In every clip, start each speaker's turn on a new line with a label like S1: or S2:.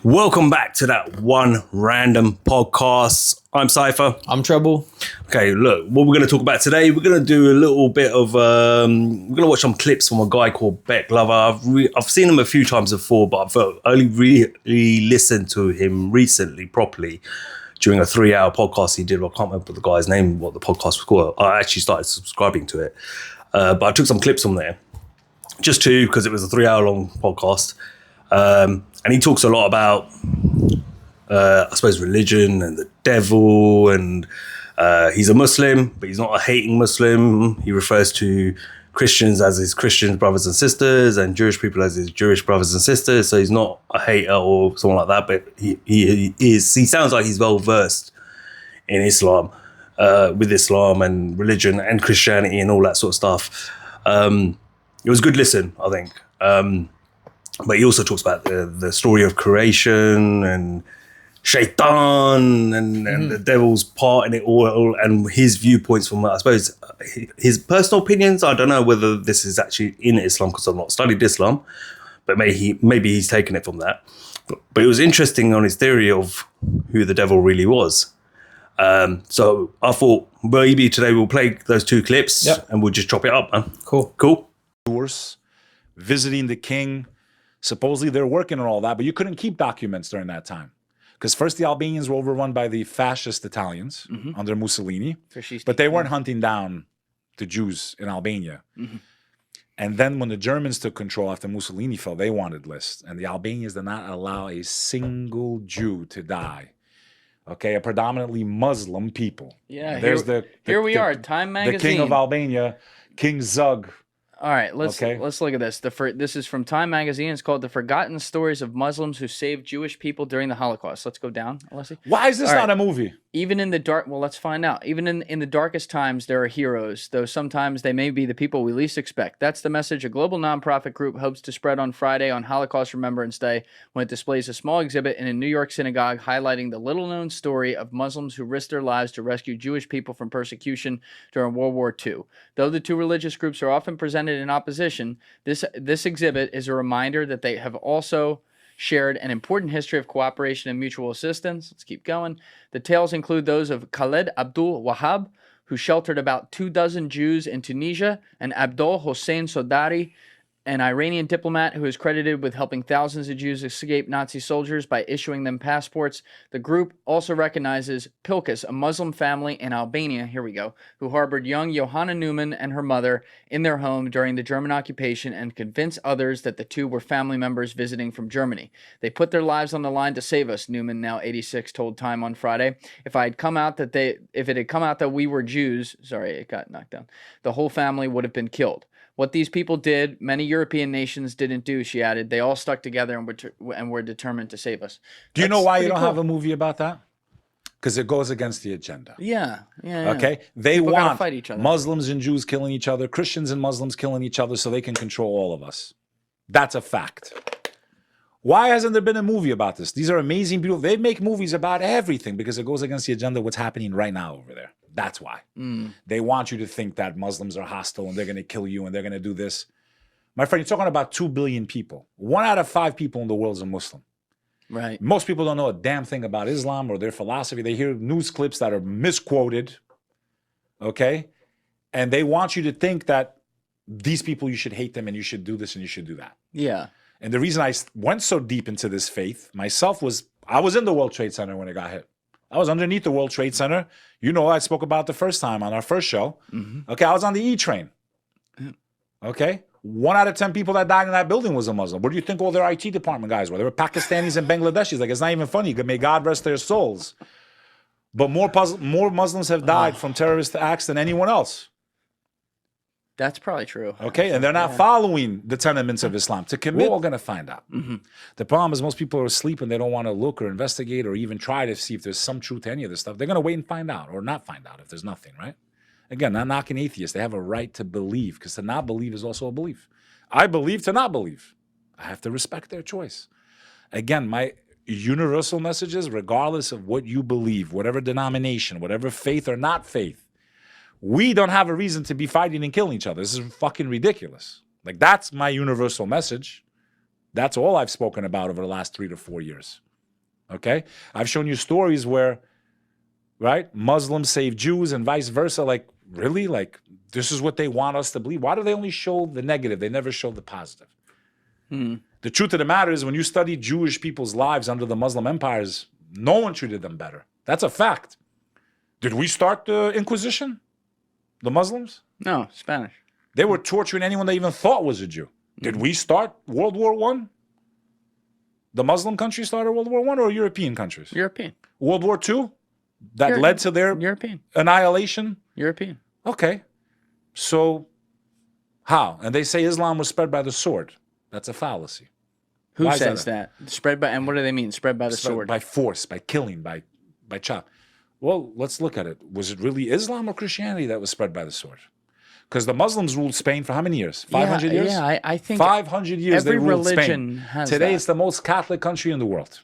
S1: Welcome back to that one random podcast. I'm Cypher.
S2: I'm Treble.
S1: Okay, look, what we're going to talk about today, we're going to do a little bit of, we're going to watch some clips from a guy called Beck Lover. I've seen him a few times before, but I've only really listened to him recently properly during a 3-hour podcast he did. I can't remember the guy's name, what the podcast was called. I actually started subscribing to it. But I took some clips from there, just two, because it was a 3-hour long podcast. And he talks a lot about, I suppose, religion and the devil. And he's a Muslim, but he's not a hating Muslim. He refers to Christians as his Christian brothers and sisters and Jewish people as his Jewish brothers and sisters. So he's not a hater or something like that. But he sounds like he's well versed in Islam, with Islam and religion and Christianity and all that sort of stuff. It was a good listen, I think. But he also talks about the story of creation and Shaitan and the devil's part in it all, and his viewpoints from, I suppose, his personal opinions. I don't know whether this is actually in Islam because I've not studied Islam, but maybe he's taken it from that. But it was interesting on his theory of who the devil really was. So I thought maybe today we'll play those two clips and we'll just chop it up, man. Cool.
S3: Visiting the king. Supposedly they're working on all that, but you couldn't keep documents during that time. Because first the Albanians were overrun by the fascist Italians under Mussolini, but they weren't hunting down the Jews in Albania. And then when the Germans took control after Mussolini fell, they wanted lists. And the Albanians did not allow a single Jew to die. Okay, a predominantly Muslim people.
S2: Yeah,
S3: there's
S2: here we are, Time Magazine.
S3: The king of Albania, King Zug.
S2: All right, let's look at this. This is from Time Magazine. It's called "The Forgotten Stories of Muslims Who Saved Jewish People During the Holocaust." Let's go down, Alessi.
S3: Why is this not a movie?
S2: Even in the dark, well, let's find out. Even in the darkest times, there are heroes, though sometimes they may be the people we least expect. That's the message a global nonprofit group hopes to spread on Friday on Holocaust Remembrance Day, when it displays a small exhibit in a New York synagogue highlighting the little-known story of Muslims who risked their lives to rescue Jewish people from persecution during World War II. Though the two religious groups are often presented in opposition, this exhibit is a reminder that they have also shared an important history of cooperation and mutual assistance. Let's keep going. The tales include those of Khaled Abdul Wahab, who sheltered about 24 Jews in Tunisia, and Abdul Hossein Sodari, an Iranian diplomat who is credited with helping thousands of Jews escape Nazi soldiers by issuing them passports. The group also recognizes Pilkus, a Muslim family in Albania, here we go, who harbored young Johanna Newman and her mother in their home during the German occupation and convinced others that the two were family members visiting from Germany. They put their lives on the line to save us, Newman, now 86, told Time on Friday. If it had come out that we were Jews, sorry, it got knocked down, the whole family would have been killed. What these people did, many European nations didn't do, she added. They all stuck together and were determined to save us.
S3: Do you know why you don't have a movie about that? Because it goes against the agenda.
S2: Yeah.
S3: Okay? They
S2: people
S3: want
S2: fight each other.
S3: Muslims and Jews killing each other, Christians and Muslims killing each other so they can control all of us. That's a fact. Why hasn't there been a movie about this? These are amazing people. They make movies about everything because it goes against the agenda of what's happening right now over there. That's why. They want you to think that Muslims are hostile and they're going to kill you and they're going to do this. My friend, you're talking about 2 billion people. 1 out of 5 people in the world is a Muslim.
S2: Right.
S3: Most people don't know a damn thing about Islam or their philosophy. They hear news clips that are misquoted, okay? And they want you to think that these people, you should hate them and you should do this and you should do that.
S2: Yeah.
S3: And the reason I went so deep into this faith myself was I was in the World Trade Center when it got hit. I was underneath the World Trade Center. You know, I spoke about the first time on our first show. Okay, I was on the E train. Okay, 1 out of 10 people that died in that building was a Muslim. Where do you think all their IT department guys were? They were Pakistanis and Bangladeshis. Like, it's not even funny. May God rest their souls. But more Muslims have died from terrorist acts than anyone else.
S2: That's probably true.
S3: Okay, and they're not following the tenements of Islam. To commit, we're all going to find out. The problem is most people are asleep and they don't want to look or investigate or even try to see if there's some truth to any of this stuff. They're going to wait and find out or not find out if there's nothing, right? Again, not knocking atheists. They have a right to believe because to not believe is also a belief. I believe to not believe. I have to respect their choice. Again, my universal message is regardless of what you believe, whatever denomination, whatever faith or not faith, we don't have a reason to be fighting and killing each other. This is fucking ridiculous. Like, that's my universal message. That's all I've spoken about over the last 3 to 4 years. Okay? I've shown you stories where, right, Muslims save Jews and vice versa. Like, really? Like, this is what they want us to believe? Why do they only show the negative? They never show the positive. The truth of the matter is, when you study Jewish people's lives under the Muslim empires, no one treated them better. That's a fact. Did we start the Inquisition? The Muslims?
S2: No, Spanish.
S3: They were torturing anyone they even thought was a Jew. Did we start World War I? The Muslim countries started World War I or European countries?
S2: European.
S3: World War II? That led to their
S2: European.
S3: annihilation?
S2: European.
S3: Okay. So, how? And they say Islam was spread by the sword. That's a fallacy.
S2: Who
S3: Why is
S2: says that? Spread by, and what do they mean? Spread by the sword?
S3: By force, by killing, by chop. Well, let's look at it. Was it really Islam or Christianity that was spread by the sword? Because the Muslims ruled Spain for how many years? 500 years?
S2: Yeah, I think
S3: 500 years they
S2: every
S3: ruled
S2: religion
S3: Spain.
S2: has
S3: Today
S2: that.
S3: it's the most Catholic country in the world.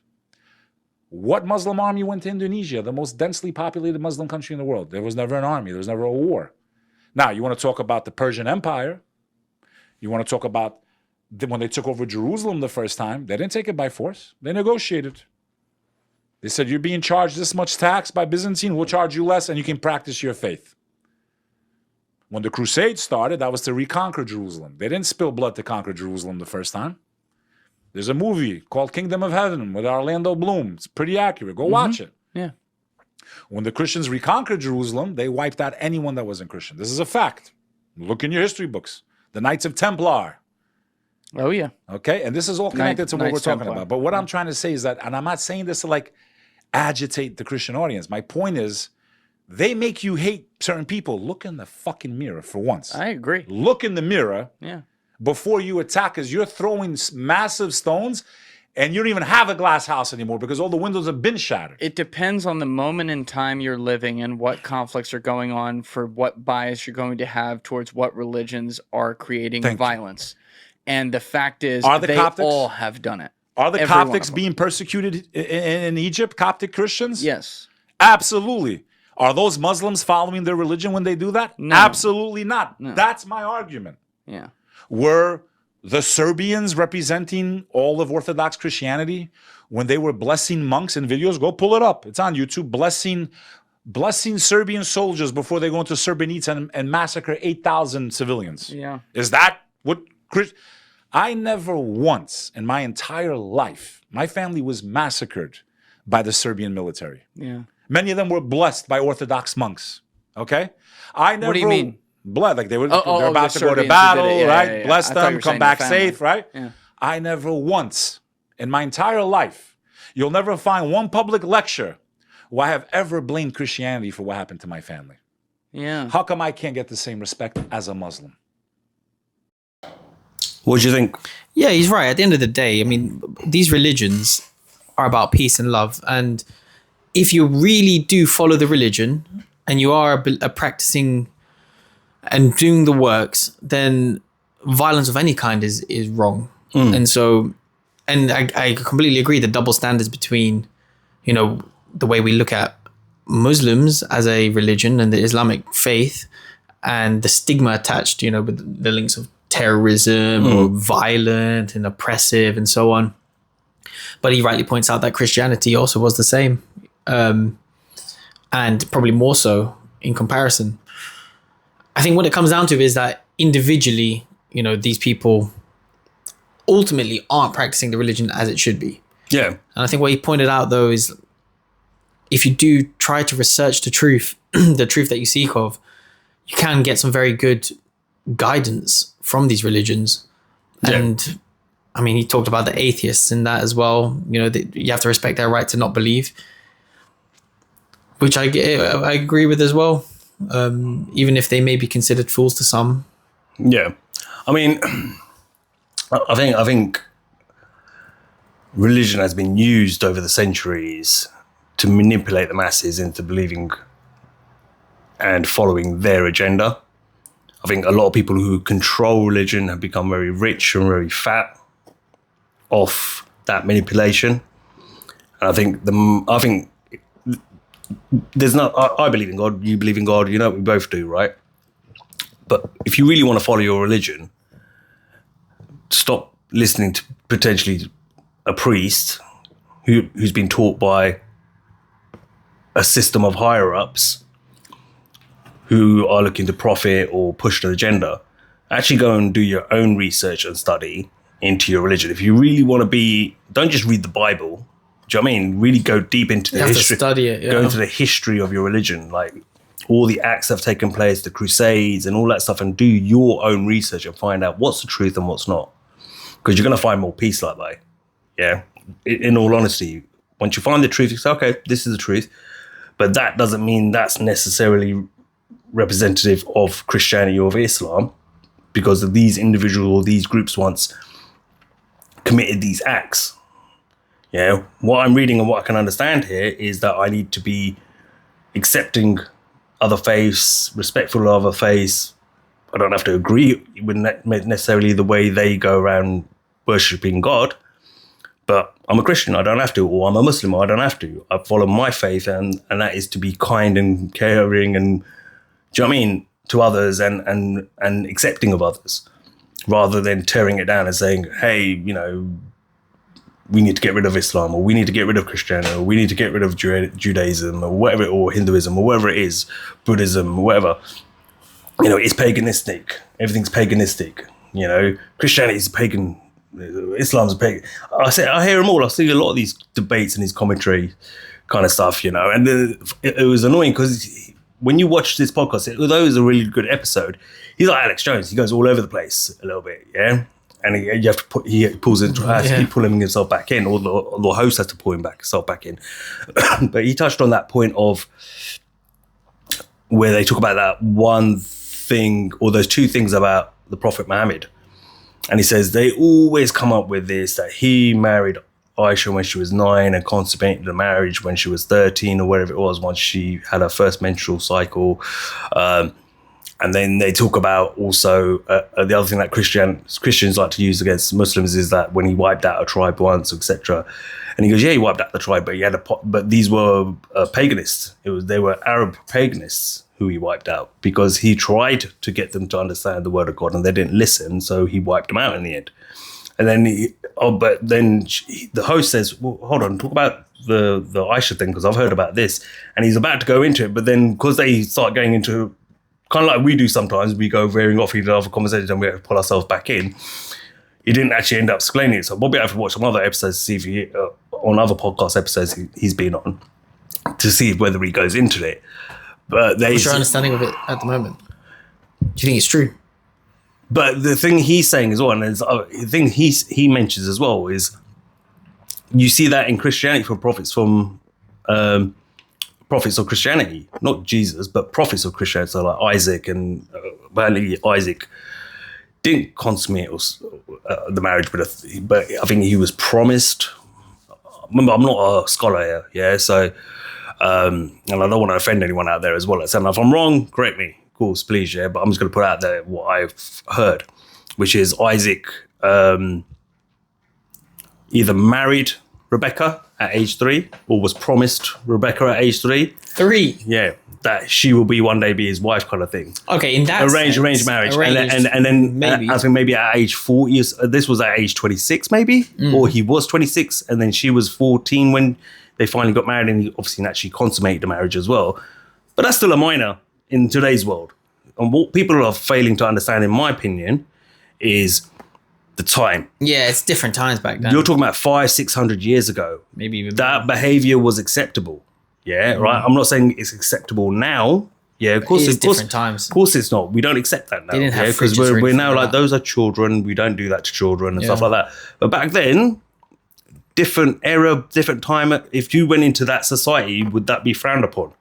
S3: What Muslim army went to Indonesia, the most densely populated Muslim country in the world? There was never an army. There was never a war. Now, you want to talk about the Persian Empire. You want to talk about when they took over Jerusalem the first time. They didn't take it by force. They negotiated. They said, you're being charged this much tax by Byzantine. We'll charge you less and you can practice your faith. When the Crusades started, that was to reconquer Jerusalem. They didn't spill blood to conquer Jerusalem the first time. There's a movie called Kingdom of Heaven with Orlando Bloom. It's pretty accurate. Go watch it.
S2: Yeah.
S3: When the Christians reconquered Jerusalem, they wiped out anyone that wasn't Christian. This is a fact. Look in your history books. The Knights of Templar.
S2: Oh, yeah.
S3: Okay? And this is all connected to what
S2: Knights
S3: we're talking
S2: Templar.
S3: about. But what I'm trying to say is that, and I'm not saying this to like agitate the Christian audience. My point is, they make you hate certain people. Look in the fucking mirror for once.
S2: I agree.
S3: Look in the mirror
S2: Yeah.
S3: before you attack, because you're throwing massive stones and you don't even have a glass house anymore because all the windows have been shattered.
S2: It depends on the moment in time you're living and what conflicts are going on, for what bias you're going to have towards what religions are creating
S3: Thank you.
S2: violence. And the fact is,
S3: Are the
S2: they
S3: Coptics?
S2: all have done it.
S3: Are the
S2: Every one of
S3: Coptics
S2: them.
S3: being persecuted in Egypt, Coptic Christians?
S2: Yes.
S3: Absolutely. Are those Muslims following their religion when they do that?
S2: No.
S3: Absolutely not.
S2: No.
S3: That's my argument.
S2: Yeah.
S3: Were the Serbians representing all of Orthodox Christianity when they were blessing monks in videos? Go pull it up. It's on YouTube. Blessing Serbian soldiers before they go into Srebrenica and massacre 8,000 civilians.
S2: Yeah.
S3: Is that what I never once in my entire life, my family was massacred by the Serbian military.
S2: Yeah.
S3: Many of them were blessed by Orthodox monks. Okay? I never
S2: What do you mean?
S3: Blood, like they're
S2: oh,
S3: about
S2: the
S3: to go to
S2: Serbians who
S3: battle,
S2: did it. Yeah,
S3: right?
S2: yeah, yeah.
S3: Bless
S2: I thought you
S3: them,
S2: were
S3: come
S2: saying
S3: back
S2: the family.
S3: safe, right?
S2: Yeah.
S3: I never once in my entire life, you'll never find one public lecture where I have ever blamed Christianity for what happened to my family.
S2: Yeah.
S3: How come I can't get the same respect as a Muslim?
S1: What do you think?
S4: Yeah, he's right. At the end of the day, I mean, these religions are about peace and love. And if you really do follow the religion and you are a practicing and doing the works, then violence of any kind is wrong. And so, and I completely agree, the double standards between, you know, the way we look at Muslims as a religion and the Islamic faith and the stigma attached, you know, with the links of terrorism or violent and oppressive and so on. But he rightly points out that Christianity also was the same, and probably more so in comparison. I think what it comes down to is that individually, you know, these people ultimately aren't practicing the religion as it should be.
S1: Yeah.
S4: And I think what he pointed out, though, is if you do try to research the truth, the truth that you seek of, you can get some very good guidance from these religions.
S1: Yeah.
S4: And I mean, he talked about the atheists in that as well. You know, you have to respect their right to not believe, which I agree with as well. Even if they may be considered fools to some.
S1: Yeah. I mean, I think religion has been used over the centuries to manipulate the masses into believing and following their agenda. I think a lot of people who control religion have become very rich and very fat off that manipulation. And I think there's not. I believe in God. You believe in God. You know, we both do, right? But if you really want to follow your religion, stop listening to potentially a priest who's been taught by a system of higher ups who are looking to profit or push an agenda. Actually go and do your own research and study into your religion. If you really want to be, don't just read the Bible. Do you know what I mean? Really go deep into the history.
S4: Study it, yeah.
S1: Go into the history of your religion, like all the acts that have taken place, the Crusades and all that stuff, and do your own research and find out what's the truth and what's not. Because you're going to find more peace that way. Yeah. In all honesty, once you find the truth, you say, okay, this is the truth. But that doesn't mean that's necessarily representative of Christianity or of Islam, because of these individuals or these groups once committed these acts. Yeah, what I'm reading and what I can understand here is that I need to be accepting other faiths, respectful of other faiths. I don't have to agree with necessarily the way they go around worshipping God, but I'm a Christian, I don't have to, or I'm a Muslim, I don't have to. I follow my faith, and that is to be kind and caring and, do you know what I mean, to others and accepting of others, rather than tearing it down and saying, hey, you know, we need to get rid of Islam, or we need to get rid of Christianity, or we need to get rid of Judaism, or whatever, or Hinduism, or whatever it is, Buddhism, or whatever. You know, it's paganistic. Everything's paganistic. You know, Christianity is pagan. Islam's pagan. I hear them all. I see a lot of these debates and these commentary kind of stuff, you know, and it was annoying because when you watch this podcast, although it was a really good episode, he's like Alex Jones. He goes all over the place a little bit, yeah? And he has to keep pulling himself back in, or the host has to pull himself back in. But he touched on that point of where they talk about that one thing, or those two things about the Prophet Muhammad. And he says they always come up with this, that he married Aisha when she was 9 and consummated the marriage when she was 13 or whatever it was, once she had her first menstrual cycle. And then they talk about also the other thing that Christians like to use against Muslims is that when he wiped out a tribe once, etc. And he goes, yeah, he wiped out the tribe, but these were paganists. They were Arab paganists who he wiped out, because he tried to get them to understand the word of God and they didn't listen, so he wiped them out in the end. And then the host says, well, hold on, talk about the Aisha thing, because I've heard about this. And he's about to go into it, but then because they start going into, kind of like we do sometimes, we go veering off into other conversations and we have to pull ourselves back in. He didn't actually end up explaining it. So Bobby, I have to watch some other episodes to see if he, on other podcast episodes he's been on, to see whether he goes into it. But
S4: what's your understanding of it at the moment? Do you think it's true?
S1: But the thing he's saying as well, and the thing he mentions as well, is you see that in Christianity from prophets of Christianity, not Jesus, but prophets of Christianity, so like Isaac, and Isaac didn't consummate the marriage, but I think he was promised. Remember, I'm not a scholar here, yeah, so, and I don't want to offend anyone out there as well. So if I'm wrong, correct me, of course, please, yeah, but I'm just going to put out there what I've heard, which is Isaac either married Rebecca at age 3 or was promised Rebecca at age 3.
S4: 3?
S1: Yeah, that she will one day be his wife, kind of thing.
S4: Okay, in that
S1: arranged marriage. And then
S4: maybe.
S1: I think maybe at age 40, this was at age 26 maybe, or he was 26 and then she was 14 when they finally got married, and he obviously actually consummated the marriage as well. But that's still a minor in today's world. And what people are failing to understand, in my opinion, is the time.
S4: Yeah, it's different times back then.
S1: You're talking about 500-600 years ago.
S4: Maybe even
S1: that behavior was acceptable. Yeah, right. I'm not saying it's acceptable now. Yeah, of course,
S4: different times.
S1: Of course, it's not. We don't accept that now.
S4: They didn't have
S1: because we're now like those are children. We don't do that to children and stuff like that. But back then, different era, different time. If you went into that society, would that be frowned upon?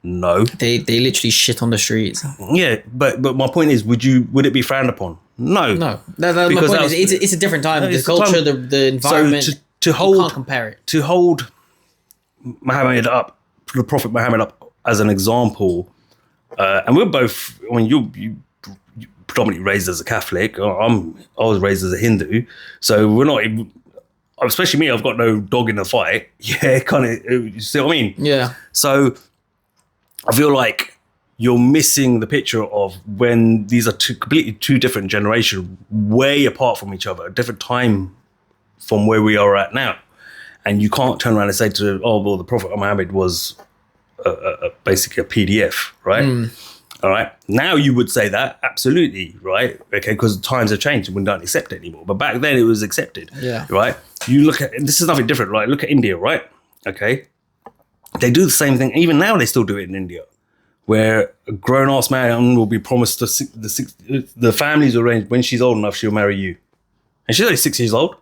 S1: No.
S4: They literally shit on the streets.
S1: Yeah, but my point is, would it be frowned upon? No.
S4: No. My point is, it's a different time. The culture, the environment. So you can't compare it.
S1: To hold Muhammad up, the Prophet Muhammad up as an example, and we're both. I mean, you predominantly raised as a Catholic. I was raised as a Hindu, so we're not. Especially me, I've got no dog in the fight. Yeah, kind of. You see what I mean?
S4: Yeah.
S1: So I feel like you're missing the picture of when these are completely two different generations, way apart from each other, a different time from where we are at now. and you can't turn around and say to, oh, well, the Prophet Muhammad was basically a PDF, right? All right. Now you would say that, absolutely, right? Okay, because times have changed and we don't accept it anymore. But back then it was accepted, right? You look at, this is nothing different, right? Look at India, right? Okay. They do the same thing. Even now they still do it in India, where a grown-ass man will be promised the family's arranged, when she's old enough, she'll marry you. And she's only 6 years old.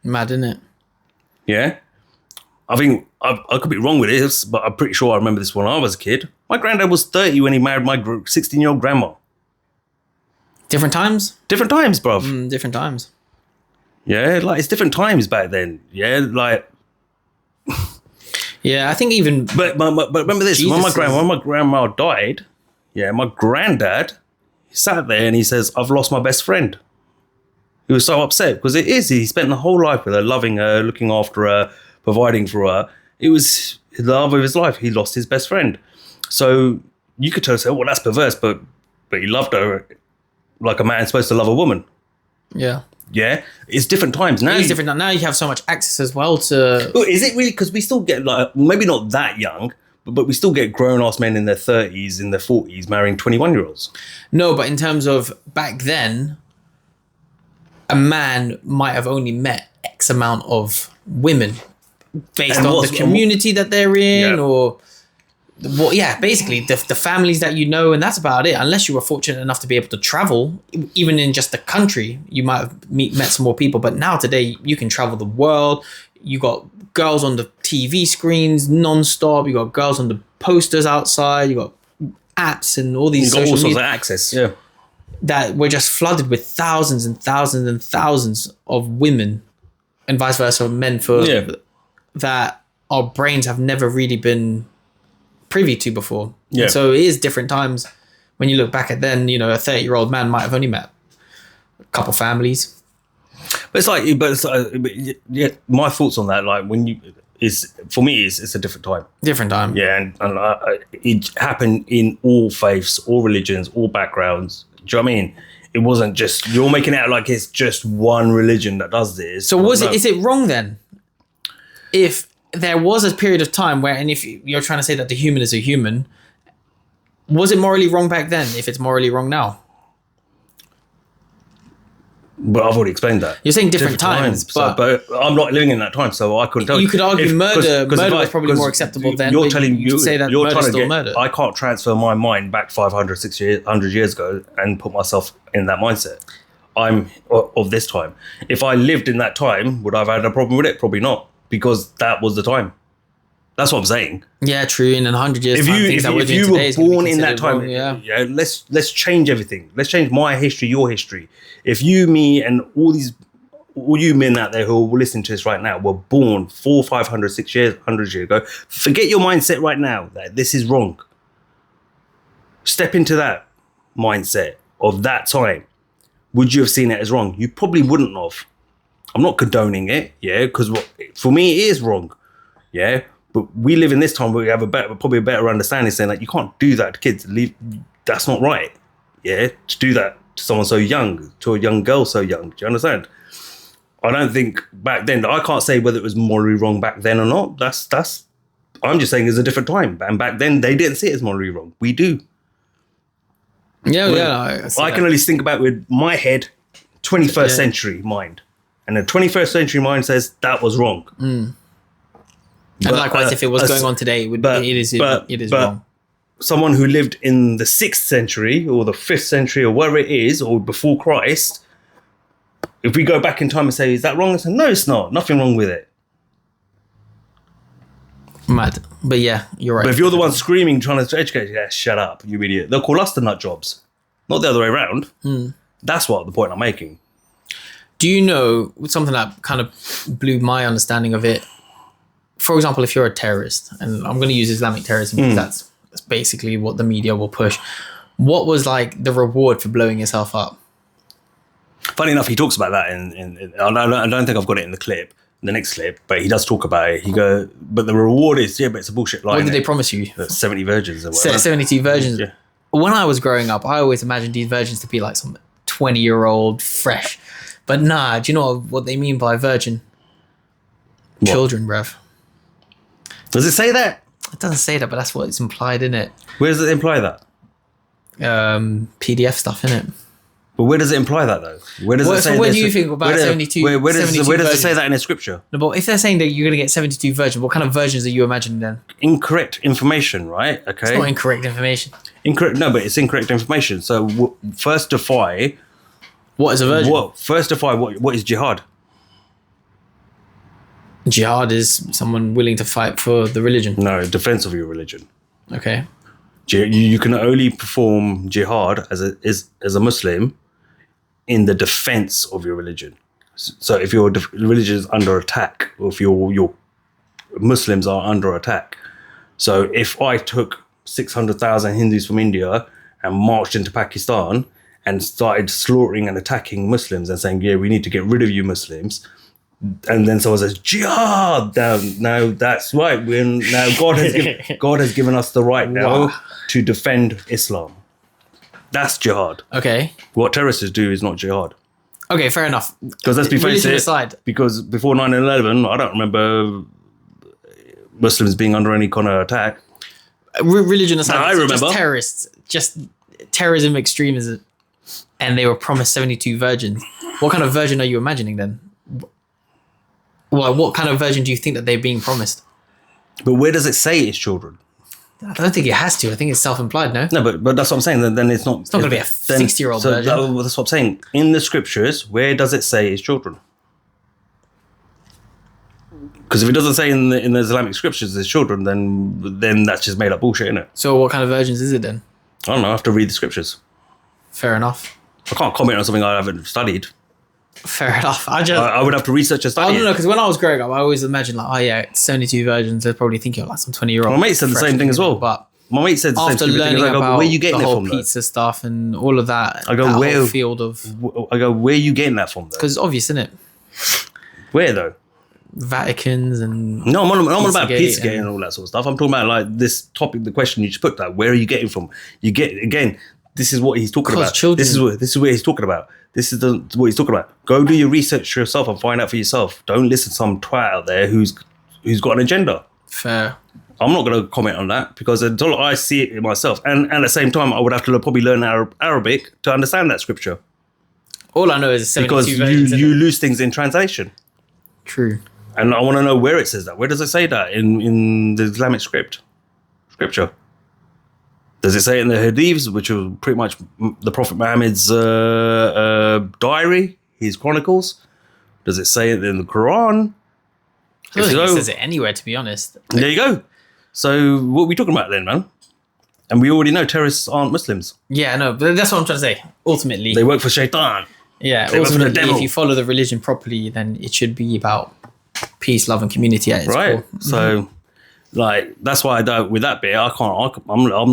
S4: Mad, isn't it?
S1: Yeah. I think I could be wrong with this, but I'm pretty sure I remember this when I was a kid. My granddad was 30 when he married my 16-year-old grandma.
S4: Different times?
S1: Different times, bruv.
S4: Different times.
S1: Yeah, like it's different times back then. Yeah, like.
S4: Yeah, I think even.
S1: But remember this: when my grandma died, yeah, my granddad sat there and he says, "I've lost my best friend." He was so upset because it is. He spent the whole life with her, loving her, looking after her, providing for her. It was the love of his life. He lost his best friend. So you could tell us, well, that's perverse, but he loved her like a man's supposed to love a woman.
S4: Yeah.
S1: Yeah, it's different times now.
S4: It's different now. You have so much access as well to.
S1: Well, is it really? Because we still get like maybe not that young, but we still get grown-ass men in their 30s, in their 40s, marrying 21-year-olds.
S4: No, but in terms of back then, a man might have only met X amount of women based on the community that they're in, or well, yeah, basically the families that you know, and that's about it. Unless you were fortunate enough to be able to travel, even in just the country, you might have met some more people. But now today, you can travel the world. You got girls on the TV screens non-stop. You got girls on the posters outside. You got apps and all these social
S1: sorts
S4: media
S1: of access. Yeah,
S4: that we're just flooded with thousands and thousands and thousands of women, and vice versa, men that our brains have never really been privy to before.
S1: Yeah.
S4: And so it is different times. When you look back at then, you know, a 30-year-old man might have only met a couple families.
S1: but yeah. My thoughts on that, like for me, it's a different time.
S4: Different time.
S1: Yeah, and it happened in all faiths, all religions, all backgrounds. Do you know what I mean? It wasn't just you're making it out like it's just one religion that does this.
S4: So is it wrong then? If there was a period of time where, and if you're trying to say that the human is a human, was it morally wrong back then if it's morally wrong now?
S1: But I've already explained that.
S4: You're saying different times,
S1: but I'm not living in that time, so I couldn't tell you.
S4: You could argue murder was probably more acceptable then.
S1: You're telling
S4: you say that murder's still murder.
S1: I can't transfer my mind back 500, 600, 100 years ago and put myself in that mindset. I'm of this time. If I lived in that time, would I have had a problem with it? Probably not, because that was the time. That's what I'm saying.
S4: Yeah, true. In 100 years,
S1: if you were born in that time,
S4: wrong,
S1: let's change everything. Let's change my history, your history. If you, me, and all you men out there who are listening to this right now were born 400, 500, 600, 100 years ago, forget your mindset right now that this is wrong. Step into that mindset of that time. Would you have seen it as wrong? You probably wouldn't have. I'm not condoning it, yeah, because for me it is wrong, yeah. But we live in this time where we have probably a better understanding, saying like you can't do that to kids. That's not right, yeah. To do that to someone so young, to a young girl so young. Do you understand? I don't think back then. I can't say whether it was morally wrong back then or not. That's. I'm just saying it's a different time, and back then they didn't see it as morally wrong. We do.
S4: Yeah,
S1: I can only think about with my head, 21st century mind. And the 21st century mind says that was wrong.
S4: And likewise, if it was going on today, it is wrong.
S1: Someone who lived in the 6th century or the 5th century or whatever it is, or before Christ, if we go back in time and say, is that wrong? I say, no, it's not. Nothing wrong with it.
S4: Mad. But yeah, you're right.
S1: But if you're the one screaming, trying to educate, yeah, shut up, you idiot. They'll call us the nut jobs, not the other way around. That's what the point I'm making.
S4: Do you know something that kind of blew my understanding of it? For example, if you're a terrorist, and I'm going to use Islamic terrorism because that's basically what the media will push. What was like the reward for blowing yourself up?
S1: Funny enough, he talks about that I don't think I've got it in the next clip, but he does talk about it. But the reward is, but it's a bullshit line.
S4: What did they promise you?
S1: 70 virgins or whatever.
S4: 72 virgins.
S1: Yeah.
S4: When I was growing up, I always imagined these virgins to be like some 20-year-old fresh. But nah, do you know what they mean by virgin? children, bruv.
S1: Does it say that?
S4: It doesn't say that, but that's what it's implied in it.
S1: Where does it imply that?
S4: PDF stuff, in it.
S1: But where does it imply that though? Where does it say?
S4: So what do you think about 72?
S1: Where does
S4: 72
S1: it say
S4: versions?
S1: that in the scripture?
S4: No, but if they're saying that you're going to get 72 versions, what kind of versions are you imagining then?
S1: Incorrect information, right? Okay.
S4: It's not incorrect information.
S1: Incorrect. No, but it's incorrect information. So first defy.
S4: What is a version?
S1: What is jihad?
S4: Jihad is someone willing to fight for the religion.
S1: No, defense of your religion.
S4: Okay.
S1: You can only perform jihad as a Muslim in the defense of your religion. So if your religion is under attack, or if your Muslims are under attack. So if I took 600,000 Hindus from India and marched into Pakistan and started slaughtering and attacking Muslims and saying, yeah, we need to get rid of you Muslims, and then someone says, jihad, now that's right. Now God has given us the right now to defend Islam. That's jihad.
S4: Okay.
S1: What terrorists do is not jihad.
S4: Okay, fair enough.
S1: Because let's be face
S4: Religion
S1: it,
S4: aside.
S1: because before 9/11, I don't remember Muslims being under any kind of attack.
S4: Religion aside,
S1: No, I
S4: it's
S1: remember.
S4: just terrorists, just terrorism, extremism, and they were promised 72 virgins. What kind of virgin are you imagining then? Well, what kind of virgin do you think that they're being promised?
S1: But where does it say it's children?
S4: I don't think it has to. I think it's self-implied, no?
S1: No, but that's what I'm saying. Then it's not. It's
S4: not gonna be a 60-year-old virgin.
S1: That's what I'm saying. In the scriptures, where does it say it's children? Because if it doesn't say in the Islamic scriptures it's children, then that's just made up bullshit, isn't it?
S4: So what kind of virgins is it then?
S1: I don't know. I have to read the scriptures.
S4: Fair enough.
S1: I can't comment on something I haven't studied.
S4: Fair enough. I
S1: would have to research and
S4: I
S1: study.
S4: don't know,
S1: it.
S4: because when I was growing up, I always imagined like, oh yeah, 72 virgins. They're probably thinking of like some 20-year-old.
S1: My mate said the same thing as well.
S4: But
S1: my mate said the same
S4: after
S1: thing.
S4: learning
S1: I go,
S4: about
S1: where are you getting
S4: the
S1: it
S4: whole
S1: from? Though?
S4: pizza stuff and all of that,
S1: I go,
S4: that
S1: where?
S4: whole field of,
S1: I go, where are you getting that from?
S4: because it's obvious, isn't it?
S1: Where though?
S4: Vaticans and
S1: No, I'm on about
S4: Pizzagate
S1: Pizzagate and all that sort of stuff. I'm talking about like this topic, the question you just put. Like, where are you getting from? You get again. This is what he's talking about.
S4: Children.
S1: This is where he's talking about. This is what he's talking about. Go do your research yourself and find out for yourself. Don't listen to some twat out there who's got an agenda.
S4: fair.
S1: I'm not going to comment on that because until I see it myself, and at the same time, I would have to probably learn Arabic to understand that scripture.
S4: All I know is 72
S1: Because
S4: virgins.
S1: you lose things in translation.
S4: True.
S1: And I want to know where it says that. Where does it say that in the Islamic scripture? Does it say it in the Hadiths, which are pretty much the Prophet Muhammad's diary, his chronicles? Does it say it in the Quran?
S4: I don't
S1: If
S4: think it
S1: so,
S4: says it anywhere, to be honest.
S1: there you go. So what are we talking about then, man? And we already know terrorists aren't Muslims.
S4: Yeah, no, but that's what I'm trying to say. Ultimately,
S1: They work for Shaitan.
S4: yeah,
S1: they work for the
S4: ultimately,
S1: devil.
S4: if you follow the religion properly, then it should be about peace, love, and community at its
S1: Right.
S4: core.
S1: So, like, that's why I don't. With that bit, I'm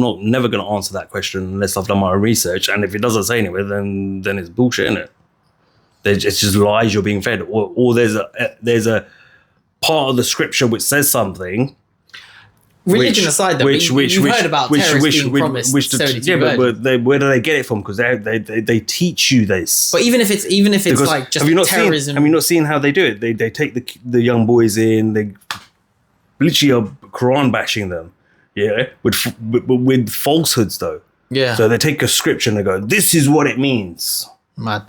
S1: not never going to answer that question unless I've done my research. And if it doesn't say anywhere, then it's bullshit, isn't it? It's just lies you're being fed, or there's a part of the scripture which says something.
S4: Religion aside, though, you've heard about terrorists being promised 72 virgins.
S1: but where do they get it from? Because they teach you this.
S4: But even if it's
S1: Because
S4: like just
S1: have you not
S4: terrorism,
S1: have you not seen how they do it? They take the young boys in. They literally are Quran bashing them. Yeah, with falsehoods though.
S4: yeah,
S1: So they take a scripture and they go, "This is what it means."
S4: mad.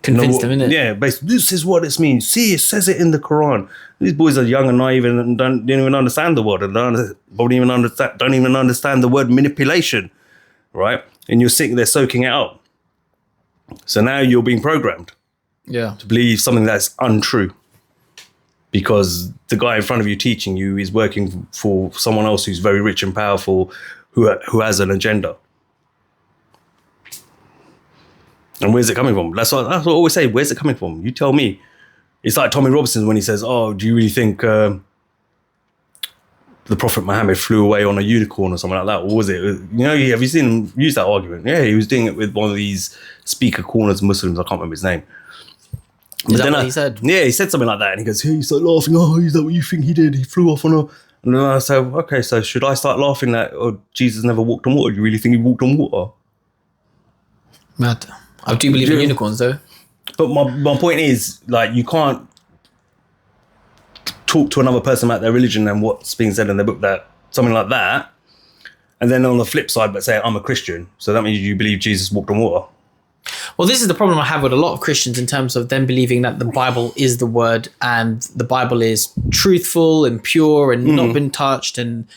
S4: Convince them, innit?
S1: Yeah, basically, this is what it means. See, it says it in the Quran. These boys are young and naive and don't even understand the word, and don't even understand the word manipulation, right? And you're sitting there soaking it up. So now you're being programmed
S4: Yeah,
S1: to believe something that's untrue, because the guy in front of you teaching you is working for someone else who's very rich and powerful, who has an agenda. And where's it coming from? That's what I always say. Where's it coming from? You tell me. It's like Tommy Robinson when he says, "Oh, do you really think the Prophet Muhammad flew away on a unicorn or something like that? Or was it? Have you seen him use that argument? Yeah, he was doing it with one of these speaker corners Muslims. I can't remember his name.
S4: is that what he said?
S1: Yeah, he said something like that, and he goes, "Hey," he started laughing. "Oh, is that what you think he did? He flew off on a." And then I said, "Okay, so should I start laughing that Jesus never walked on water? Do you really think he walked on water?"
S4: Mad. I do believe in unicorns, though.
S1: But my point is, like, you can't talk to another person about their religion and what's being said in their book, that something like that. And then on the flip side, but say, I'm a Christian. So that means you believe Jesus walked on water.
S4: Well, this is the problem I have with a lot of Christians in terms of them believing that the Bible is the word and the Bible is truthful and pure and not been touched. And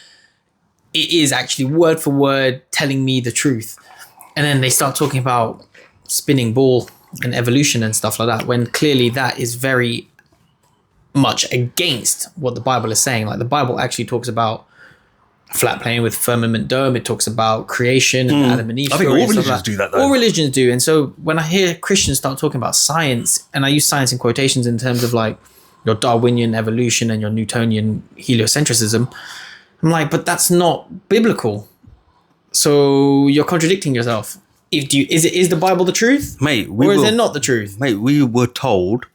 S4: it is actually word for word telling me the truth. And then they start talking about spinning ball and evolution and stuff like that, when clearly that is very much against what the Bible is saying. Like the Bible actually talks about flat plane with firmament dome. It talks about creation and Adam and Eve.
S1: I think all religions do that, though.
S4: All religions do. And so when I hear Christians start talking about science, and I use science in quotations in terms of like your Darwinian evolution and your Newtonian heliocentrism, I'm like, but that's not biblical. So you're contradicting yourself. Is the Bible the truth?
S1: Mate,
S4: or is it not the truth?
S1: Mate, we were told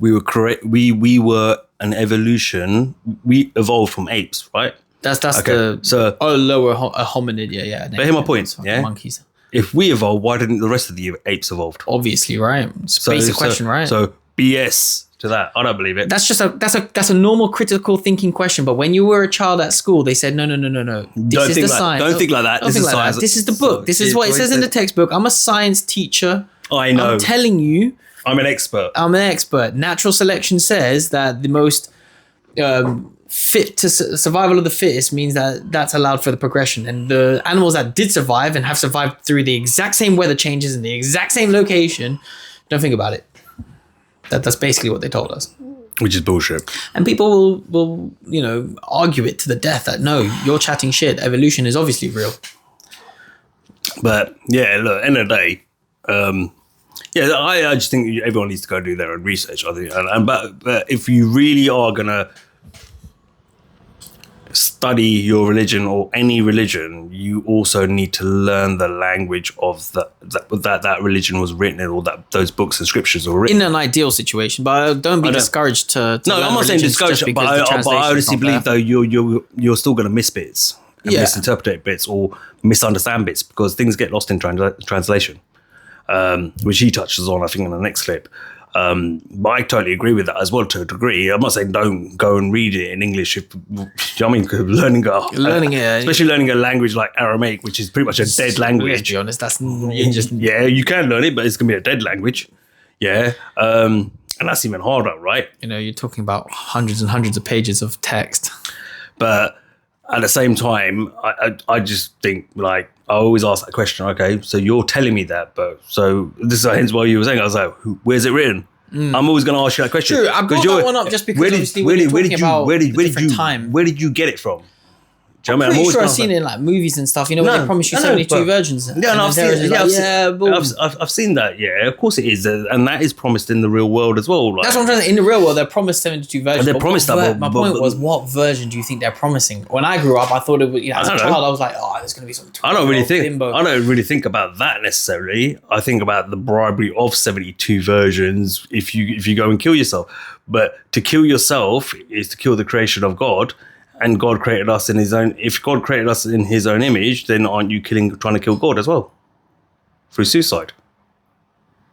S1: we were correct. We were an evolution. We evolved from apes, right?
S4: That's
S1: Okay, so
S4: lower hominid, yeah.
S1: But hear my point, yeah?
S4: Monkeys.
S1: If we evolved, why didn't the rest of the apes evolve?
S4: Obviously, right? It's a basic question, right?
S1: So BS to that. I don't believe it.
S4: That's just that's a normal critical thinking question. But when you were a child at school, they said, no. This is the science.
S1: Don't think like that.
S4: Don't think like that. This is the book. This is what it says in the textbook. I'm a science teacher.
S1: I know.
S4: I'm telling you.
S1: I'm an expert.
S4: Natural selection says that the most fit to survival of the fittest means that that's allowed for the progression. And the animals that did survive and have survived through the exact same weather changes in the exact same location, don't think about it. That's basically what they told us.
S1: Which is bullshit.
S4: And people will argue it to the death that no, you're chatting shit. Evolution is obviously real.
S1: But yeah, look, end of the day, I just think everyone needs to go do their own research. I think, but if you really are gonna study your religion or any religion, you also need to learn the language of that religion was written in, or that those books and scriptures were written
S4: in an ideal situation. But don't be discouraged to
S1: no, I'm not saying discouraged, but I honestly believe though you're still going to miss bits and misinterpret bits or misunderstand bits because things get lost in translation, which he touches on I think in the next clip. But I totally agree with that as well to a degree. I'm not saying don't go and read it in English. Learning it, especially learning a language like Aramaic, which is pretty much a dead language.
S4: To be honest, that's
S1: you can learn it, but it's gonna be a dead language. Yeah, and that's even harder, right?
S4: You're talking about hundreds and hundreds of pages of text.
S1: But at the same time, I just think like I always ask that question. Okay, so you're telling me that, but so this is hence why you were saying. I was like, where's it written? I'm always going to ask you that question.
S4: True, I brought that one up just because where
S1: did you get it from?
S4: I'm pretty sure I've seen it in like movies and stuff. Where they promise you 72 virgins.
S1: Yeah, I've seen that. Yeah, of course it is, and that is promised in the real world as well. Like,
S4: that's what I'm trying to say. In the real world, they're promised 72 virgins.
S1: They're promised that.
S4: My point was, what version do you think they're promising? When I grew up, I thought it was. As a child, I was like, there's going to be some.
S1: I don't really think about that necessarily. I think about the bribery of 72 virgins. If you go and kill yourself, but to kill yourself is to kill the creation of God. And God created us in his own. If God created us in his own image, then aren't you trying to kill God as well? Through suicide.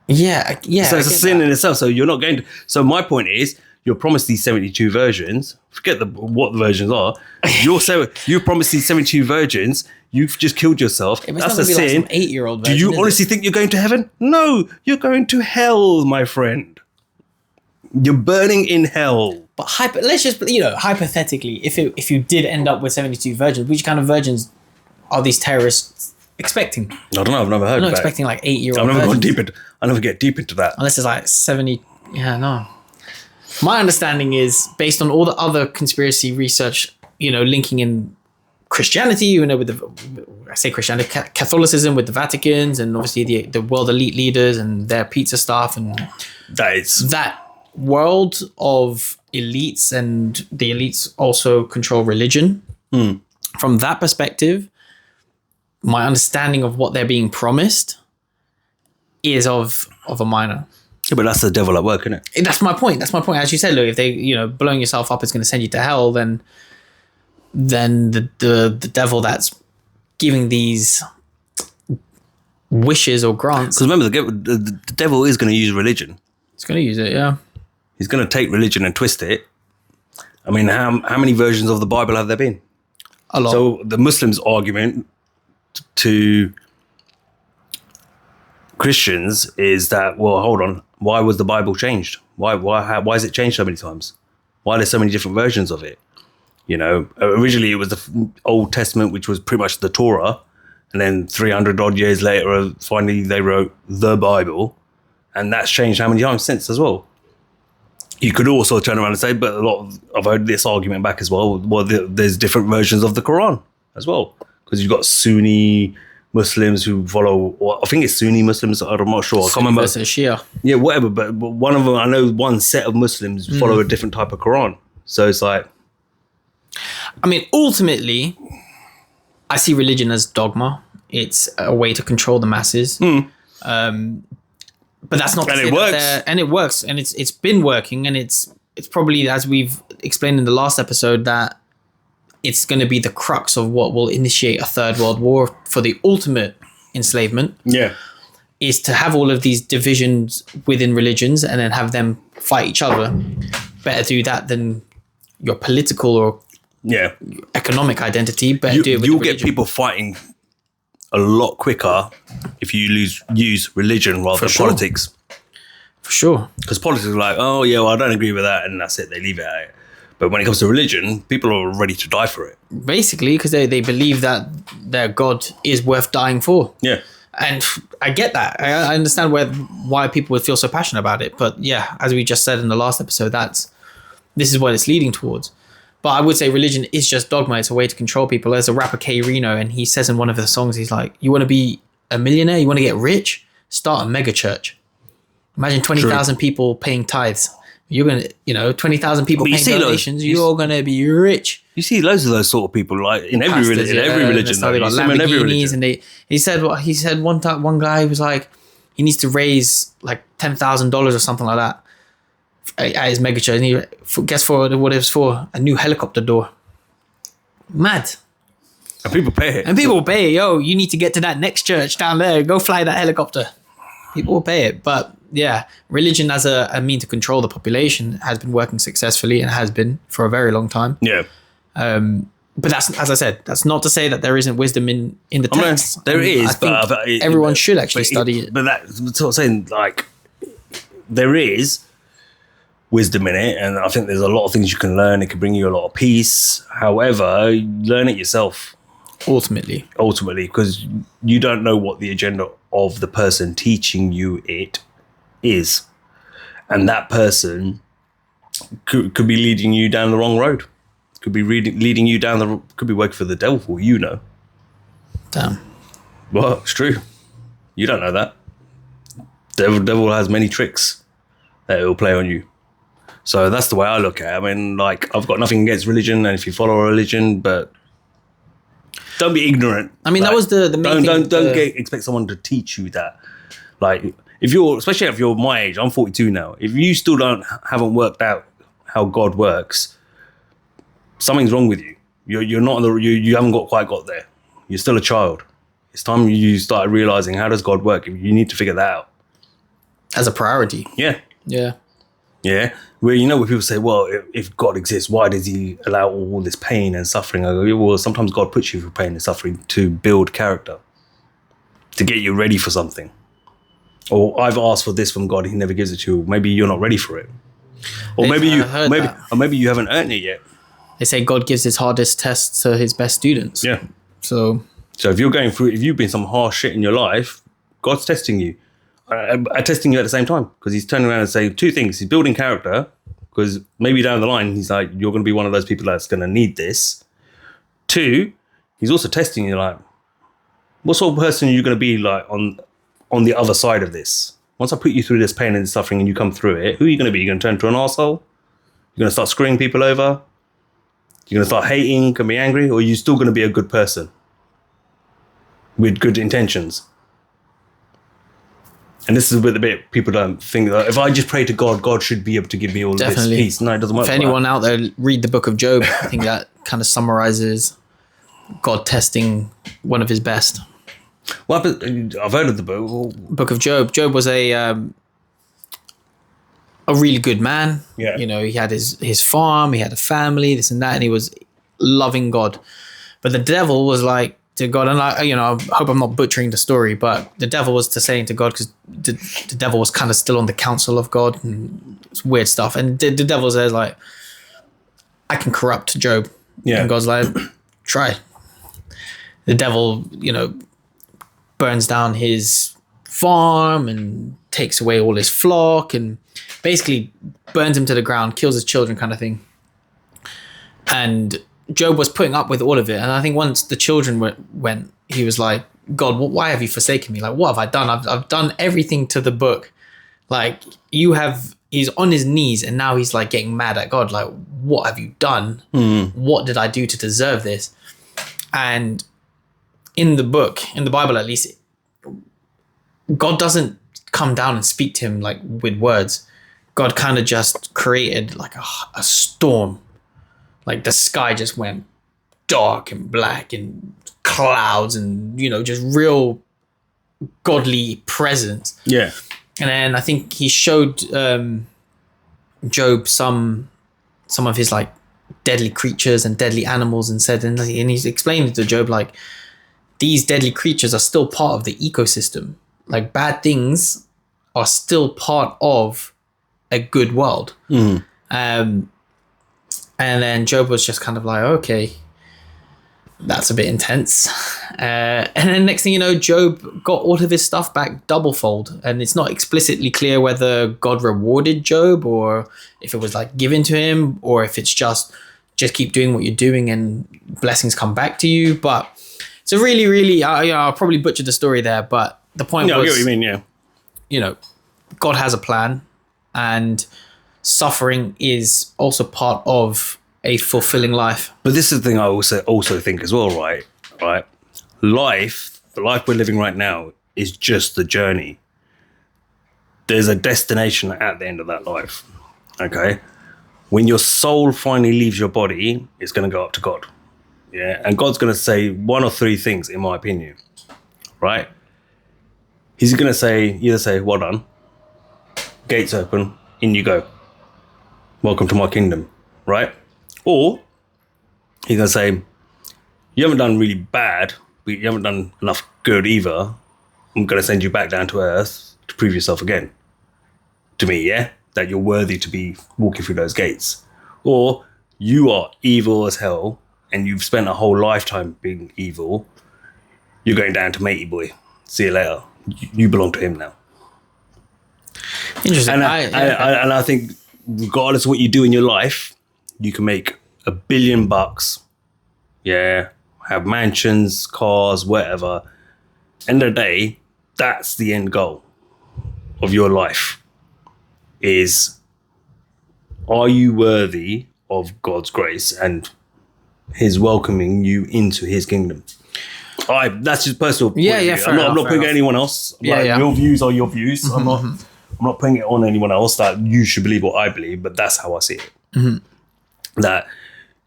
S4: Yeah.
S1: So it's a sin in itself. So you're not going to. So my point is, you're promised these 72 virgins. Forget what the virgins are. You promised these 72 virgins. You've just killed yourself. That's a sin.
S4: Like some 8-year-old virgin,
S1: do you honestly think you're going to heaven? No, you're going to hell, my friend. You're burning in hell.
S4: But let's just hypothetically, if you did end up with 72 virgins, which kind of virgins are these terrorists expecting?
S1: I don't know. I've never heard.
S4: I'm not expecting like 8-year-old.
S1: I've never gone deep into. I never get deep into that.
S4: Unless it's like 70. Yeah, no. My understanding is based on all the other conspiracy research, linking in Christianity, with Christianity, Catholicism with the Vaticans, and obviously the world elite leaders and their pizza staff, and that world of elites, and the elites also control religion. From that perspective, my understanding of what they're being promised is of a minor.
S1: Yeah, but that's the devil at work, isn't it?
S4: That's my point. As you said, look, if they, blowing yourself up is going to send you to hell, then the devil that's giving these wishes or grants.
S1: Because remember, the devil is going to use religion.
S4: He's going to use it, yeah.
S1: He's going to take religion and twist it I mean, how many versions of the Bible have there been?
S4: A lot.
S1: So the Muslims' argument to Christians is that, well, hold on, why was the Bible changed? Why is it changed so many times? Why are there so many different versions of it? You know, originally it was the Old Testament, which was pretty much the Torah, and then 300 odd years later, finally they wrote the Bible, and that's changed how many times since as well. You could also turn around and say, but I've heard this argument back as well. Well, there's different versions of the Quran as well, because you've got Sunni Muslims who follow, or I think it's Sunni Muslims. I'm not sure. I can't remember.
S4: Versus Shia.
S1: Yeah, whatever. But one of them, I know one set of Muslims follow a different type of Quran. So it's like,
S4: I mean, ultimately, I see religion as dogma. It's a way to control the masses. But that's not to say
S1: it
S4: that
S1: works.
S4: and it works, and it's been working, and it's probably, as we've explained in the last episode, that it's going to be the crux of what will initiate a third world war for the ultimate enslavement.
S1: yeah,
S4: Is to have all of these divisions within religions and then have them fight each other. Better do that than your political or
S1: yeah.
S4: economic identity. Better do it with
S1: You'll
S4: religion.
S1: get people fighting a lot quicker if you use religion rather than
S4: sure.
S1: politics.
S4: For sure.
S1: Because politics are like, oh yeah, well, I don't agree with that, and that's it. They leave it at it. But when it comes to religion, people are ready to die for it.
S4: Basically, because they believe that their God is worth dying for.
S1: Yeah.
S4: And I get that. I understand why people would feel so passionate about it. But yeah, as we just said in the last episode, this is what it's leading towards. But I would say religion is just dogma. It's a way to control people. There's a rapper, K Reno, and he says in one of the songs, he's like, you want to be a millionaire? You want to get rich? Start a mega church. Imagine 20,000 people paying tithes. You're going to, 20,000 people paying donations. You're going to be rich.
S1: You see loads of those sort of people, like in every
S4: Pastors,
S1: religion. Every religion,
S4: They got
S1: you see them in every
S4: Lamborghinis,
S1: religion.
S4: and he said one time, one guy was like, he needs to raise like $10,000 or something like that at his mega church, and guess for what it was for? A new helicopter door. Mad.
S1: And people pay it.
S4: And people will pay it. Yo, you need to get to that next church down there. Go fly that helicopter. People will pay it. But yeah, religion as a mean to control the population has been working successfully and has been for a very long time.
S1: Yeah.
S4: But that's, as I said, that's not to say that there isn't wisdom in the
S1: I mean,
S4: text.
S1: there is,
S4: I think
S1: but
S4: everyone should actually study it.
S1: But that's what I'm saying. Like, there is wisdom in it, and I think there's a lot of things you can learn. It can bring you a lot of peace. However, learn it yourself
S4: Ultimately,
S1: because you don't know what the agenda of the person teaching you it is, and that person could be leading you down the wrong road. Could be leading you down could be working for the devil, for you know.
S4: damn.
S1: Well, it's true. You don't know that. Devil has many tricks that it will play on you. So that's the way I look at it. I mean, like, I've got nothing against religion, and if you follow a religion, but don't be ignorant.
S4: I mean,
S1: Like,
S4: that was the main thing.
S1: Don't expect someone to teach you that. Like, especially if you're my age, I'm 42 now. If you still haven't worked out how God works, something's wrong with you. You're not you haven't quite got there. You're still a child. It's time you start realizing, how does God work? You need to figure that out.
S4: As a priority.
S1: Yeah.
S4: Yeah.
S1: Yeah. Where where people say, well, if God exists, why does he allow all this pain and suffering? I go, well, sometimes God puts you through pain and suffering to build character, to get you ready for something. Or I've asked for this from God, he never gives it to you. Maybe you're not ready for it. Or maybe you haven't earned it yet.
S4: They say God gives his hardest tests to his best students.
S1: Yeah.
S4: So
S1: if you've been some harsh shit in your life, God's testing you. Testing you at the same time, because he's turning around and saying two things. He's building character, because maybe down the line he's like, you're going to be one of those people that's going to need this. Two, he's also testing you, like, what sort of person are you going to be like on the other side of this? Once I put you through this pain and suffering and you come through it, who are you going to be? You're going to turn to an arsehole? You're going to start screwing people over? You're going to start hating, can be angry? Or are you still going to be a good person with good intentions? And this is the bit people don't think that if I just pray to God, God should be able to give me all of this peace. No, it doesn't work.
S4: If anyone out there read the book of Job, I think that kind of summarizes God testing one of his best.
S1: Well, I've heard of the book.
S4: Book of Job. Job was a a really good man.
S1: Yeah.
S4: You know, he had his farm, he had a family, this and that, and he was loving God. But the devil was like to God, and I hope I'm not butchering the story, but the devil was to saying to God, because the devil was kind of still on the council of God and it's weird stuff. And the devil says like, I can corrupt Job.
S1: Yeah.
S4: And God's like, try. The devil, burns down his farm and takes away all his flock and basically burns him to the ground, kills his children kind of thing. And Job was putting up with all of it. And I think once the children went, he was like, God, why have you forsaken me? Like, what have I done? I've done everything to the book. Like, he's on his knees and now he's like getting mad at God. Like, what have you done? What did I do to deserve this? And in the book, in the Bible at least, God doesn't come down and speak to him like with words. God kind of just created like a storm. Like the sky just went dark and black and clouds and, just real godly presence.
S1: Yeah.
S4: And then I think he showed Job some of his like deadly creatures and deadly animals and said, and he's explained to Job like, these deadly creatures are still part of the ecosystem. Like bad things are still part of a good world. And then Job was just kind of like, okay, that's a bit intense. And then next thing you know, Job got all of his stuff back doublefold. And it's not explicitly clear whether God rewarded Job or if it was like given to him or if it's just keep doing what you're doing and blessings come back to you. But it's a really, really, I'll probably butcher the story there, but the point was,
S1: I get what you mean, yeah.
S4: God has a plan and suffering is also part of a fulfilling life.
S1: But this is the thing I also think as well, right? Right? The life we're living right now is just the journey. There's a destination at the end of that life. Okay? When your soul finally leaves your body, it's going to go up to God. Yeah? And God's going to say one or three things, in my opinion. Right? He's going to either say, well done, gates open, in you go. Welcome to my kingdom. Right? Or he's going to say, you haven't done really bad, but you haven't done enough good either. I'm going to send you back down to earth to prove yourself again. To me, yeah? That you're worthy to be walking through those gates. Or you are evil as hell and you've spent a whole lifetime being evil. You're going down to matey boy. See you later. You belong to him now.
S4: Interesting.
S1: And I think regardless of what you do in your life, you can make $1 billion. Yeah. Have mansions, cars, whatever. End of the day, that's the end goal of your life. Is, are you worthy of God's grace and his welcoming you into his kingdom? That's just personal.
S4: Yeah,
S1: I'm not putting anyone else. Your views are your views. I'm not putting it on anyone else that you should believe what I believe, but that's how I see it. That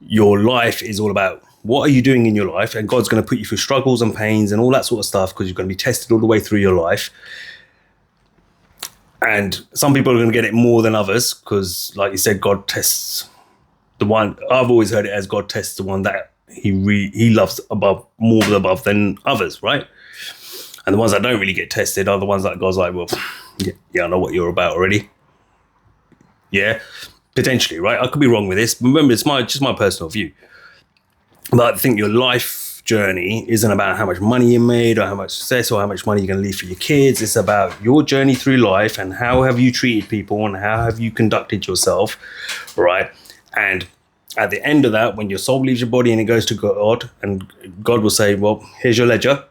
S1: your life is all about what are you doing in your life, and God's going to put you through struggles and pains and all that sort of stuff because you're going to be tested all the way through your life. And some people are going to get it more than others because, like you said, God tests the one. I've always heard it as God tests the one that he loves more above than others, right? And the ones that don't really get tested are the ones that God's like, well, yeah, I know what you're about already. Yeah, potentially, right? I could be wrong with this. Remember, it's just my personal view. But I think your life journey isn't about how much money you made or how much success or how much money you're going to leave for your kids. It's about your journey through life and how have you treated people and how have you conducted yourself, right? And at the end of that, when your soul leaves your body and it goes to God, and God will say, well, here's your ledger.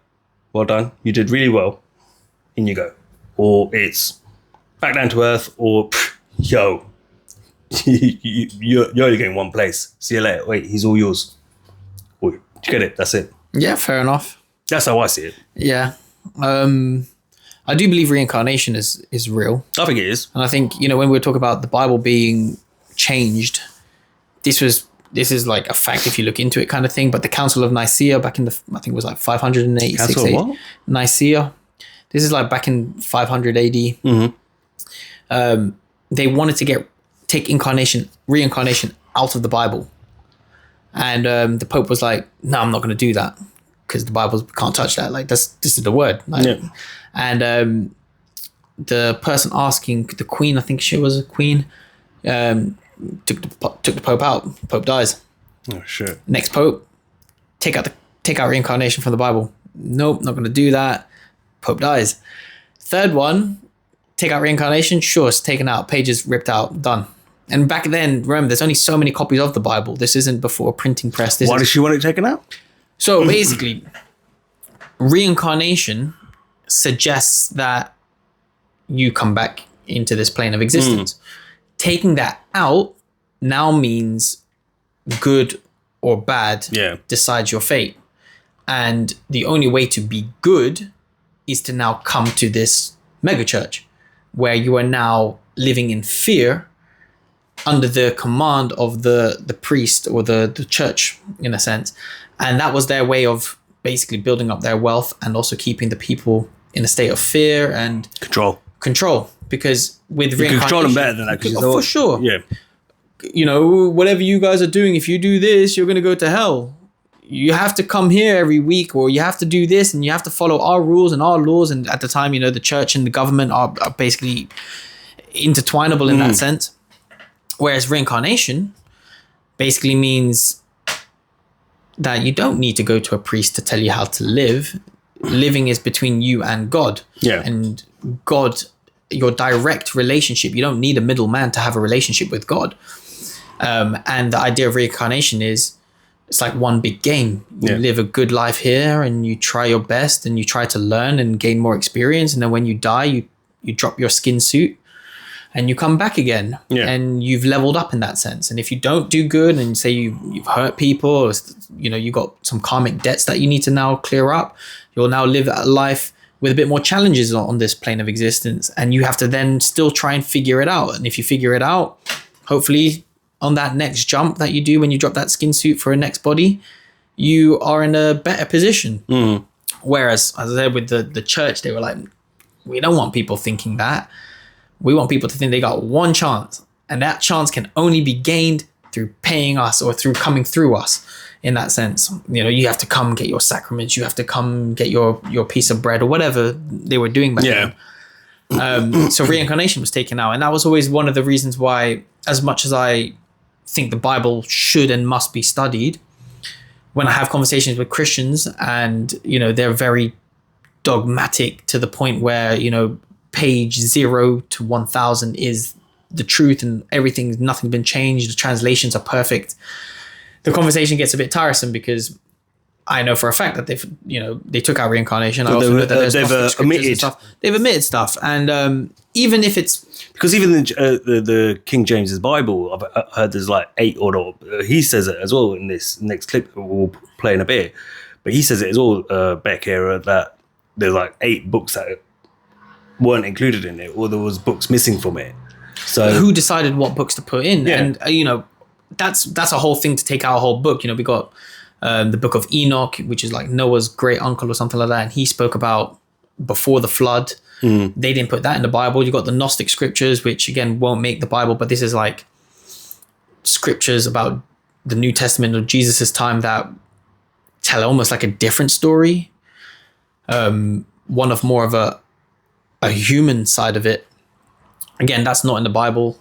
S1: Well done. You did really well. In you go. Or it's back down to earth, or yo, you're only getting one place. See you later. Wait, he's all yours. Did you get it? That's it.
S4: Yeah, fair enough.
S1: That's how I see it.
S4: Yeah. I do believe reincarnation is real.
S1: I think it is.
S4: And I think, when we talk about the Bible being changed, this is like a fact if you look into it kind of thing. But the Council of Nicaea back in I think it was like 586
S1: Council of what?
S4: Nicaea. This is like back in 500 AD. they wanted to take reincarnation out of the Bible. And the Pope was like, no, I'm not going to do that because the Bible can't touch that. Like, this is the word. Like,
S1: Yeah.
S4: And the person asking, the Queen, I think she was a queen, took the Pope out. Pope dies.
S1: Oh shit.
S4: Next Pope, take out reincarnation from the Bible. Nope, not going to do that. Pope dies. Third one, take out reincarnation. Sure, it's taken out. Pages ripped out. Done. And back then, remember, there's only so many copies of the Bible. This isn't before a printing press.
S1: Why does she want it taken out?
S4: So basically, reincarnation suggests that you come back into this plane of existence. Taking that out now means good or bad decides your fate. And the only way to be good is to now come to this megachurch where you are now living in fear under the command of the priest or the church, in a sense. And that was their way of basically building up their wealth and also keeping the people in a state of fear and control. Because with
S1: you
S4: reincarnation,
S1: can control them better than that.
S4: For sure.
S1: Yeah.
S4: You know, whatever you guys are doing, if you do this, you're going to go to hell. You have to come here every week, or you have to do this, and you have to follow our rules and our laws. And at the time, you know, the church and the government are basically intertwinable in that sense. Whereas reincarnation basically means that you don't need to go to a priest to tell you how to live. Living is between you and God.
S1: Yeah.
S4: And God, your direct relationship, you don't need a middleman to have a relationship with God. And the idea of reincarnation is, it's like one big game. You live a good life here and you try your best and you try to learn and gain more experience. And then when you die, you drop your skin suit and you come back again and you've leveled up in that sense. And if you don't do good and say you've hurt people, or, you know, you got some karmic debts that you need to now clear up, you'll now live a life with a bit more challenges on this plane of existence. And you have to then still try and figure it out. And if you figure it out, hopefully on that next jump that you do when you drop that skin suit for a next body, you are in a better position. Whereas, as I said, with the church, they were like, we don't want people thinking that. We want people to think they got one chance, and that chance can only be gained through paying us or through coming through us. In that sense, you know, you have to come get your sacraments, you have to come get your piece of bread or whatever they were doing back then. So reincarnation was taken out, and that was always one of the reasons why, as much as I think the Bible should and must be studied, when I have conversations with Christians and, you know, they're very dogmatic to the point where, you know, page 0 to 1000 is the truth and nothing's been changed, the translations are perfect, the conversation gets a bit tiresome, because I know for a fact that they took out reincarnation. I also know that there's they've omitted stuff, and even if it's
S1: because even the King James's Bible, I've heard there's like 8 or not. He says it as well in this next clip we'll play in a bit, but he says it as well, Beck era, that there's like 8 books that weren't included in it, or there was books missing from it. So
S4: who decided what books to put in? And you know, that's a whole thing to take out a whole book. You know, we got the book of Enoch, which is like Noah's great uncle or something like that, and he spoke about before the flood. They didn't put that in the Bible. You got the Gnostic scriptures, which again won't make the Bible, but this is like scriptures about the New Testament of Jesus's time that tell almost like a different story, one of more of a human side of it. Again, that's not in the Bible.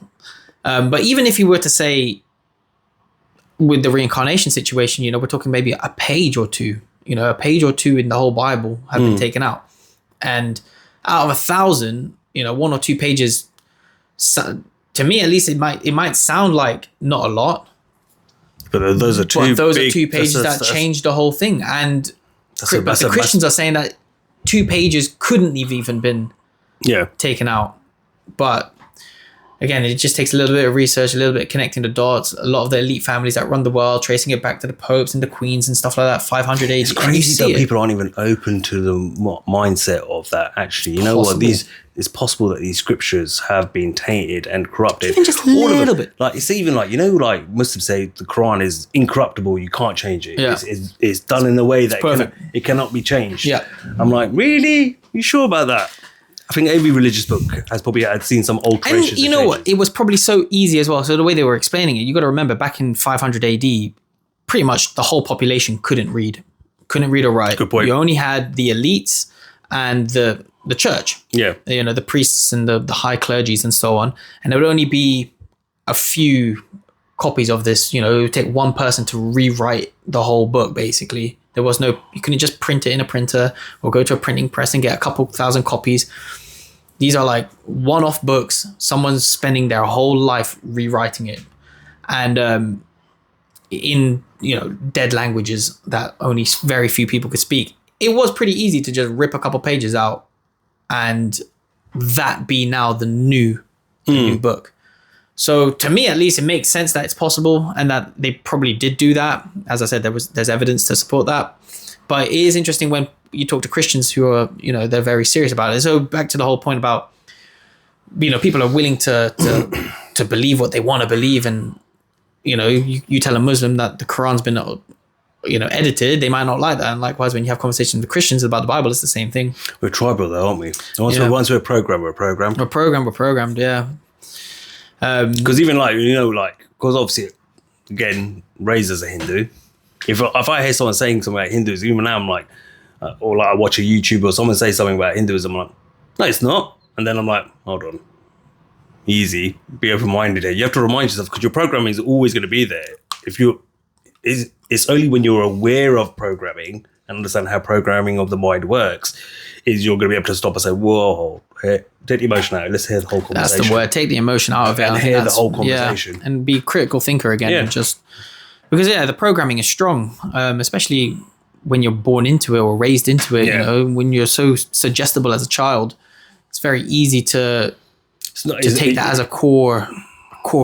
S4: But even if you were to say, with the reincarnation situation, you know, we're talking maybe a page or two in the whole Bible have been taken out. And out of 1,000, you know, 1 or 2 pages, to me at least, it might sound like not a lot.
S1: But those are two
S4: pages that changed the whole thing. And the Christians are saying that 2 pages couldn't have even been taken out. But again, it just takes a little bit of research, a little bit of connecting the dots. A lot of the elite families that run the world, tracing it back to the popes and the queens and stuff like that, 500 AD.
S1: It's crazy that people aren't even open to the mindset of that, actually. You know what? It's possible that these scriptures have been tainted and corrupted.
S4: Even just a little bit.
S1: Like, it's even like, you know, like Muslims say the Quran is incorruptible, you can't change it.
S4: Yeah.
S1: It's done in a way that it cannot be changed.
S4: Yeah.
S1: I'm like, really? You sure about that? I think every religious book has probably had seen some
S4: And
S1: alterations.
S4: you
S1: and
S4: know what?
S1: changes.
S4: It was probably so easy as well. So the way they were explaining it, you got to remember back in 500 AD, pretty much the whole population couldn't read or write.
S1: Good point.
S4: You only had the elites and the church.
S1: Yeah.
S4: You know, the priests and the high clergies and so on. And there would only be a few copies of this. You know, it would take one person to rewrite the whole book, basically. There was no, you couldn't just print it in a printer or go to a printing press and get a couple thousand copies. These are like one-off books. Someone's spending their whole life rewriting it. And in, you know, dead languages that only very few people could speak. It was pretty easy to just rip a couple pages out and that be now the new book. So to me, at least, it makes sense that it's possible and that they probably did do that. As I said, there's evidence to support that. But it is interesting when you talk to Christians who are, you know, they're very serious about it. So back to the whole point about, you know, people are willing to believe what they want to believe. And, you know, you tell a Muslim that the Quran's been, you know, edited, they might not like that. And likewise, when you have conversations with Christians about the Bible, it's the same thing.
S1: We're tribal though, aren't we? Once we're programmed, we're programmed.
S4: We're programmed, yeah.
S1: Because even like, you know, like, because obviously, again, raised as a Hindu, if I hear someone saying something about Hindus, even now I'm like, or like I watch a YouTube or someone say something about Hinduism, I'm like, no, it's not. And then I'm like, hold on. Easy. Be open-minded here. You have to remind yourself because your programming is always going to be there. It's only when you're aware of programming and understand how programming of the mind works is you're going to be able to stop and say, whoa, hey, take the emotion out. Let's hear the whole conversation.
S4: That's the word. Take the emotion out of it.
S1: And
S4: I think
S1: hear the
S4: that's-
S1: whole conversation.
S4: Yeah, and be a critical thinker again.
S1: Yeah.
S4: And just because, the programming is strong, especially when you're born into it or raised into it.
S1: Yeah.
S4: You know, when you're so suggestible as a child, it's very easy to take that as a core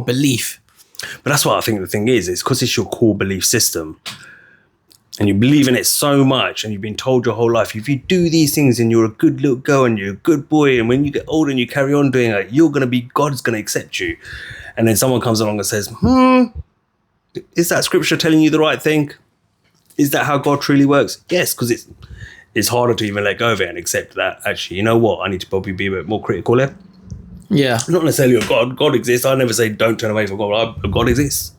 S4: belief.
S1: But that's what I think the thing is because it's your core belief system and you believe in it so much and you've been told your whole life, if you do these things and you're a good little girl and you're a good boy and when you get older and you carry on doing it, God's going to accept you. And then someone comes along and says, is that scripture telling you the right thing? Is that how God truly works? Yes, because it's harder to even let go of it and accept that, actually, you know what? I need to probably be a bit more critical there.
S4: Yeah.
S1: Not necessarily of God. God exists. I never say don't turn away from God. God exists.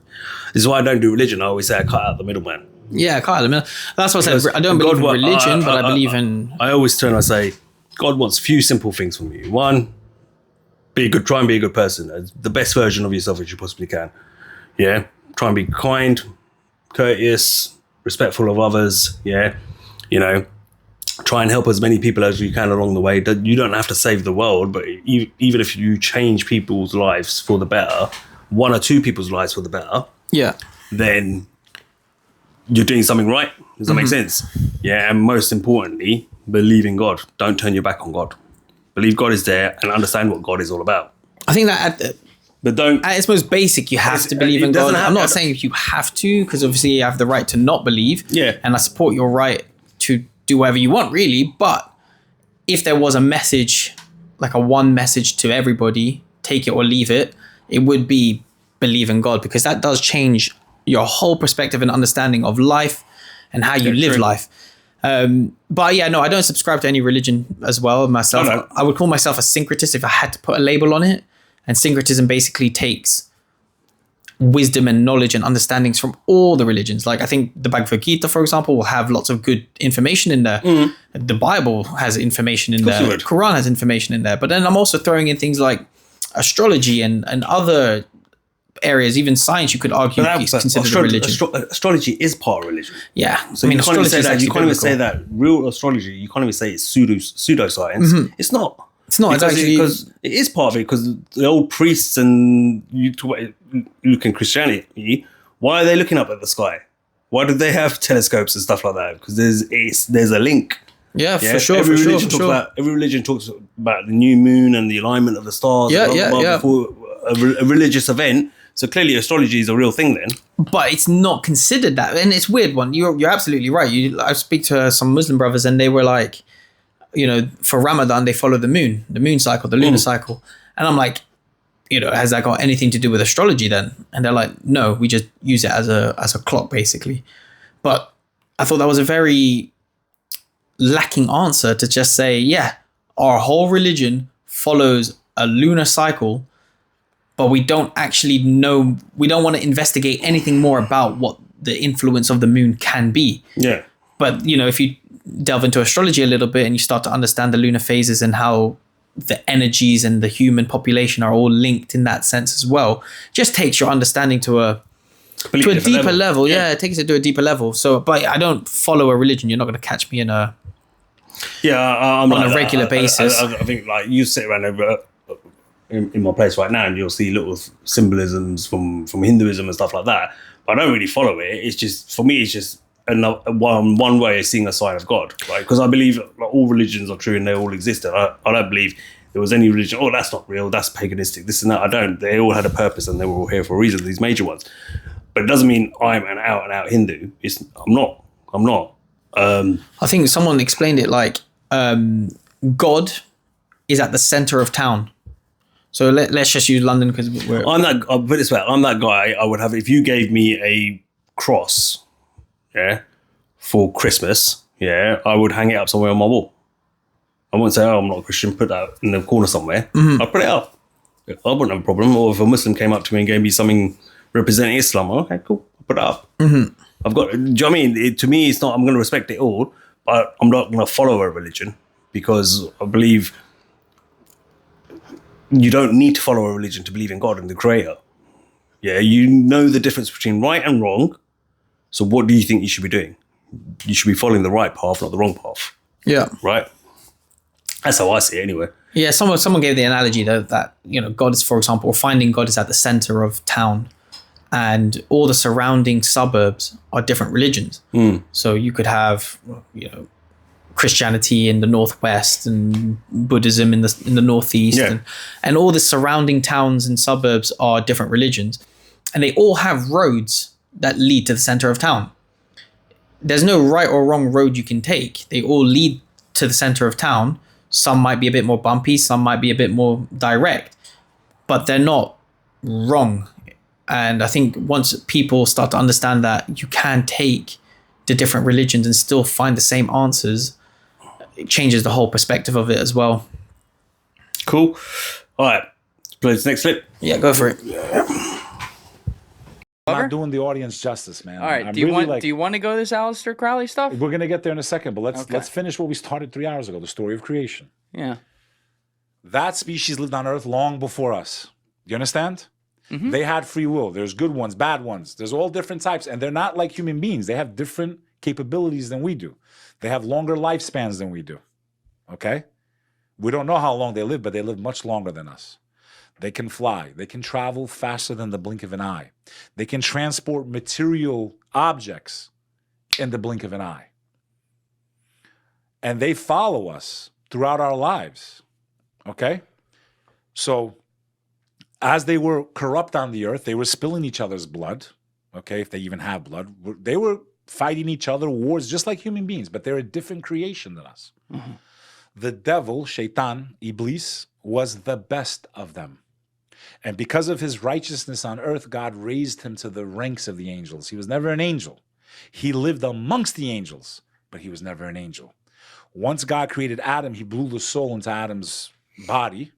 S1: This is why I don't do religion. I always say I cut out the middleman.
S4: Yeah, cut out the middle. That's what I said. I don't believe in religion, but I believe in...
S1: I always turn and say, God wants a few simple things from you. One, try and be a good person. The best version of yourself as you possibly can. Yeah? Try and be kind, courteous, respectful of others. Yeah? You know, try and help as many people as you can along the way. You don't have to save the world, but even if you change people's lives for the better, one or two people's lives for the better, then you're doing something right. Does that make sense? Yeah, and most importantly, believe in God. Don't turn your back on God. Believe God is there and understand what God is all about.
S4: I think that at its most basic, you have to believe in God. I'm not saying you have to, because obviously you have the right to not believe.
S1: Yeah.
S4: And I support your right to do whatever you want, really. But if there was a message, like a one message to everybody, take it or leave it, it would be believe in God, because that does change your whole perspective and understanding of life and how you live life. But yeah, no, I don't subscribe to any religion as well myself.
S1: Oh, no.
S4: I would call myself a syncretist if I had to put a label on it. And syncretism basically takes wisdom and knowledge and understandings from all the religions. Like I think the Bhagavad Gita, for example, will have lots of good information in there. The Bible has information in there. The Quran has information in there. But then I'm also throwing in things like astrology and other areas, even science, you could argue is considered a religion.
S1: Astrology is part of religion.
S4: Yeah.
S1: So you can't even say that. You can't even say that real astrology. You can't even say it's pseudoscience. It's not.
S4: It's not.
S1: Because it is part of it. Because the old priests and you look in Christianity, why are they looking up at the sky? Why do they have telescopes and stuff like that? Because there's a link.
S4: Yeah, for sure.
S1: Every religion talks about the new moon and the alignment of the stars. Before a religious event. So clearly astrology is a real thing then.
S4: But it's not considered that. And it's a weird one. You're absolutely right. I speak to some Muslim brothers and they were like, you know, for Ramadan, they follow the moon cycle, the lunar cycle. And I'm like, you know, has that got anything to do with astrology then? And they're like, no, we just use it as a clock basically. But I thought that was a very lacking answer to just say, yeah, our whole religion follows a lunar cycle, but we don't actually know, we don't want to investigate anything more about what the influence of the moon can be.
S1: Yeah.
S4: But, you know, if you delve into astrology a little bit and you start to understand the lunar phases and how the energies and the human population are all linked in that sense as well, just takes your understanding to a deeper level. Yeah, it takes it to a deeper level. So, but I don't follow a religion. You're not going to catch me in a
S1: I'm
S4: on a regular basis.
S1: I think like you sit around over in my place right now, and you'll see little symbolisms from Hinduism and stuff like that. But I don't really follow it. It's just, for me, it's just another one way of seeing a side of God, right? Because I believe like, all religions are true and they all existed. I don't believe there was any religion, oh, that's not real, that's paganistic, this and that. I don't. They all had a purpose and they were all here for a reason, these major ones. But it doesn't mean I'm an out-and-out Hindu. I'm not.
S4: I think someone explained it like God is at the center of town. So let's just use London because we're...
S1: I'll put it this way, I'm that guy. I would have, if you gave me a cross, yeah, for Christmas, yeah, I would hang it up somewhere on my wall. I wouldn't say, oh, I'm not a Christian, put that in the corner somewhere.
S4: Mm-hmm.
S1: I'd put it up. I wouldn't have a problem. Or if a Muslim came up to me and gave me something representing Islam, okay, cool, I'll put it up.
S4: Mm-hmm.
S1: I've got, do you know what I mean? To me, it's not, I'm going to respect it all, but I'm not going to follow a religion because I believe you don't need to follow a religion to believe in God and the Creator. Yeah, you know the difference between right and wrong. So what do you think you should be doing? You should be following the right path, not the wrong path.
S4: Yeah.
S1: Right? That's how I see it anyway.
S4: Yeah, someone gave the analogy though that, you know, God is, for example, or finding God is at the center of town and all the surrounding suburbs are different religions. So you could have, you know, Christianity in the northwest and Buddhism in the northeast, and all the surrounding towns and suburbs are different religions, and they all have roads that lead to the center of town. There's no right or wrong road you can take. They all lead to the center of town. Some might be a bit more bumpy, some might be a bit more direct, but they're not wrong. And I think once people start to understand that you can take the different religions and still find the same answers, it changes the whole perspective of it as well.
S1: Cool. All right. Let's play this next clip.
S4: Yeah, go for it.
S3: I'm not doing the audience justice, man.
S2: All right.
S3: I'm
S2: Do you
S3: really
S2: want to go this Aleister Crowley stuff?
S3: We're gonna get there in a second, but let's finish what we started 3 hours ago, the story of creation.
S2: Yeah.
S3: That species lived on Earth long before us. You understand?
S2: Mm-hmm.
S3: They had free will. There's good ones, bad ones. There's all different types, and they're not like human beings. They have different capabilities than we do. They have longer lifespans than we do. Okay? We don't know how long they live, but they live much longer than us. They can fly. They can travel faster than the blink of an eye. They can transport material objects in the blink of an eye. And they follow us throughout our lives. Okay? So, as they were corrupt on the earth, they were spilling each other's blood. Okay? If they even have blood. They were fighting each other, wars, just like human beings, but they're a different creation than us. Mm-hmm. The devil, Shaitan, Iblis, was the best of them. And because of his righteousness on earth, God raised him to the ranks of the angels. He was never an angel. He lived amongst the angels, but he was never an angel. Once God created Adam, he blew the soul into Adam's body.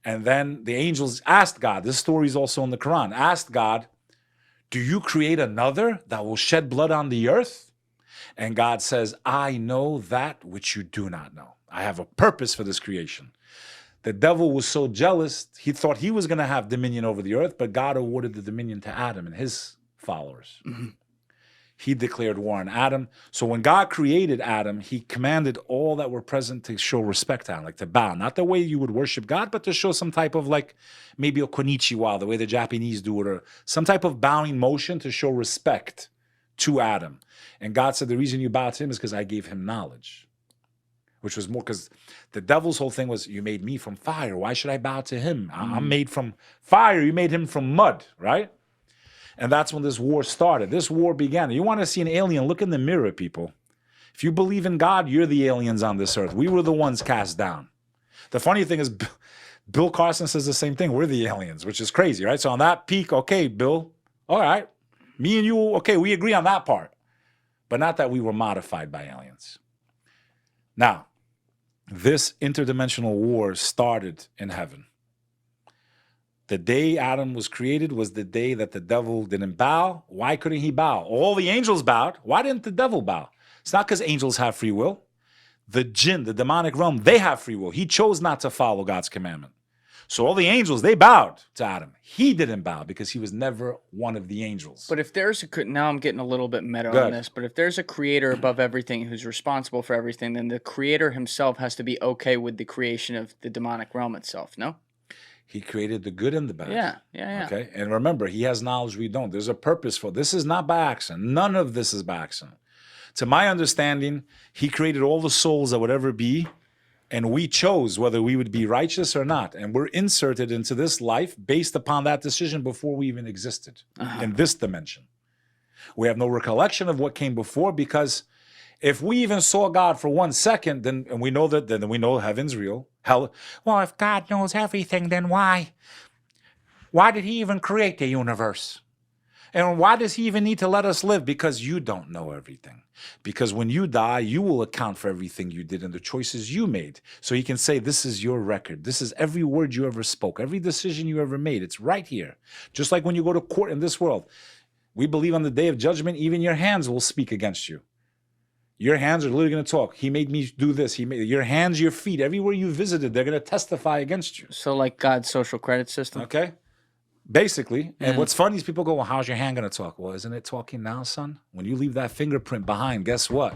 S3: And then the angels asked God, this story is also in the Quran, asked God, do you create another that will shed blood on the earth? And God says, I know that which you do not know. I have a purpose for this creation. The devil was so jealous, he thought he was going to have dominion over the earth, but God awarded the dominion to Adam and his followers. Mm-hmm. He declared war on Adam. So when God created Adam, he commanded all that were present to show respect to him, like to bow. Not the way you would worship God, but to show some type of like maybe a konnichiwa, the way the Japanese do it, or some type of bowing motion to show respect to Adam. And God said, the reason you bow to him is because I gave him knowledge. Which was more because the devil's whole thing was, you made me from fire. Why should I bow to him? I'm made from fire. You made him from mud, right? And that's when this war started. This war began. You want to see an alien? Look in the mirror, people. If you believe in God, you're the aliens on this earth. We were the ones cast down. The funny thing is, Bill Carson says the same thing. We're the aliens, which is crazy, right? So on that peak, okay, Bill, all right. Me and you, okay, we agree on that part. But not that we were modified by aliens. Now, this interdimensional war started in heaven. The day Adam was created was the day that the devil didn't bow. Why couldn't he bow? All the angels bowed. Why didn't the devil bow? It's not because angels have free will. The jinn, the demonic realm, they have free will. He chose not to follow God's commandment. So all the angels, they bowed to Adam. He didn't bow because he was never one of the angels.
S2: But if there's now I'm getting a little bit meta
S3: Good.
S2: on this, but if there's a creator above everything who's responsible for everything, then the creator himself has to be okay with the creation of the demonic realm itself, no?
S3: He created the good and the bad.
S2: Yeah.
S3: Okay. And remember, he has knowledge we don't. There's a purpose for this. Is not by accident. None of this is by accident. To my understanding, he created all the souls that would ever be, and we chose whether we would be righteous or not. And we're inserted into this life based upon that decision before we even existed in this dimension. We have no recollection of what came before, because if we even saw God for 1 second, then and we know that, then we know heaven's real. Hell, well, if God knows everything, then why did he even create the universe? And why does he even need to let us live? Because you don't know everything. Because when you die, you will account for everything you did and the choices you made. So he can say, this is your record. This is every word you ever spoke, every decision you ever made. It's right here. Just like when you go to court in this world, we believe on the day of judgment, even your hands will speak against you. Your hands are literally going to talk. He made me do this. He made your hands, your feet, everywhere you visited, they're going to testify against you.
S2: So like God's social credit system.
S3: Okay? Basically. And what's funny is people go, well, how's your hand going to talk? Well, isn't it talking now, son? When you leave that fingerprint behind, guess what?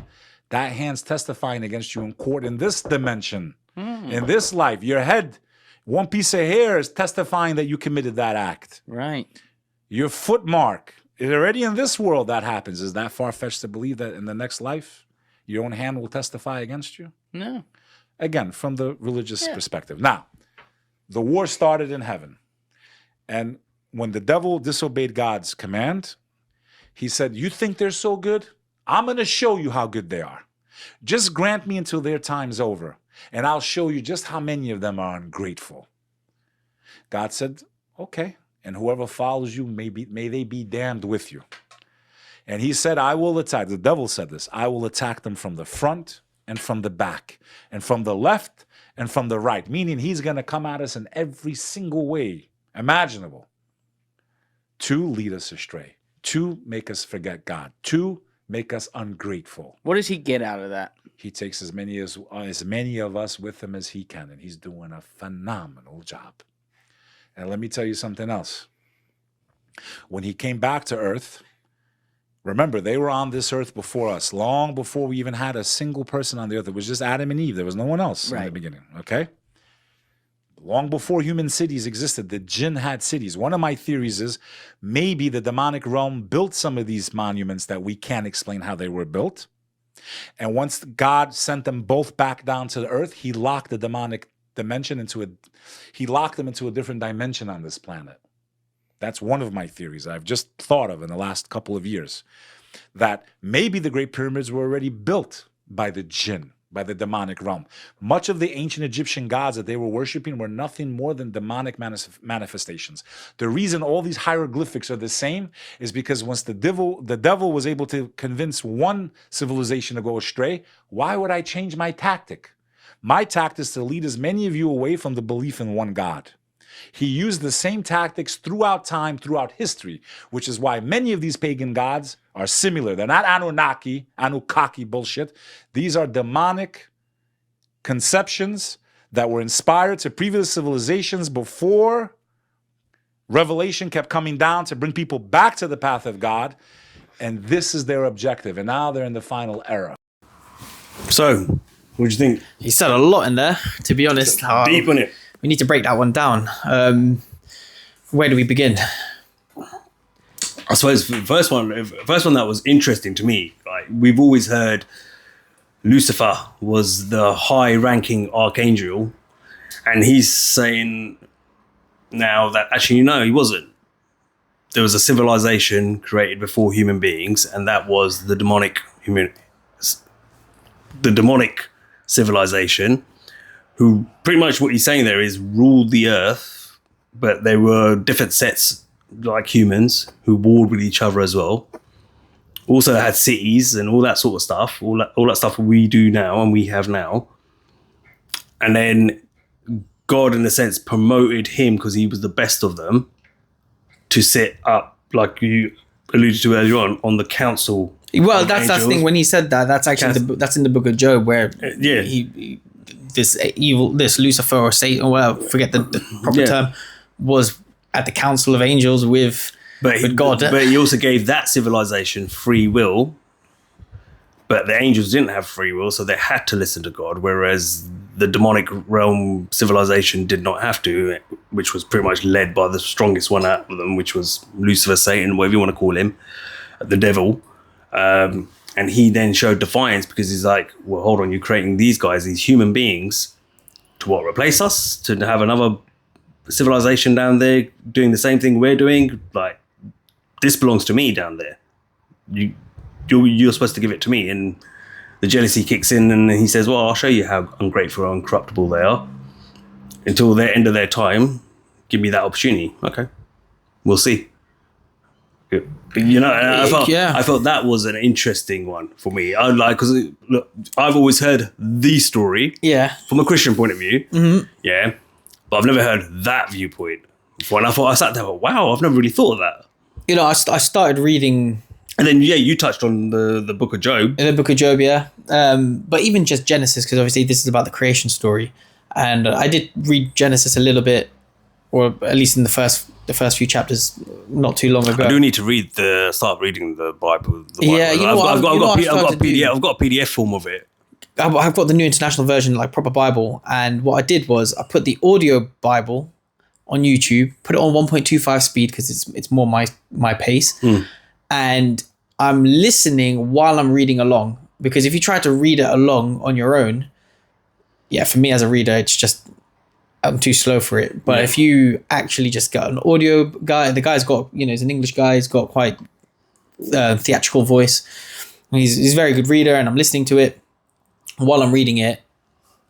S3: That hand's testifying against you in court in this dimension, in this life. Your head, one piece of hair is testifying that you committed that act.
S2: Right.
S3: Your foot mark, already in this world that happens. Is that far-fetched to believe that in the next life, your own hand will testify against you?
S2: No.
S3: Again, from the religious perspective. Now, the war started in heaven. And when the devil disobeyed God's command, he said, you think they're so good? I'm going to show you how good they are. Just grant me until their time's over, and I'll show you just how many of them are ungrateful. God said, okay, and whoever follows you, may they be damned with you. And he said, I will attack. The devil said this. I will attack them from the front and from the back and from the left and from the right, meaning he's going to come at us in every single way imaginable to lead us astray, to make us forget God, to make us ungrateful.
S2: What does he get out of that?
S3: He takes as many of us with him as he can, and he's doing a phenomenal job. And let me tell you something else. When he came back to earth, remember, they were on this earth before us, long before we even had a single person on the earth. It was just Adam and Eve. There was no one else in the beginning, okay? Long before human cities existed, the jinn had cities. One of my theories is maybe the demonic realm built some of these monuments that we can't explain how they were built. And once God sent them both back down to the earth, he locked the demonic dimension into a different dimension on this planet. That's one of my theories I've just thought of in the last couple of years. That maybe the Great Pyramids were already built by the jinn, by the demonic realm. Much of the ancient Egyptian gods that they were worshiping were nothing more than demonic manifestations. The reason all these hieroglyphics are the same is because once the devil was able to convince one civilization to go astray, why would I change my tactic? My tactic is to lead as many of you away from the belief in one God. He used the same tactics throughout time, throughout history, which is why many of these pagan gods are similar. They're not Anunnaki bullshit. These are demonic conceptions that were inspired to previous civilizations before revelation kept coming down to bring people back to the path of God. And this is their objective. And now they're in the final era.
S1: So, what do you think?
S4: He said a lot in there, to be honest.
S1: Deep on it.
S4: We need to break that one down. Where do we begin?
S1: I suppose the first one that was interesting to me, like we've always heard Lucifer was the high-ranking archangel, and he's saying now that actually, no, he wasn't. There was a civilization created before human beings, and that was the demonic civilization, who pretty much what he's saying there is ruled the earth, but they were different sets like humans who warred with each other as well. Also had cities and all that sort of stuff, all that stuff we do now and we have now. and then God, in a sense, promoted him because he was the best of them to sit up, like you alluded to earlier on the council.
S4: Well, that's the thing. When he said that, that's actually that's in the book of Job, where this Lucifer or Satan, well, forget the proper term, was at the council of angels with God.
S1: But he also gave that civilization free will. But the angels didn't have free will, so they had to listen to God, whereas the demonic realm civilization did not have to, which was pretty much led by the strongest one out of them, which was Lucifer, Satan, whatever you want to call him, the devil. And he then showed defiance because he's like, well, hold on, you're creating these guys, these human beings, to what, replace us? To have another civilization down there doing the same thing we're doing? Like, this belongs to me down there. You're supposed to give it to me. And the jealousy kicks in and he says, well, I'll show you how ungrateful and uncorruptible they are. Until the end of their time, give me that opportunity. Okay, we'll see. You know, I felt that was an interesting one for me. Because look, I've always heard the story, from a Christian point of view, but I've never heard that viewpoint before. And I sat there, wow, I've never really thought of that.
S4: You know, I started reading,
S1: and then you touched on the book of Job.
S4: In the book of Job, but even just Genesis, because obviously this is about the creation story, and I did read Genesis a little bit, or at least in the first few chapters, not too long ago.
S1: I do need to start reading the Bible.
S4: Yeah,
S1: I've got a PDF form of it.
S4: I've got the New International Version, like proper Bible, and what I did was I put the audio Bible on YouTube, put it on 1.25 speed because it's more my pace, and I'm listening while I'm reading along. Because if you try to read it along on your own, for me as a reader, it's just I'm too slow for it. But if you actually just got an audio guy, the guy's got, he's an English guy, he's got quite theatrical voice. He's a very good reader, and I'm listening to it while I'm reading it.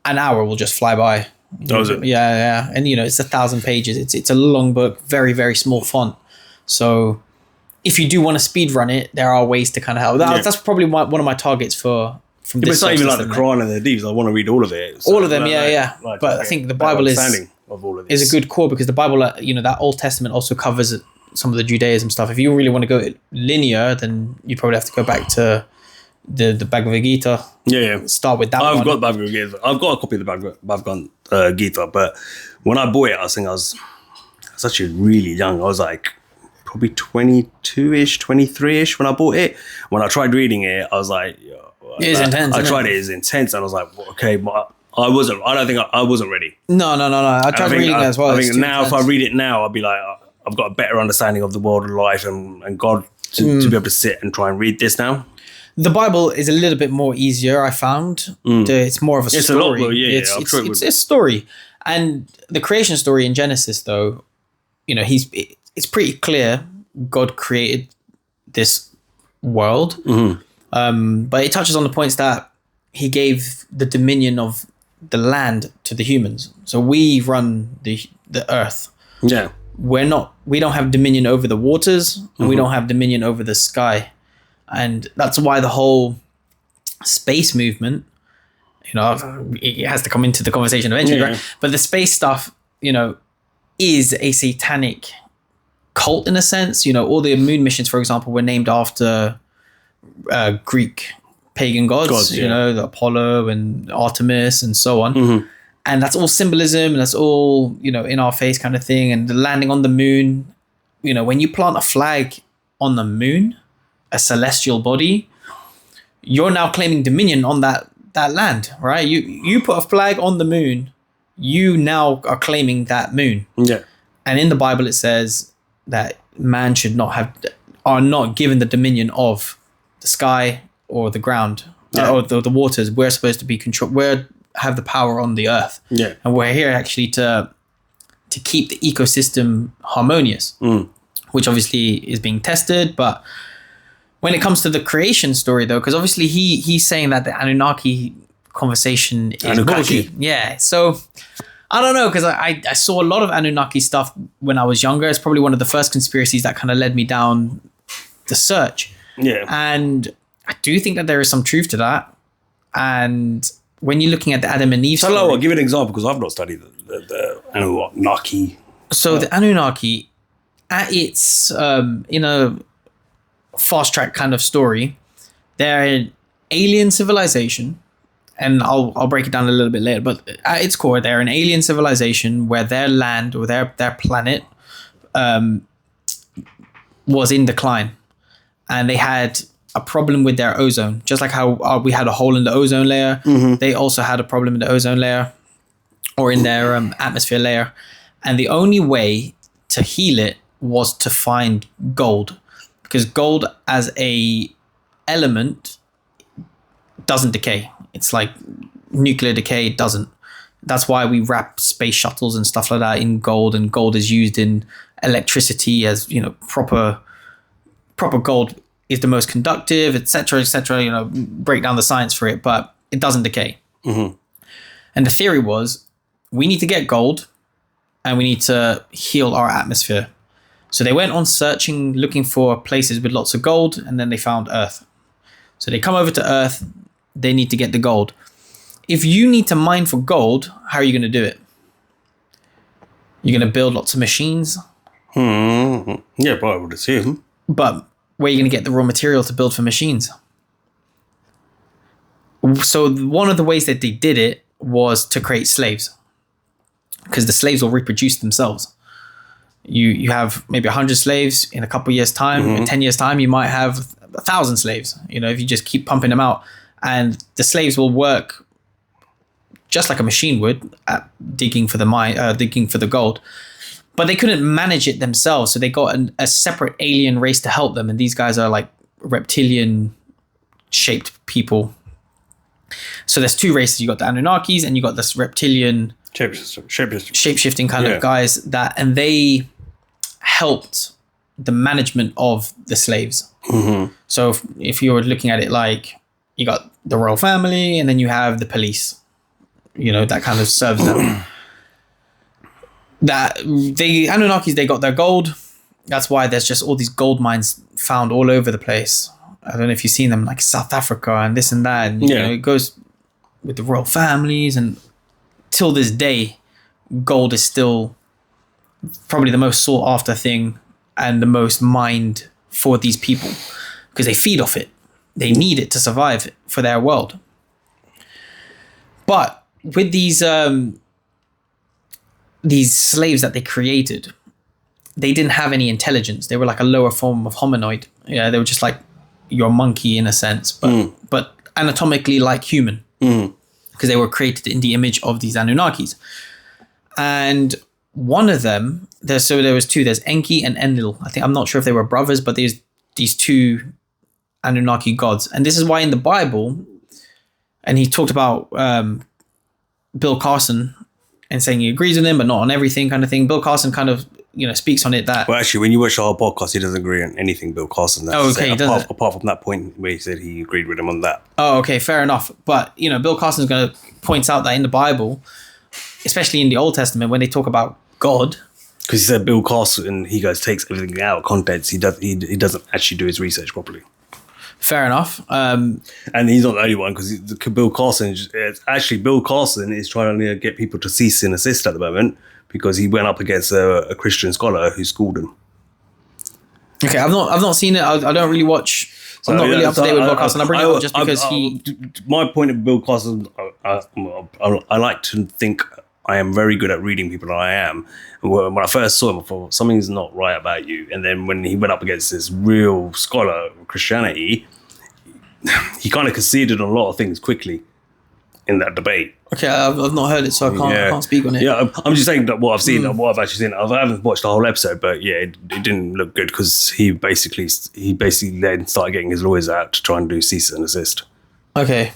S4: An hour will just fly by.
S1: Oh, is it?
S4: Yeah. And it's 1,000 pages. It's a long book, very, very small font. So if you do want to speed run it, there are ways to kind of help. That's probably one of my targets from this.
S1: But it's not even like the Quran and the Hadiths. I want to read all of it.
S4: So all of them, but I think the Bible is a good core, because the Bible, that Old Testament also covers some of the Judaism stuff. If you really want to go linear, then you probably have to go back to the Bhagavad Gita. Start with that.
S1: I've got Bhagavad Gita. I've got a copy of the Bhagavad Gita, but when I bought it, I think I was actually really young. I was like probably 22-ish, 23-ish when I bought it. When I tried reading it, I was like,
S4: it is intense.
S1: I tried it. It's intense, and I was like, okay, but I wasn't ready.
S4: No. I tried reading it as well.
S1: I think now, if I read it now, I'll be like, I've got a better understanding of the world and life and God to be able to sit and try and read this now.
S4: The Bible is a little bit more easier, I found. It's more of a story.
S1: It's a lot more,
S4: it's a story. And the creation story in Genesis, though, it's pretty clear God created this world. But it touches on the points that he gave the dominion of the land to the humans. So we run the earth.
S1: Yeah.
S4: We don't have dominion over the waters, and we don't have dominion over the sky. And that's why the whole space movement, it has to come into the conversation eventually, right? But the space stuff, is a satanic cult in a sense. All the moon missions, for example, were named after Greek pagan gods, the Apollo and Artemis and so on. And that's all symbolism, and that's all, in our face kind of thing. And the landing on the moon, when you plant a flag on the moon, a celestial body, you're now claiming dominion on that land, right? You put a flag on the moon, you now are claiming that moon.
S1: Yeah.
S4: And in the Bible, it says that man are not given the dominion of the sky or the ground or the waters. We're supposed to be controlled. We have the power on the earth.
S1: Yeah.
S4: And we're here actually to keep the ecosystem harmonious, which obviously is being tested. But when it comes to the creation story, though, because obviously he's saying that the Anunnaki conversation is bullshit. Yeah. So I don't know, because I saw a lot of Anunnaki stuff when I was younger. It's probably one of the first conspiracies that kind of led me down the search.
S1: Yeah.
S4: And I do think that there is some truth to that. And when you're looking at the Adam and Eve
S1: So,
S4: story,
S1: I'll give you an example because I've not studied the Anunnaki.
S4: so the Anunnaki, at its in a fast track kind of story, they're an alien civilization, and I'll break it down a little bit later. But at its core, they're an alien civilization where their land or their planet was in decline, and they had a problem with their ozone, just like how we had a hole in the ozone layer. They also had a problem in the ozone layer, or in their atmosphere layer, and the only way to heal it was to find gold, because gold as a element doesn't decay. It's like nuclear decay, it doesn't. That's why we wrap space shuttles and stuff like that in gold, and gold is used in electricity as, you know, proper gold is the most conductive, etc., etc. You know, break down the science for it, but it doesn't decay. And the theory was, we need to get gold and we need to heal our atmosphere. So they went on searching, looking for places with lots of gold, and then they found Earth. So they come over to Earth, they need to get the gold. If you need to mine for gold, how are you going to do it? You're going to build lots of machines.
S1: Yeah, but I would assume.
S4: But where are you going to get the raw material to build for machines? So one of the ways that they did it was to create slaves, because the slaves will reproduce themselves. You have maybe 100 slaves in a couple of years' time. In 10 years' time, you might have 1,000 slaves. You know, if you just keep pumping them out, and the slaves will work just like a machine would at digging for the gold. But they couldn't manage it themselves, so they got a separate alien race to help them. And these guys are like reptilian-shaped people. So there's two races. You got the Anunnakis, and you got this reptilian shape-shifting kind of guys and they helped the management of the slaves. So if you're looking at it like, you got the royal family, and then you have the police, you know, that kind of serves them. That the Anunnakis, they got their gold. That's why there's just all these gold mines found all over the place. I don't know if you've seen them, like South Africa and this and that. And, you know, it goes with the royal families, and till this day, gold is still probably the most sought after thing and the most mined for these people, because they feed off it. They need it to survive for their world. But with these slaves that they created, they didn't have any intelligence. They were like a lower form of hominoid. Yeah, they were just like your monkey in a sense, but anatomically like human, because they were created in the image of these Anunnakis. And one of them, there was two. There's Enki and Enlil. I'm not sure if they were brothers, but there's these two Anunnaki gods. And this is why in the Bible, and he talked about Bill Carson and saying he agrees with him, but not on everything kind of thing. Bill Carson kind of, you know, speaks on it that...
S1: Well, actually, when you watch the whole podcast, he doesn't agree on anything Bill Carson has to say, apart from that point where he said he agreed with him on that.
S4: Oh, okay, fair enough. But, you know, Bill Carson's going to point out that in the Bible, especially in the Old Testament, when they talk about God...
S1: Because he said Bill Carson, he goes, takes everything out of context. He doesn't actually do his research properly.
S4: Fair enough.
S1: And he's not the only one, because Bill Carson is trying to get people to cease and assist at the moment, because he went up against a Christian scholar who schooled him. Okay, I've not seen it. I don't really watch. I'm not really up to date with Bill Carson. I bring it up just because my point of Bill Carson, I like to think I am very good at reading people, and I am. When I first saw him, I thought something's not right about you. And then when he went up against this real scholar of Christianity, he kind of conceded on a lot of things quickly in that debate. Okay, I've not heard it, so I can't speak on it. Yeah, I'm just saying that what I've seen, what I've actually seen. I haven't watched the whole episode, but yeah, it didn't look good, because he basically then started getting his lawyers out to try and do cease and assist. Okay.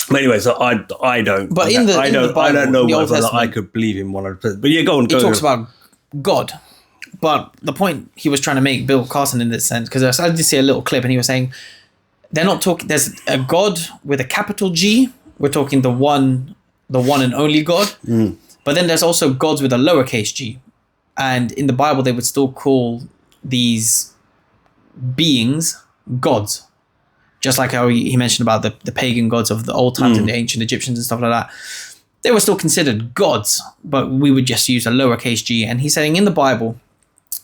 S1: But anyway, so I don't. But in the Bible, I don't know whether I could believe him 100%. But yeah, go on. He talks about God, but the point he was trying to make, Bill Carson, in this sense, because I did see a little clip, and he was saying they're not talking. There's a God with a capital G. We're talking the one and only God. But then there's also gods with a lowercase g, and in the Bible they would still call these beings gods.
S4: just like how he mentioned about the pagan gods of the old times and the ancient Egyptians and stuff like that. They were still considered gods, but we would just use a lowercase g. And he's saying in the Bible,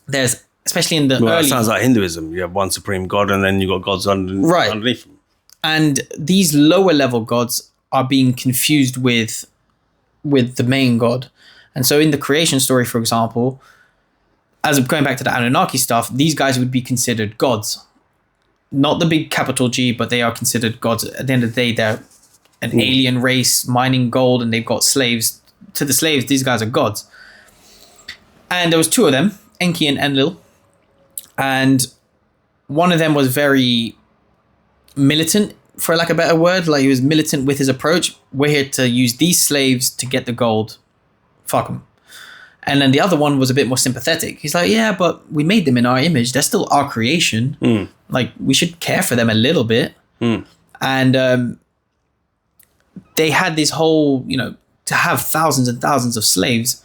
S4: there's, especially in the
S1: Well,
S4: early...
S1: that sounds like Hinduism. You have one supreme god, and then you got gods underneath them.
S4: And these lower level gods are being confused with the main god. And so in the creation story, for example, as going back to the Anunnaki stuff, these guys would be considered gods. Not the big capital G, but they are considered gods. At the end of the day, they're an alien race mining gold, and they've got slaves. To the slaves, these guys are gods. And there was two of them, Enki and Enlil. And one of them was very militant, for lack of a better word. Like, he was militant with his approach. We're here to use these slaves to get the gold. Fuck them. And then the other one was a bit more sympathetic. He's like, yeah, but we made them in our image. They're still our creation. Like, we should care for them a little bit. And they had this whole, to have thousands and thousands of slaves,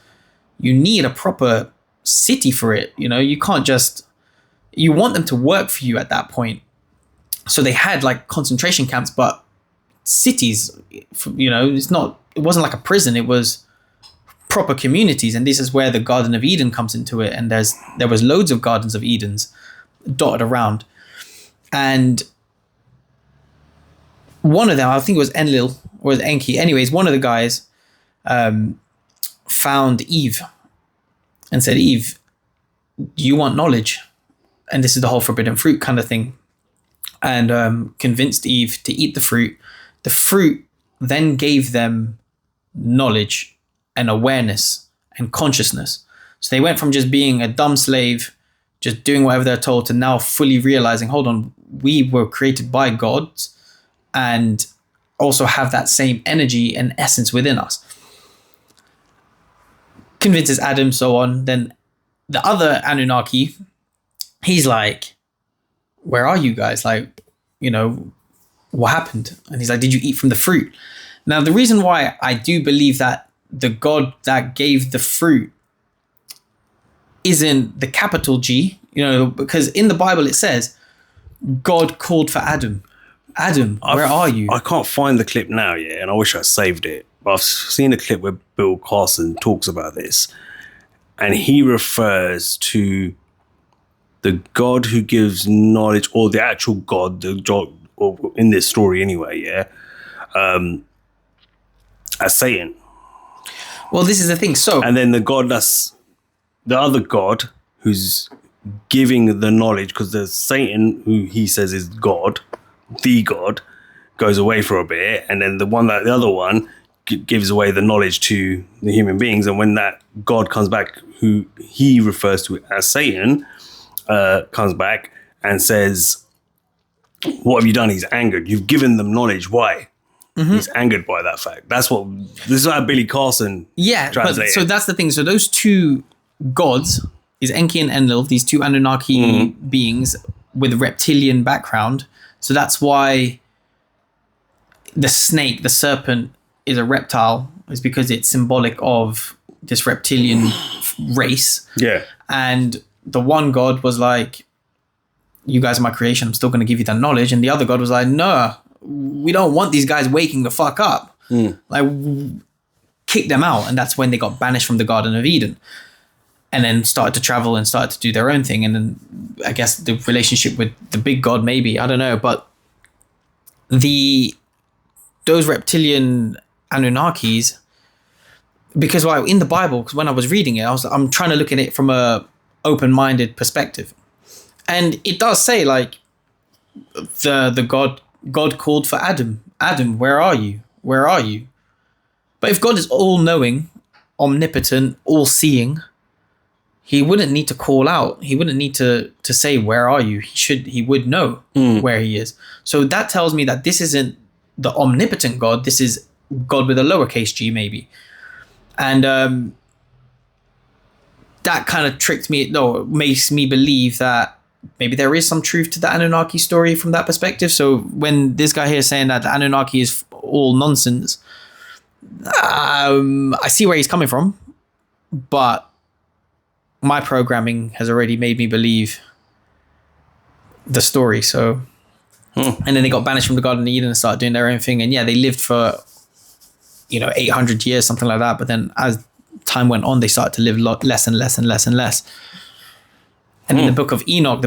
S4: you need a proper city for it. You can't just, you want them to work for you at that point. So they had like concentration camps, but cities, it wasn't like a prison. It was proper communities. And this is where the Garden of Eden comes into it. And there was loads of Gardens of Edens dotted around. And one of them, I think it was Enlil or it was Enki. Anyways, one of the guys found Eve and said, Eve, do you want knowledge? And this is the whole forbidden fruit kind of thing. And convinced Eve to eat the fruit. The fruit then gave them knowledge and awareness and consciousness. So they went from just being a dumb slave, just doing whatever they're told, to now fully realizing, hold on, we were created by God and also have that same energy and essence within us. Convinces Adam, so on. Then the other Anunnaki, he's like, where are you guys? Like, what happened? And he's like, did you eat from the fruit? Now, the reason why I do believe that the God that gave the fruit isn't the capital G, because in the Bible it says, God called for Adam. Adam, where are you?
S1: I can't find the clip now yet, and I wish I saved it. But I've seen a clip where Bill Carson talks about this, and he refers to the God who gives knowledge, or the actual God, or in this story anyway, as Satan.
S4: Well, this is the thing. So,
S1: and then the other God who's giving the knowledge, because there's Satan, who he says is God, the God, goes away for a bit, and then the other one gives away the knowledge to the human beings. And when that God comes back, who he refers to as Satan, comes back and says, what have you done? He's angered. You've given them knowledge. Why? He's angered by that fact. This is how Billy Carson translated.
S4: So that's the thing. So those two gods is Enki and Enlil, these two Anunnaki beings with reptilian background. So that's why the snake, the serpent, is a reptile, is because it's symbolic of this reptilian race.
S1: Yeah.
S4: And the one god was like, you guys are my creation, I'm still going to give you that knowledge. And the other god was like, no, we don't want these guys waking the fuck up. Like, kick them out. And that's when they got banished from the Garden of Eden, and then started to travel and started to do their own thing. And then I guess the relationship with the big god, maybe, I don't know. But those reptilian Anunnakis, because in the Bible, because when I was reading it, I'm trying to look at it from a open-minded perspective. And it does say, like, the God called for Adam. Adam, where are you? Where are you? But if God is all-knowing, omnipotent, all-seeing, he wouldn't need to call out. He wouldn't need to say, where are you? He would know where he is. So that tells me that this isn't the omnipotent God. This is God with a lowercase g, maybe. And that kind of makes me believe that maybe there is some truth to the Anunnaki story from that perspective. So when this guy here is saying that the Anunnaki is all nonsense, I see where he's coming from, but my programming has already made me believe the story. So And then they got banished from the Garden of Eden and started doing their own thing. And yeah, they lived for, 800 years, something like that. But then as time went on, they started to live less and less and less and less. And in the book of Enoch,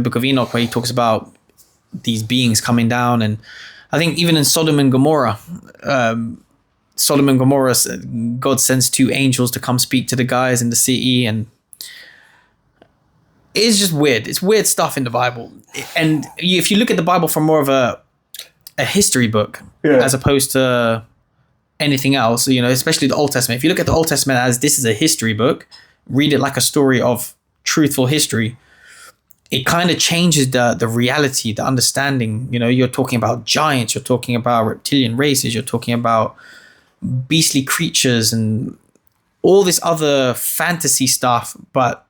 S4: where he talks about these beings coming down, and I think even in Sodom and Gomorrah, God sends 2 angels to come speak to the guys in the city, and it's just weird. It's weird stuff in the Bible. And if you look at the Bible from more of a history book, as opposed to anything else, especially the Old Testament. If you look at the Old Testament as this is a history book, read it like a story of truthful history, it kind of changes the reality, the understanding. You're talking about giants, you're talking about reptilian races, you're talking about beastly creatures and all this other fantasy stuff, but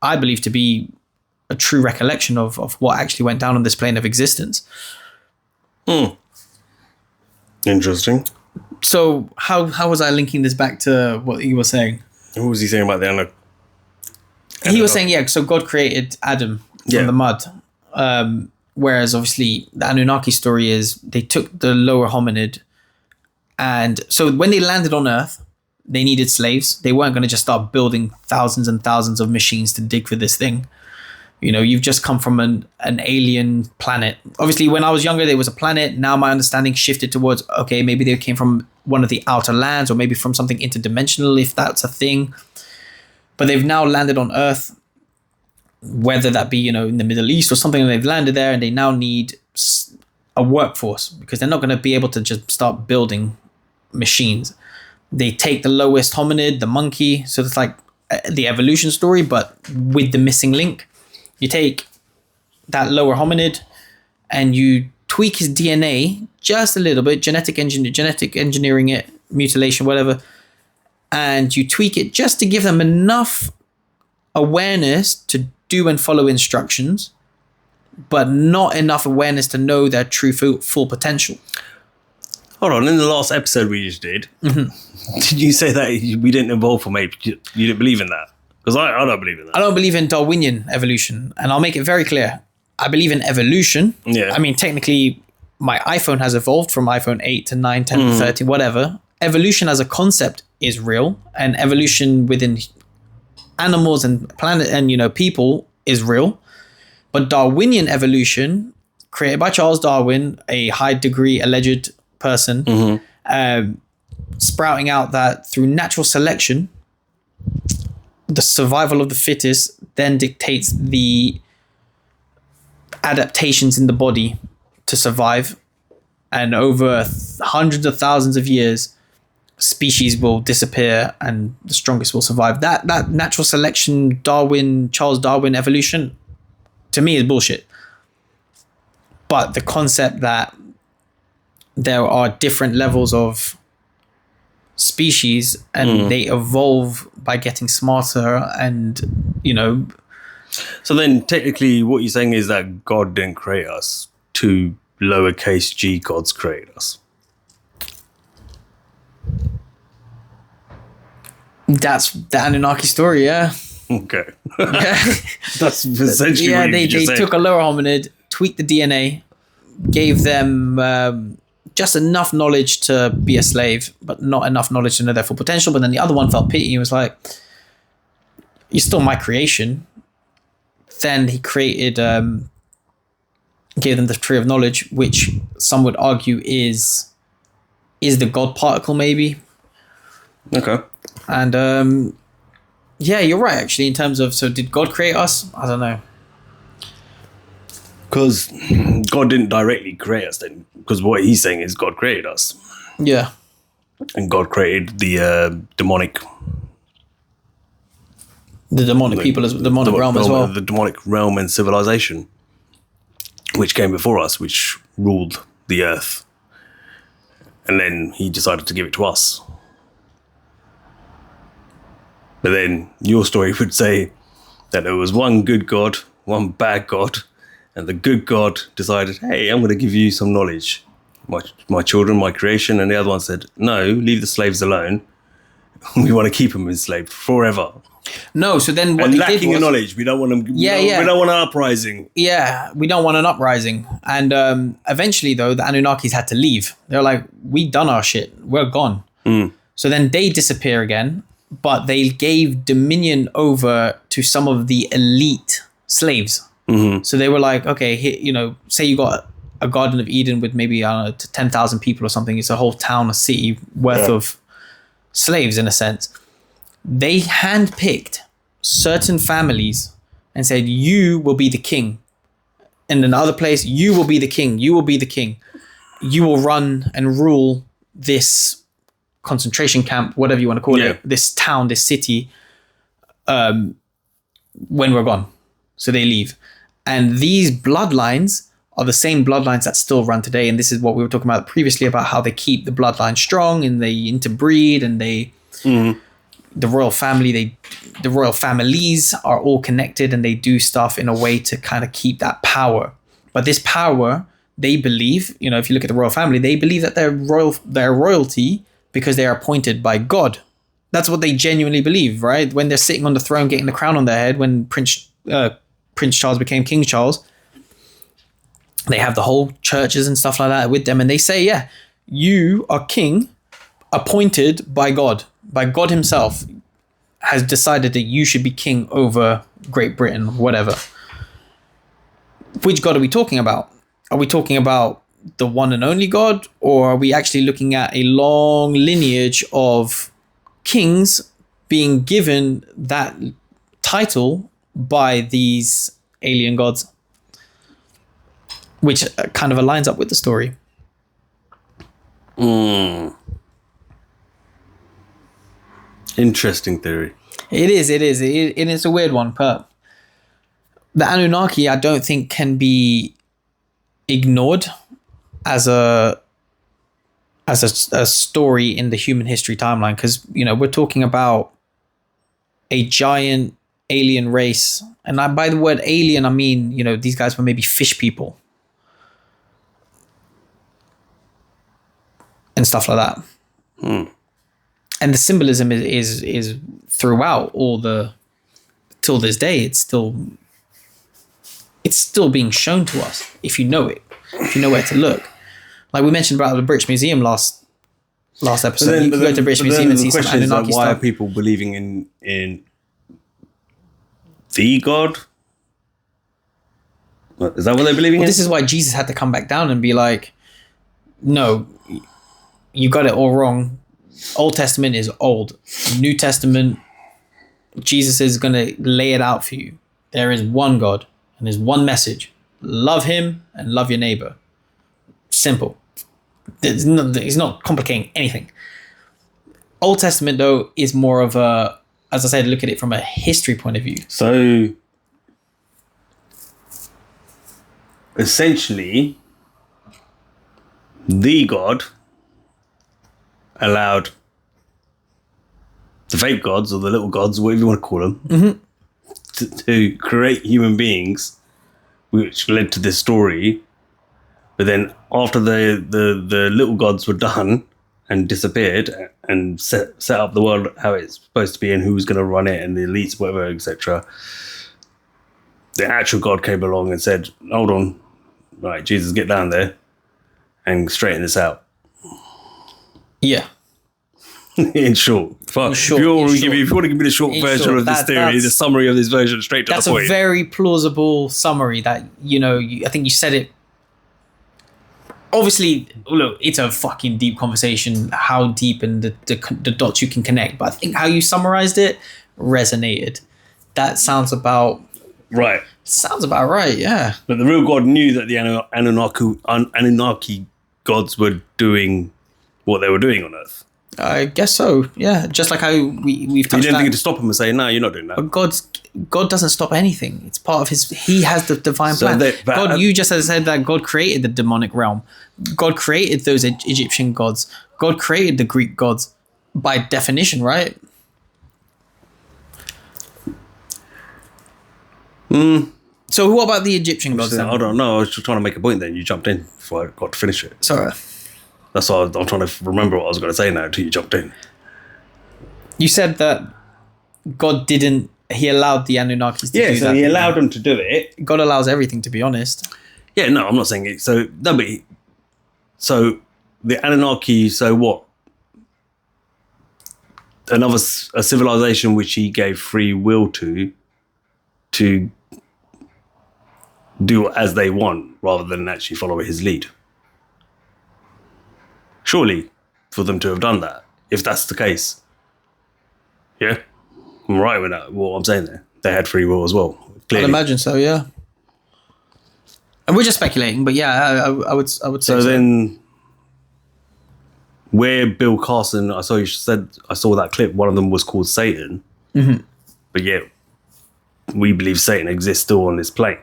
S4: I believe to be a true recollection of what actually went down on this plane of existence.
S1: Interesting.
S4: So how was I linking this back to what you were saying?
S1: What was he saying about the Anunnaki?
S4: He was saying, so God created Adam from the mud. Whereas obviously the Anunnaki story is they took the lower hominid, and so when they landed on Earth, they needed slaves. They weren't going to just start building thousands and thousands of machines to dig for this thing. You've just come from an alien planet. Obviously, when I was younger, there was a planet. Now my understanding shifted towards, okay, maybe they came from one of the outer lands, or maybe from something interdimensional, if that's a thing. But they've now landed on Earth, whether that be, in the Middle East or something, they've landed there, and they now need a workforce because they're not going to be able to just start building machines. They take the lowest hominid, the monkey. So it's like the evolution story, but with the missing link. You take that lower hominid and you tweak his DNA just a little bit, genetic engineering it, mutilation, whatever, and you tweak it just to give them enough awareness to do and follow instructions, but not enough awareness to know their true full potential.
S1: Hold on, in the last episode we just did, did you say that we didn't evolve from apes? You didn't believe in that? Because I don't believe in that.
S4: I don't believe in Darwinian evolution, and I'll make it very clear. I believe in evolution.
S1: Yeah.
S4: I mean, technically, my iPhone has evolved from iPhone 8 to 9, 10, to 13, whatever. Evolution as a concept is real, and evolution within animals and planet and, people is real. But Darwinian evolution, created by Charles Darwin, a high degree alleged person, sprouting out that through natural selection, the survival of the fittest then dictates the adaptations in the body to survive. And over hundreds of thousands of years, species will disappear and the strongest will survive. That natural selection, Charles Darwin evolution, to me is bullshit. But the concept that there are different levels of species and they evolve by getting smarter and,
S1: So then technically what you're saying is that God didn't create us. 2 lowercase g gods created us.
S4: That's the Anunnaki story, yeah.
S1: Okay.
S4: Yeah.
S1: That's essentially
S4: Yeah,
S1: what you just said.
S4: took a lower hominid, tweaked the DNA, gave them just enough knowledge to be a slave, but not enough knowledge to know their full potential. But then the other one felt pity. He was like, you're still my creation. Then he created, gave them the tree of knowledge, which some would argue is the God particle, maybe.
S1: Okay.
S4: And yeah, you're right, actually, in terms of, so did God create us? I don't know.
S1: Because God didn't directly create us then. Because what he's saying is God created us.
S4: Yeah.
S1: And God created the demonic...
S4: The demonic people, as demonic realm as well.
S1: The demonic realm and civilization, which came before us, which ruled the earth. And then he decided to give it to us. But then your story would say that there was one good God, one bad God, and the good God decided, hey, I'm going to give you some knowledge, my children, my creation. And the other one said, no, leave the slaves alone. We want to keep them enslaved forever.
S4: No, so then what
S1: And
S4: they
S1: lacking
S4: did was,
S1: in knowledge, we don't want them.
S4: Yeah,
S1: we
S4: yeah.
S1: don't want an uprising.
S4: yeah, we don't want an uprising. And eventually, though, the Anunnakis had to leave. They're like, we done our shit. We're gone. So then they disappear again, but they gave dominion over to some of the elite slaves. So they were like, okay, here, say you got a Garden of Eden with maybe, I don't know, 10,000 people or something. It's a whole town, a city worth of slaves, in a sense. They handpicked certain families and said, you will be the king. In another place, you will be the king. You will be the king. You will run and rule this concentration camp, whatever you want to call it, this town, this city, when we're gone. So they leave. And these bloodlines are the same bloodlines that still run today. And this is what we were talking about previously, about how they keep the bloodline strong and they interbreed, and they... The royal family, the royal families are all connected, and they do stuff in a way to kind of keep that power. But this power, they believe, if you look at the royal family, they believe that they're royalty because they are appointed by God. That's what they genuinely believe, right? When they're sitting on the throne, getting the crown on their head, when Prince Charles became King Charles, they have the whole churches and stuff like that with them, and they say, yeah, you are king appointed by God. By God himself has decided that you should be king over Great Britain, whatever. Which God are we talking about? Are we talking about the one and only God, or are we actually looking at a long lineage of kings being given that title by these alien gods? Which kind of aligns up with the story.
S1: Interesting theory.
S4: It is. It is a weird one, but the Anunnaki, I don't think, can be ignored as a story in the human history timeline, because we're talking about a giant alien race, and by the word alien, I mean these guys were maybe fish people and stuff like that. And the symbolism is throughout till this day. It's still being shown to us if you know it, if you know where to look. Like we mentioned about the British Museum last episode. You can go to the British Museum and see some Anunnaki
S1: why
S4: stuff.
S1: are people believing in the God? Is that what they're believing in?
S4: This is why Jesus had to come back down and be like, no, you got it all wrong. Old Testament is old. New Testament, Jesus is going to lay it out for you. There is one God and there's one message. Love him and love your neighbor. Simple. He's not complicating anything. Old Testament, though, is more of a, as I said, look at it from a history point of view.
S1: So, essentially, the God allowed the fake gods or the little gods, whatever you want to call them, to create human beings, which led to this story. But then after the little gods were done and disappeared and set up the world how it's supposed to be and who was going to run it and the elites, whatever, etc., the actual God came along and said, hold on, right, Jesus, get down there and straighten this out.
S4: Yeah.
S1: In short. If you want to give me the short version of this theory, the summary of this version, straight to the point.
S4: That's a very plausible summary that, I think you said it. Obviously, look, it's a fucking deep conversation, how deep and the dots you can connect. But I think how you summarized it resonated. That sounds about
S1: right.
S4: Sounds about right, yeah.
S1: But the real God knew that the Anunnaki gods were doing what they were doing on Earth.
S4: I guess so, yeah. Just like how we've touched on.
S1: He didn't think to stop him and say, no, you're not doing that.
S4: But God doesn't stop anything. It's part of he has the divine plan. God, you just said that God created the demonic realm. God created those Egyptian gods. God created the Greek gods by definition, right? So what about the Egyptian gods then?
S1: I don't know. I was just trying to make a point then. You jumped in before I got to finish it.
S4: Sorry.
S1: That's why I'm trying to remember what I was going to say now until you jumped in.
S4: You said that God didn't he allowed the Anunnakis to do
S1: so
S4: that.
S1: he allowed them to do it.
S4: God allows everything, to be honest.
S1: Yeah, no, I'm not saying it. So the Anunnaki. So what? A civilization which he gave free will to do as they want rather than actually follow his lead. Surely, for them to have done that, if that's the case, yeah, I'm right with that. What I'm saying there, they had free will as well. Clearly.
S4: I'd imagine so, yeah. And we're just speculating, but yeah, I would say so.
S1: So then, where Bill Carson, I saw that clip. One of them was called Satan, but yet we believe Satan exists still on this plane.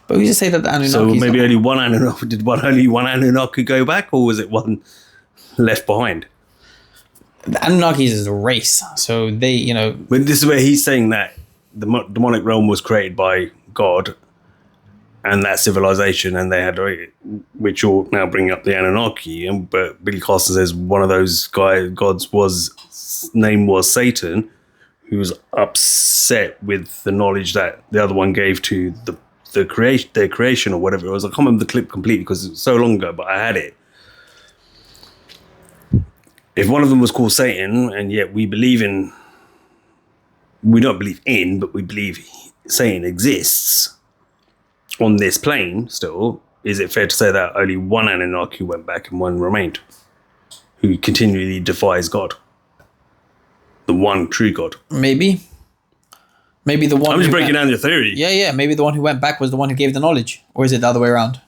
S4: But we just say that the Anunnaki.
S1: So maybe only one Anunnaki. Did only one Anunnaki go back, or was it one left behind?
S4: The Anunnakis is a race, so they, you know.
S1: But this is where he's saying that the demonic realm was created by God and that civilization, and they had, which you're now bringing up the Anunnaki. But Billy Carson says one of those gods name was Satan, who was upset with the knowledge that the other one gave to their creation or whatever it was. I can't remember the clip completely because it was so long ago, but I had it. If one of them was called Satan, and yet we don't believe in, but we believe Satan exists on this plane still, is it fair to say that only one Anunnaki went back and one remained, who continually defies God, the one true God?
S4: Maybe the one.
S1: I'm just breaking down your theory.
S4: Yeah. Maybe the one who went back was the one who gave the knowledge, or is it the other way around?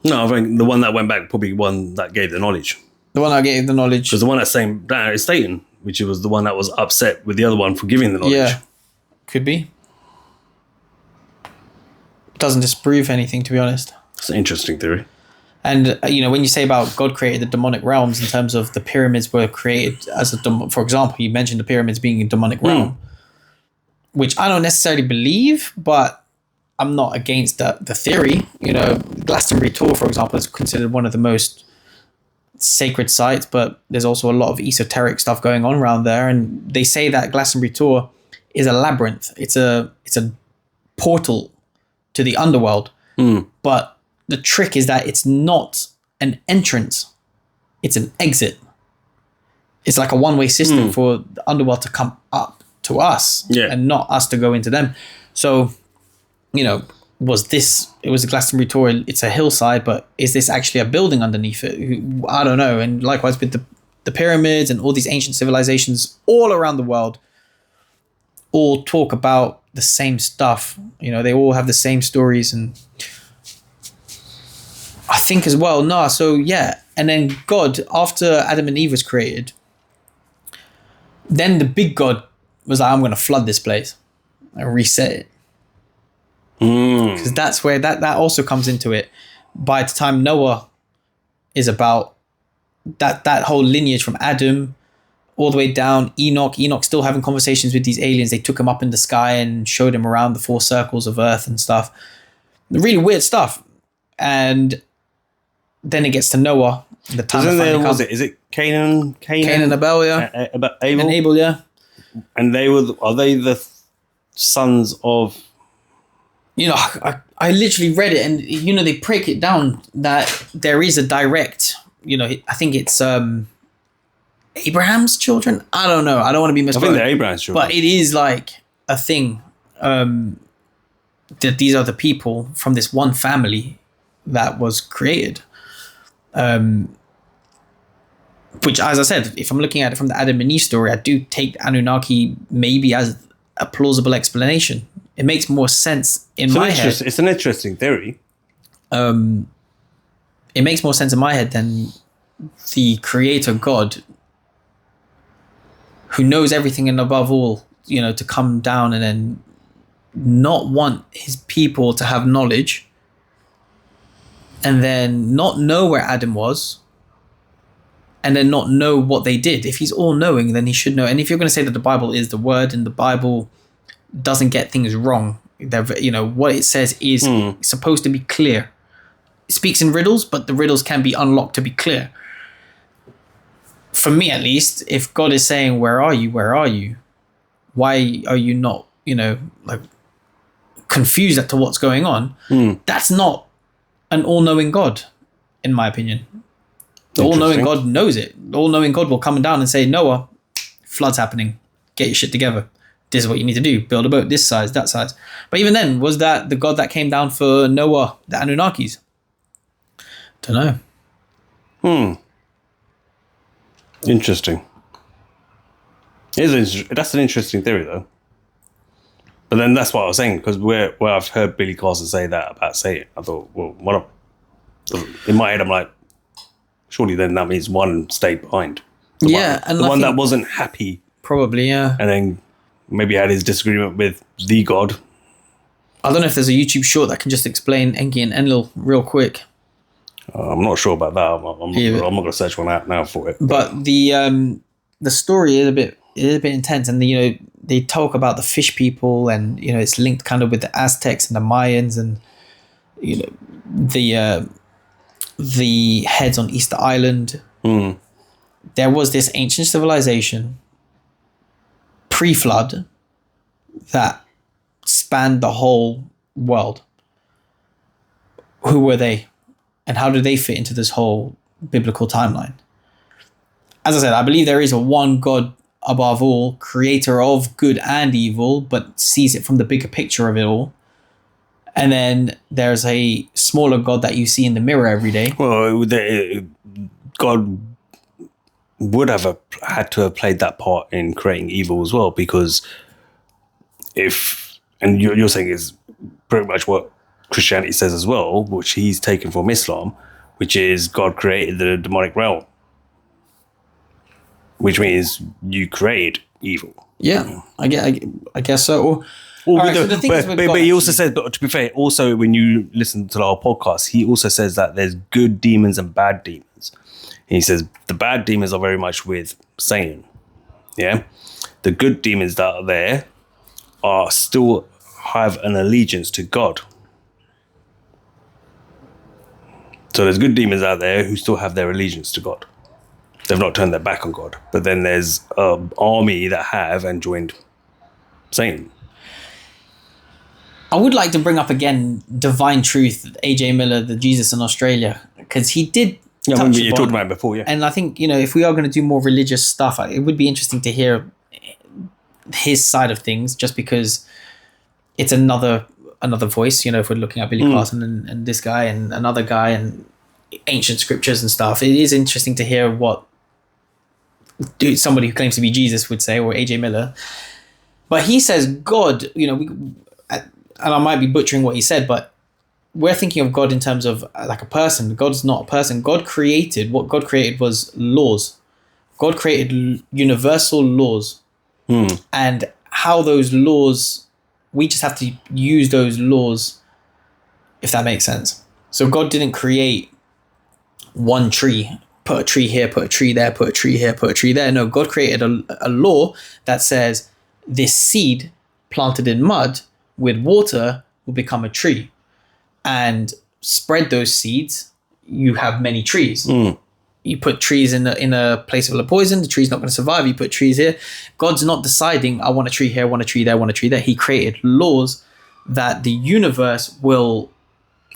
S1: No, I think the one that went back probably one that gave the knowledge.
S4: The one that gave the knowledge.
S1: Because the one that's saying that is Satan, which was the one that was upset with the other one for giving the knowledge.
S4: Yeah, could be. Doesn't disprove anything, to be honest.
S1: It's an interesting theory.
S4: And, when you say about God created the demonic realms in terms of the pyramids were created as for example, you mentioned the pyramids being a demonic realm, which I don't necessarily believe, but I'm not against the theory. Glastonbury Tor, for example, is considered one of the most sacred sites, but there's also a lot of esoteric stuff going on around there. And they say that Glastonbury Tor is a labyrinth. It's a portal to the underworld. But the trick is that it's not an entrance, it's an exit. It's like a one-way system for the underworld to come up to us and not us to go into them. So, it was a Glastonbury Tor, it's a hillside, but is this actually a building underneath it? I don't know. And likewise with the pyramids and all these ancient civilizations all around the world, all talk about the same stuff. They all have the same stories. And I think as well, and then God, after Adam and Eve was created, then the big God was like, I'm going to flood this place and reset it. Because that's where that also comes into it. By the time Noah is about, that whole lineage from Adam all the way down, Enoch still having conversations with these aliens. They took him up in the sky and showed him around the 4 circles of Earth and stuff. Really weird stuff. And then it gets to Noah. The time
S1: Is it Cain
S4: and Abel, yeah.
S1: Abel?
S4: And Abel, yeah.
S1: And are they the sons of?
S4: I literally read it, and they break it down that there is a direct. I think it's Abraham's children. I don't know. I don't want to be misquoted.
S1: I think they're Abraham's children,
S4: but it is like a thing that these are the people from this one family that was created. Which, as I said, if I'm looking at it from the Adam and Eve story, I do take Anunnaki maybe as a plausible explanation. It makes more sense in my head.
S1: It's an interesting theory.
S4: It makes more sense in my head than the creator God, who knows everything and above all, to come down and then not want his people to have knowledge, and then not know where Adam was, and then not know what they did. If he's all-knowing, then he should know. And if you're going to say that the Bible is the word and the Bible doesn't get things wrong, what it says is supposed to be clear. It speaks in riddles, but the riddles can be unlocked to be clear. For me, at least, if God is saying, where are you? Why are you not, like confused as to what's going on? That's not an all-knowing God, in my opinion. The all-knowing God knows it. The all-knowing God will come down and say, Noah, flood's happening. Get your shit together. This is what you need to do. Build a boat this size, that size. But even then, was that the God that came down for Noah, the Anunnakis? Don't know.
S1: Interesting. That's an interesting theory, though. But then that's what I was saying, because where I've heard Billy Carson say that about Satan, I thought, well, in my head, I'm like, surely then that means one stayed behind. The one that wasn't happy.
S4: Probably, yeah.
S1: And then maybe had his disagreement with the God.
S4: I don't know if there's a YouTube short that can just explain Enki and Enlil real quick.
S1: I'm not sure about that. I'm not going to search one out now for it.
S4: But the story is a bit intense, and they talk about the fish people, and it's linked kind of with the Aztecs and the Mayans, and the heads on Easter Island. There was this ancient civilization pre-flood that spanned the whole world. Who were they? And how do they fit into this whole biblical timeline? As I said, I believe there is a one God above all, creator of good and evil, but sees it from the bigger picture of it all. And then there's a smaller God that you see in the mirror every day.
S1: Well, God would have had to have played that part in creating evil as well, because and you're saying is pretty much what Christianity says as well, which he's taken from Islam, which is God created the demonic realm, which means you create evil.
S4: Yeah, I guess so.
S1: But he also says, but to be fair, also when you listen to our podcast, he also says that there's good demons and bad demons. And he says the bad demons are very much with Satan. Yeah, the good demons that are there are still have an allegiance to God. So there's good demons out there who still have their allegiance to God. They've not turned their back on God. But then there's an army that have and joined Satan.
S4: I would like to bring up again Divine Truth, AJ Miller, the Jesus in Australia, because he did.
S1: Yeah, you talked about it before, yeah.
S4: And I think, if we are going to do more religious stuff, it would be interesting to hear his side of things, just because it's another voice, if we're looking at Billy Carson and this guy and another guy and ancient scriptures and stuff. It is interesting to hear what somebody who claims to be Jesus would say, or AJ Miller. But he says God, and I might be butchering what he said, but we're thinking of God in terms of like a person. God's not a person. What God created was laws. God created universal laws. And how those laws, we just have to use those laws, if that makes sense. So God didn't create one tree, put a tree here, put a tree there, put a tree here, put a tree there. No, God created a law that says this seed planted in mud with water will become a tree, and spread those seeds. You have many trees. You put trees in a place full of poison, the tree's not going to survive. You put trees here. God's not deciding, I want a tree here, I want a tree there, I want a tree there. He created laws that the universe will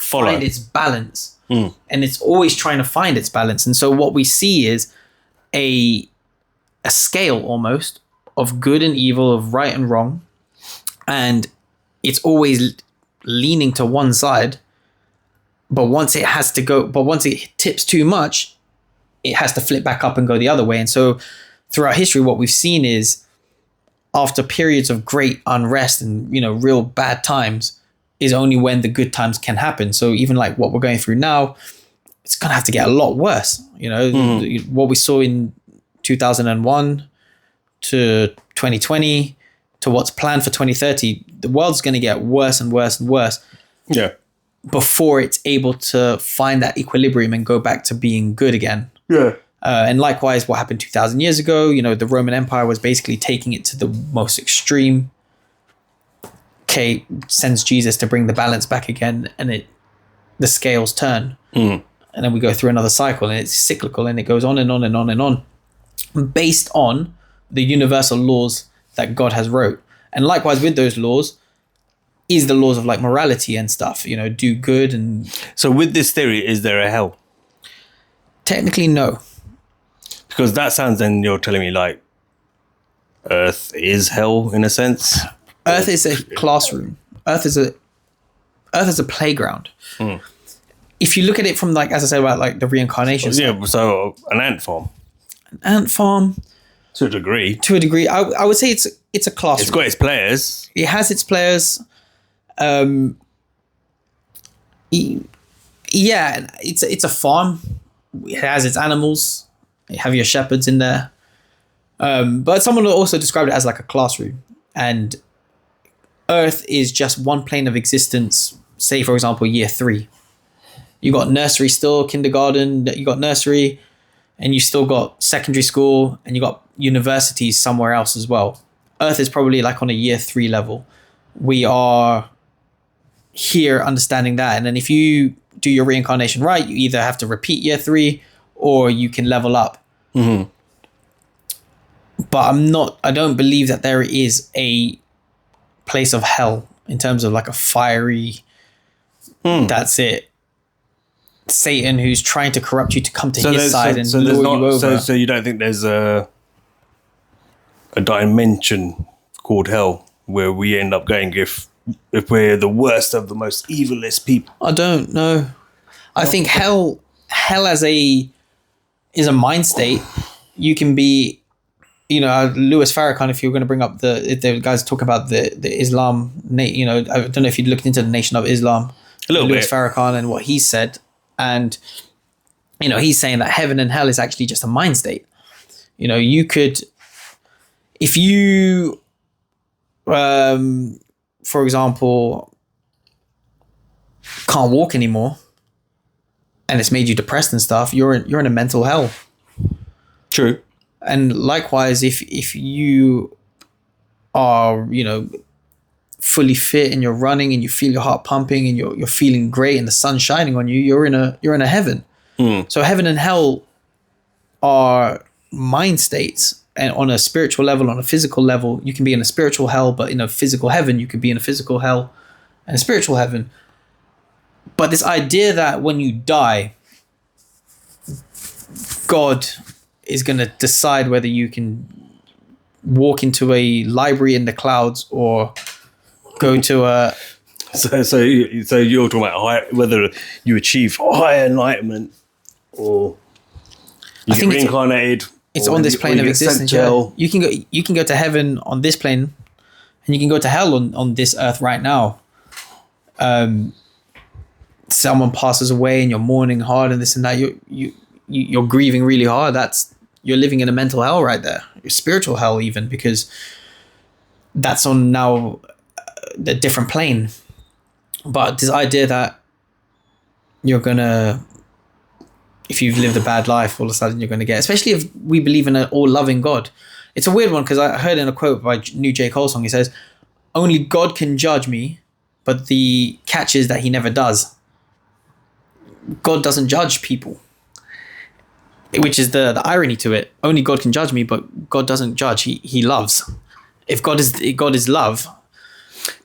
S4: find its balance. And it's always trying to find its balance. And so what we see is a scale almost of good and evil, of right and wrong. And it's always leaning to one side. But once it tips too much, it has to flip back up and go the other way. And so throughout history, what we've seen is after periods of great unrest and, real bad times is only when the good times can happen. So even like what we're going through now, it's going to have to get a lot worse. What we saw in 2001 to 2020 to what's planned for 2030, the world's going to get worse and worse and worse.
S1: Yeah.
S4: Before it's able to find that equilibrium and go back to being good again.
S1: Yeah.
S4: And likewise, what happened 2,000 years ago, the Roman Empire was basically taking it to the most extreme. Okay, sends Jesus to bring the balance back again, and the scales turn. And then we go through another cycle, and it's cyclical, and it goes on and on and on and on, based on the universal laws that God has wrote. And likewise with those laws is the laws of like morality and stuff, you know, do good. And
S1: So with this theory, is there a hell?
S4: technically no.
S1: Because that sounds, then you're telling me like Earth is hell in a sense.
S4: Earth is a classroom. Earth is a playground. If you look at it from like, as I said about like the reincarnation stuff,
S1: Yeah, so an ant farm
S4: an ant farm
S1: to a degree.
S4: to a degree, I would say it's a classroom.
S1: It's got its players.
S4: It has its players. Yeah, it's a farm. It has its animals. You have your shepherds in there. But someone also described it as like a classroom. And Earth is just one plane of existence. Say, for example, year 3. You got nursery still, kindergarten, you got nursery, and you still got secondary school, and you got universities somewhere else as well. Earth is probably like on a year 3 level. We are here understanding that. And then if you do your reincarnation right, you either have to repeat year 3 or you can level up.
S1: Mm-hmm.
S4: But I don't believe that there is a place of hell in terms of like a fiery, that's it, Satan who's trying to corrupt you to come to his side and lure you over.
S1: So you don't think there's a dimension called hell where we end up going if we're the worst of the most evilest people?
S4: I don't know. I think hell is a mind state. You can be, you know, Louis Farrakhan, if you're going to bring up the guys talk about the Islam, you know, I don't know if you looked into the Nation of Islam, Louis Farrakhan and what he said. And, you know, he's saying that heaven and hell is actually just a mind state. You know, you could, if you, for example, can't walk anymore and it's made you depressed and stuff, you're in a mental hell.
S1: True.
S4: And likewise, if you are, you know, fully fit and you're running and you feel your heart pumping and you're feeling great and the sun's shining on you, you're in a heaven. So heaven and hell are mind states, and on a spiritual level, on a physical level, you can be in a spiritual hell, but in a physical heaven, you could be in a physical hell and a spiritual heaven. But this idea that when you die, God is going to decide whether you can walk into a library in the clouds or go to a...
S1: So you're talking about whether you achieve higher enlightenment or you get reincarnated.
S4: It's on this plane of existence. Yeah. You can go to heaven on this plane, and you can go to hell on this earth right now. Someone passes away and you're mourning hard and this and that. You're grieving really hard. You're living in a mental hell right there. Your spiritual hell even, because that's on now a different plane. But this idea that you're gonna, if you've lived a bad life, all of a sudden you're gonna get, especially if we believe in an all-loving God. It's a weird one because I heard in a quote by New J. Cole song, he says, "Only God can judge me, but the catch is that he never does." God doesn't judge people, which is the irony to it. Only God can judge me, but God doesn't judge. He loves. If God is love,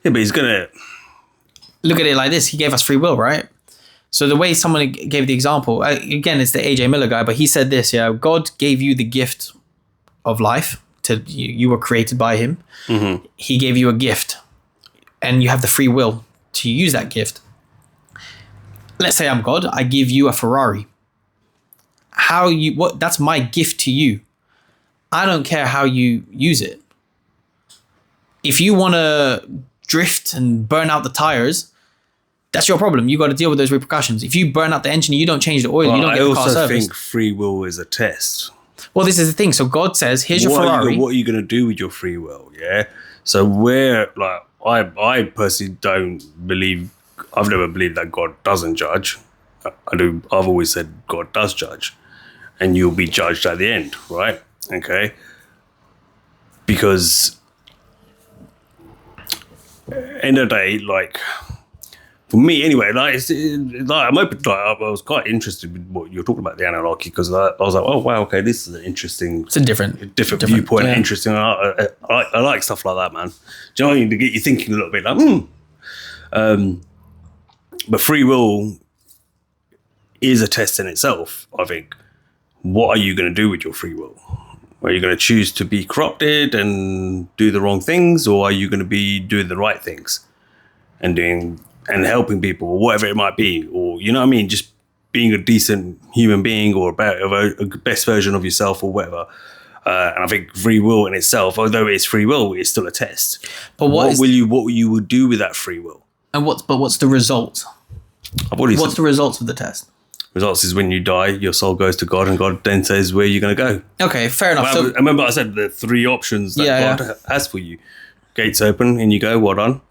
S1: yeah, but he's gonna
S4: look at it like this. He gave us free will, right? So the way someone gave the example, again, it's the AJ Miller guy, but he said this, yeah, God gave you the gift of life. You were created by him. Mm-hmm. He gave you a gift and you have the free will to use that gift. Let's say I'm God. I give you a Ferrari. That's my gift to you. I don't care how you use it. If you want to drift and burn out the tires, that's your problem. You got to deal with those repercussions. If you burn out the engine, you don't change the oil. You don't get the car serviced. I also think
S1: free will is a test.
S4: Well, this is the thing. So God says, "Here's your Ferrari."
S1: What are you going to do with your free will? Yeah. So I personally don't believe. I've never believed that God doesn't judge. I've always said God does judge, and you'll be judged at the end, right? Okay. Because end of the day, like, for me anyway, like, I'm open. Like, I was quite interested with what you're talking about, the Anunnaki, because I was like, oh wow, okay, this is an interesting.
S4: It's a different
S1: viewpoint.
S4: yeah.
S1: Interesting. I like stuff like that, man. Do you know what I mean? To get you thinking a little bit, like, but free will is a test in itself. I think. What are you going to do with your free will? Are you going to choose to be corrupted and do the wrong things, or are you going to be doing the right things and helping people, or whatever it might be, or you know what I mean, just being a decent human being, or a best version of yourself, or whatever. And I think free will in itself, although it's free will, it's still a test. But what you will do with that free will?
S4: And what's the result? What's the results of the test?
S1: Results is when you die, your soul goes to God, and God then says where you're going to go.
S4: Okay, fair enough.
S1: Well, remember I said the 3 options that God has for you. Gates open and you go, well done.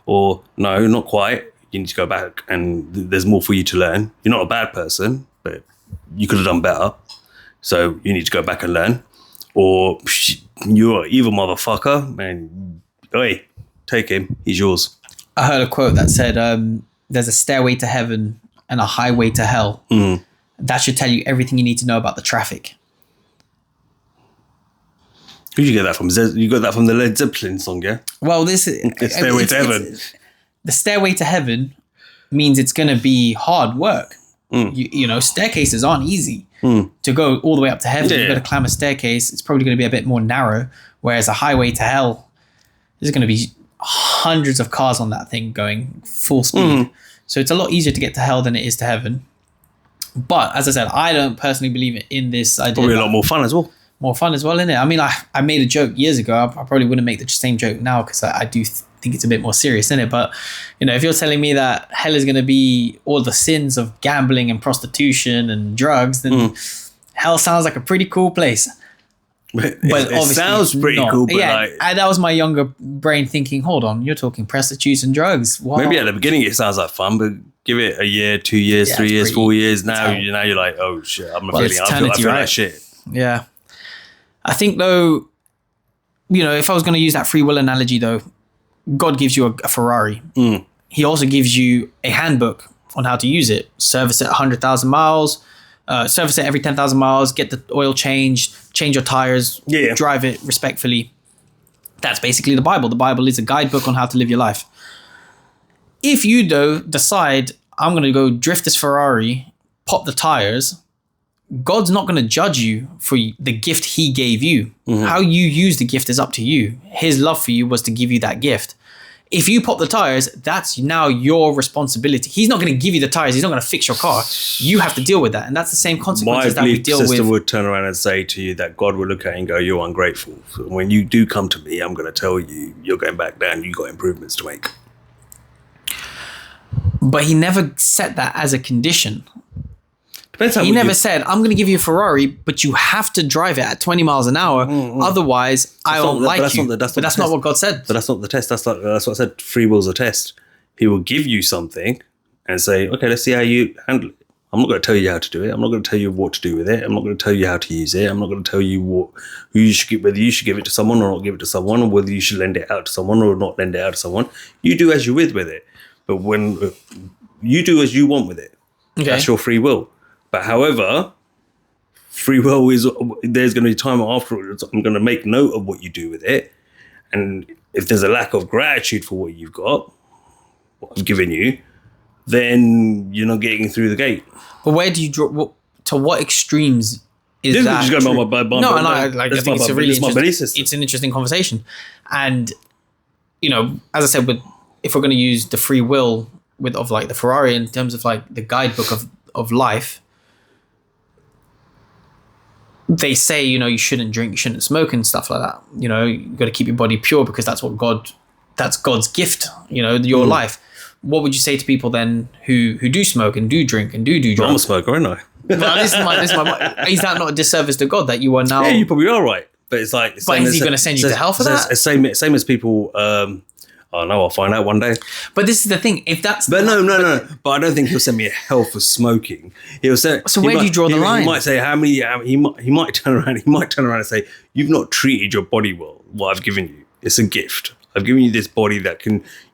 S1: Or no, not quite. You need to go back and there's more for you to learn. You're not a bad person, but you could have done better. So you need to go back and learn. Or you're an evil motherfucker, and hey, take him. He's yours.
S4: I heard a quote that said, there's a stairway to heaven and a highway to hell. Mm. That should tell you everything you need to know about the traffic.
S1: Who did you get that from? You got that from the Led Zeppelin song, yeah?
S4: Well, this is...
S1: Stairway to Heaven.
S4: The stairway to heaven means it's going to be hard work. Mm. You know, staircases aren't easy. To go all the way up to heaven. You've got to climb a staircase. It's probably going to be a bit more narrow. Whereas a highway to hell, there's going to be hundreds of cars on that thing going full speed. So it's a lot easier to get to hell than it is to heaven. But as I said, I don't personally believe in this idea.
S1: Probably a lot more fun as well.
S4: More fun as well, isn't it? I mean, I made a joke years ago. I probably wouldn't make the same joke now because I do think it's a bit more serious, isn't it? But, you know, if you're telling me that hell is going to be all the sins of gambling and prostitution and drugs, then hell sounds like a pretty cool place.
S1: But it sounds pretty cool. But
S4: yeah, that was my younger brain thinking, hold on, you're talking prostitutes and drugs. Wow.
S1: Maybe at the beginning it sounds like fun, but give it a year, 2 years, 3 years, 4 years. Now you're like, oh shit, I feel like shit.
S4: Yeah. I think though, you know, if I was going to use that free will analogy though, God gives you a Ferrari. He also gives you a handbook on how to use it. Service it 100,000 miles. Service it every 10,000 miles, get the oil changed, change your tires, drive it respectfully. That's basically the Bible. The Bible is a guidebook on how to live your life. If you, though, decide, I'm going to go drift this Ferrari, pop the tires, God's not going to judge you for the gift he gave you. How you use the gift is up to you. His love for you was to give you that gift. If you pop the tires, that's now your responsibility. He's not going to give you the tires. He's not going to fix your car. You have to deal with that. And that's the same consequences that we deal with. My belief system
S1: would turn around and say to you that God will look at you and go, you're ungrateful. So when you do come to me, I'm going to tell you, you're going back down. You've got improvements to make.
S4: But he never set that as a condition.
S1: He
S4: never said, I'm going to give you a Ferrari, but you have to drive it at 20 miles an hour. Otherwise, I won't like you. But that's not what God said.
S1: But that's not the test. That's what I said. Free will's a test. He will give you something and say, okay, let's see how you handle it. I'm not going to tell you how to do it. I'm not going to tell you what to do with it. I'm not going to tell you how to use it. I'm not going to tell you who you should whether you should give it to someone or not give it to someone, or whether you should lend it out to someone or not lend it out to someone. You do as you with it. But when you do as you want with it, that's your free will. But however, free will is, there's going to be time afterwards. I'm going to make note of what you do with it. And if there's a lack of gratitude for what you've got, what I've given you, then you're not getting through the gate.
S4: But where do you draw, to what extremes is that?
S1: Just going by
S4: no, I think it's an interesting conversation. And, you know, as I said, if we're going to use the free will of like the Ferrari in terms of like the guidebook of life, they say, you know, you shouldn't drink, you shouldn't smoke and stuff like that. You know, you got to keep your body pure because that's God's gift, you know, your life. What would you say to people then who do smoke and do drink and do drugs?
S1: I'm a smoker, aren't I?
S4: Well, this is my is that not a disservice to God that you are now?
S1: Yeah, you probably are right. But it's like,
S4: but is he going to send you to hell for that?
S1: Same as people. Oh no, I'll find out one day.
S4: But this is the thing. If that's
S1: no. But I don't think he'll send me a hell for smoking. He'll say.
S4: So where do you draw the line?
S1: He might say how many. He might turn around. He might turn around and say, "You've not treated your body well. What I've given you, it's a gift. I've given you this body that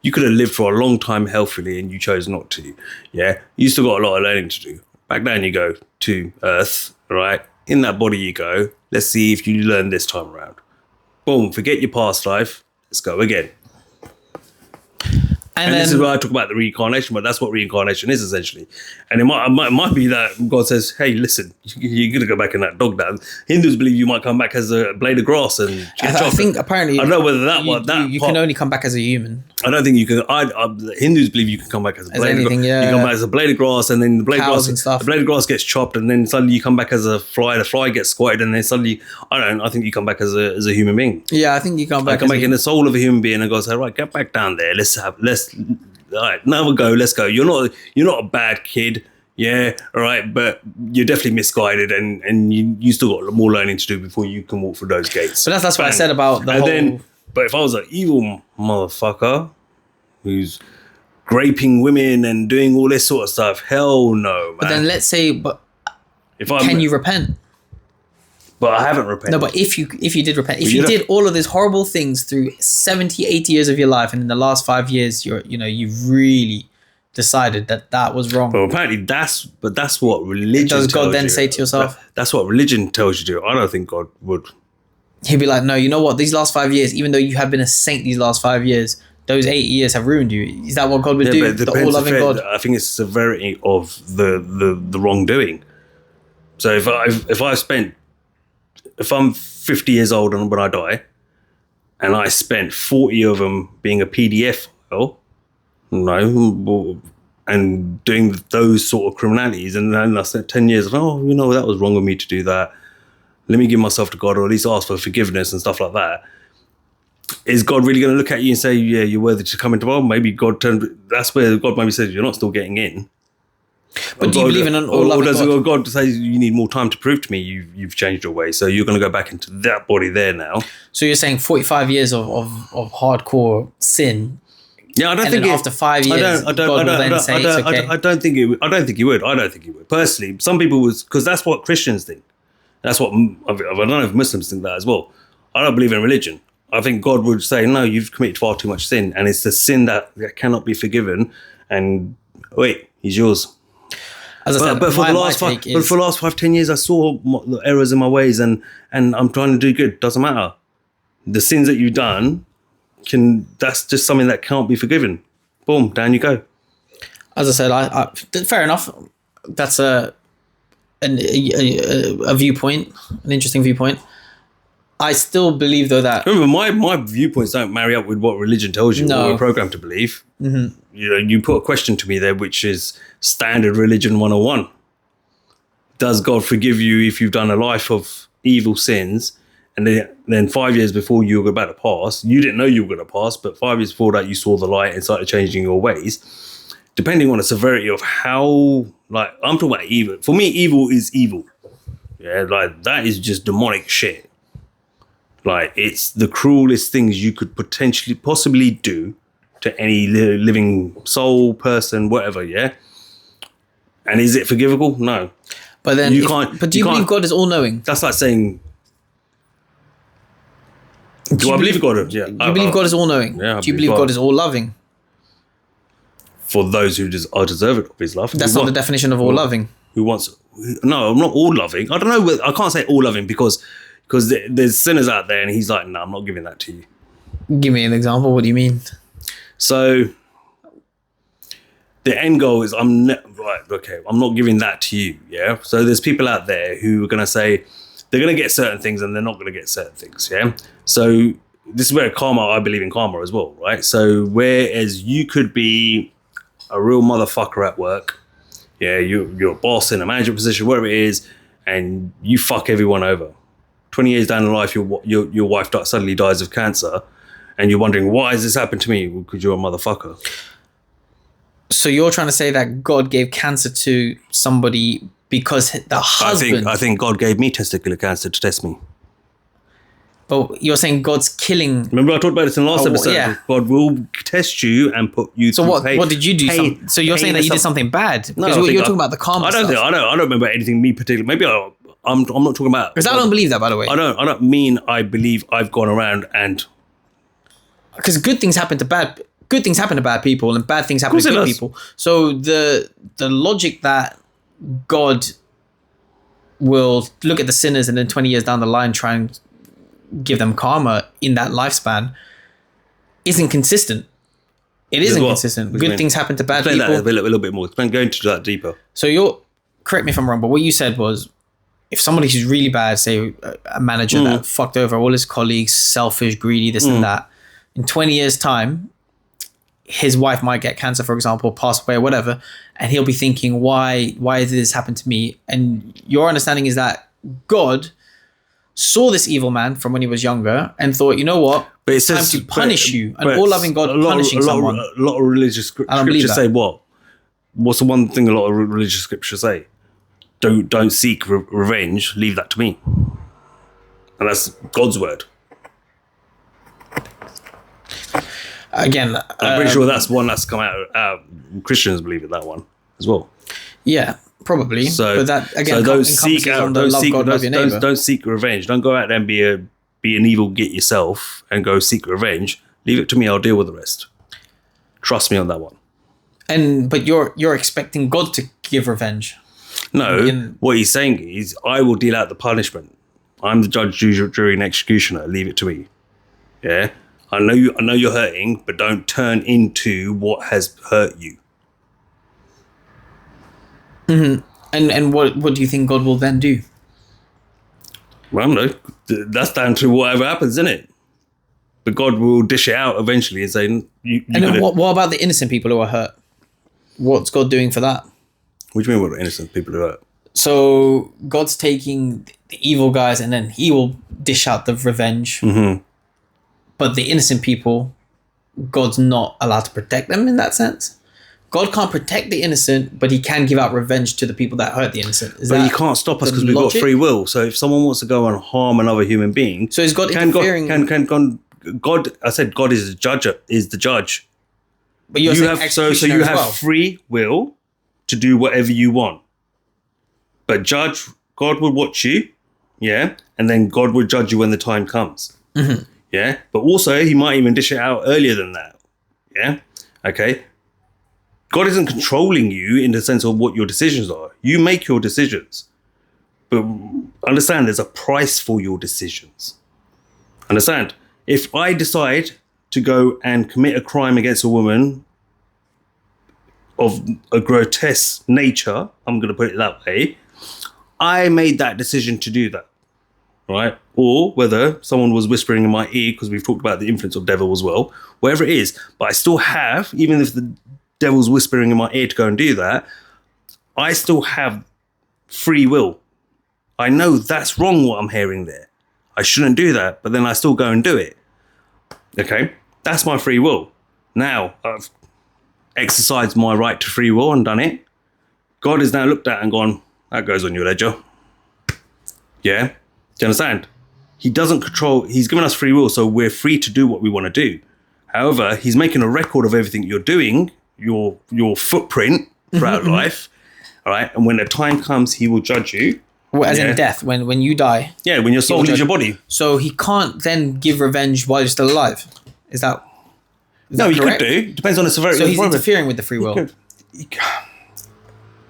S1: you could have lived for a long time healthily and you chose not to. Yeah. You still got a lot of learning to do. Back down you go to Earth, right? In that body you go. Let's see if you learn this time around. Boom, forget your past life. Let's go again. And this is where I talk about the reincarnation, but that's what reincarnation is essentially. And it might be that God says, hey, listen, you're going to go back in that dog now. Hindus believe you might come back as a blade of grass and
S4: I think apparently
S1: I don't know whether
S4: you can only come back as a human.
S1: I don't think you can. Hindus believe you can come back as a blade of grass.
S4: Yeah.
S1: You come back as a blade of grass, and then the blade of grass gets chopped, and then suddenly you come back as a fly. The fly gets squatted, and then suddenly I think you come back as a human being.
S4: Yeah, I think you come back.
S1: Come back in the soul of a human being, and God says, right, get back down there. All right, now we'll go. Let's go. You're not a bad kid. Yeah, all right, but you're definitely misguided, and you still got more learning to do before you can walk through those gates.
S4: But that's what I said about the whole.
S1: But if I was an evil motherfucker who's graping women and doing all this sort of stuff, hell no, man.
S4: But then let's say, can you repent?
S1: But I haven't repented.
S4: No, but if you did repent, if you did all of these horrible things through 70, 80 years of your life, and in the last 5 years, you've really decided that was wrong.
S1: Well, apparently that's what religion tells you.
S4: Does God then say to yourself?
S1: That's what religion tells you to do. I don't think God would.
S4: He'd be like, no, you know what? These last 5 years, even though you have been a saint these last 5 years, those 8 years have ruined you. Is that what God would do? The all-loving God?
S1: I think it's the severity of the wrongdoing. So if I'm 50 years old and when I die, and I spent 40 of them being a PDF file, and doing those sort of criminalities, and then I spent 10 years, that was wrong of me to do that. Let me give myself to God, or at least ask for forgiveness and stuff like that. Is God really going to look at you and say, yeah, you're worthy to come into the world? Maybe that's where God maybe says, you're not still getting in.
S4: But do you believe in an all-loving God?
S1: Or does God say, you need more time to prove to me you've changed your way, so you're going to go back into that body there now?
S4: So you're saying 45 years of hardcore sin.
S1: Yeah, I don't think
S4: after 5 years, God will then say it's okay.
S1: I don't think he would. Personally, some people would, because that's what Christians think. That's what, I don't know if Muslims think that as well. I don't believe in religion. I think God would say, no, you've committed far too much sin, and it's the sin that cannot be forgiven, and wait, he's yours.
S4: As I said,
S1: but for the last 5-10 years, I saw the errors in my ways, and I'm trying to do good. Doesn't matter. The sins that you've done, that's just something that can't be forgiven. Boom, down you go.
S4: As I said, I fair enough. That's a viewpoint, an interesting viewpoint. I still believe, though, that...
S1: Remember, my viewpoints don't marry up with what religion tells you or we're programmed to believe. Mm-hmm. You put a question to me there, which is standard religion 101. Does God forgive you if you've done a life of evil sins, and then 5 years before you were about to pass, you didn't know you were going to pass, but 5 years before that, you saw the light and started changing your ways? Depending on the severity of how... I'm talking about evil. For me, evil is evil. Yeah, that is just demonic shit. It's the cruelest things you could possibly do to any living soul, person, whatever, yeah? And is it forgivable? No.
S4: But then, do you believe God is all-knowing?
S1: That's like saying... Do I believe God? Yeah.
S4: Do you believe God is all-knowing?
S1: Yeah.
S4: Do you believe God is all-loving?
S1: For those who are deserving of his love.
S4: That's not the definition of all-loving.
S1: No, I'm not all-loving. I don't know. I can't say all-loving because there's sinners out there, and he's like, no, I'm not giving that to you.
S4: Give me an example. What do you mean?
S1: So the end goal is I'm not giving that to you. Yeah. So there's people out there who are going to say they're going to get certain things and they're not going to get certain things. Yeah. So this is where I believe in karma as well, right? So whereas you could be a real motherfucker at work, yeah, you're a boss in a management position, whatever it is, and you fuck everyone over. 20 years down the life, your wife suddenly dies of cancer, and you're wondering, why has this happened to me? Because you're a motherfucker.
S4: So you're trying to say that God gave cancer to somebody because the husband...
S1: I think God gave me testicular cancer to test me.
S4: But you're saying God's killing...
S1: Remember I talked about this in the last episode?
S4: Yeah.
S1: God will test you and put you
S4: through what did you do? So you're saying that you did something bad?
S1: No,
S4: because you're talking about the karma stuff.
S1: I don't remember anything me particular. Maybe I'm not talking about...
S4: Because I don't believe that, by the way.
S1: I don't mean I believe I've gone around and
S4: because good things happen to bad people, and bad things happen to good people. So the logic that God will look at the sinners and then 20 years down the line try and give them karma in that lifespan isn't consistent. It isn't consistent. Good things happen to bad people.
S1: Explain that a little bit more. Go into that deeper.
S4: So correct me if I'm wrong, but what you said was, if somebody who's really bad, say a manager that fucked over all his colleagues, selfish, greedy, this and that, in 20 years' time, his wife might get cancer, for example, pass away or whatever, and he'll be thinking, why did this happen to me? And your understanding is that God saw this evil man from when he was younger and thought, you know what?
S1: But
S4: it's time to punish you. An all-loving God punishing someone.
S1: A lot of religious scriptures say what? What's the one thing a lot of religious scriptures say? Don't seek revenge. Leave that to me. And that's God's word.
S4: Again,
S1: I'm pretty sure that's one that's come out. Christians believe it, that one as well.
S4: Yeah, probably. So, but that again,
S1: don't seek revenge. Don't go out there and be an evil git yourself and go seek revenge. Leave it to me. I'll deal with the rest. Trust me on that one.
S3: But you're expecting God to give revenge.
S1: No, what he's saying is, I will deal out the punishment. I'm the judge, jury, and executioner. Leave it to me. Yeah, I know you're hurting, but don't turn into what has hurt you.
S4: Mm-hmm. And what do you think God will then do?
S1: Well, I don't know. That's down to whatever happens, isn't it? But God will dish it out eventually and say,
S4: and then what about the innocent people who are hurt? What's God doing for that?
S1: What do you mean, what innocent people are hurt?
S4: So God's taking the evil guys and then he will dish out the revenge.
S1: Mm-hmm.
S4: But the innocent people, God's not allowed to protect them in that sense. God can't protect the innocent, but he can give out revenge to the people that hurt the innocent.
S1: But you can't stop us because we've got free will. So if someone wants to go and harm another human being,
S4: so is God interfering?
S1: God, I said God is the judge.
S4: But you
S1: have free will to do whatever you want. But God will watch you, yeah, and then God will judge you when the time comes.
S4: Mm-hmm.
S1: Yeah, but also he might even dish it out earlier than that. Yeah, okay. God isn't controlling you in the sense of what your decisions are. You make your decisions, but understand there's a price for your decisions. Understand? If I decide to go and commit a crime against a woman of a grotesque nature, I'm going to put it that way, I made that decision to do that, right? Or whether someone was whispering in my ear, because we've talked about the influence of devil as well, whatever it is, but I still have, even if the devil's whispering in my ear to go and do that, I still have free will. I know that's wrong what I'm hearing there. I shouldn't do that, but then I still go and do it. Okay? That's my free will. Now, I've exercised my right to free will and done it. God has now looked at and gone, that goes on your ledger. Yeah? Do you understand? He doesn't control, he's given us free will, so we're free to do what we want to do. However, he's making a record of everything you're doing, your footprint throughout life. All right? And when the time comes, he will judge you.
S4: Well, as in death, when you die.
S1: Yeah, when your soul leaves your body.
S4: So he can't then give revenge while you're still alive. Is that
S1: no, he could do. Depends on the severity
S4: of the
S1: problem.
S4: So he's interfering with the free will.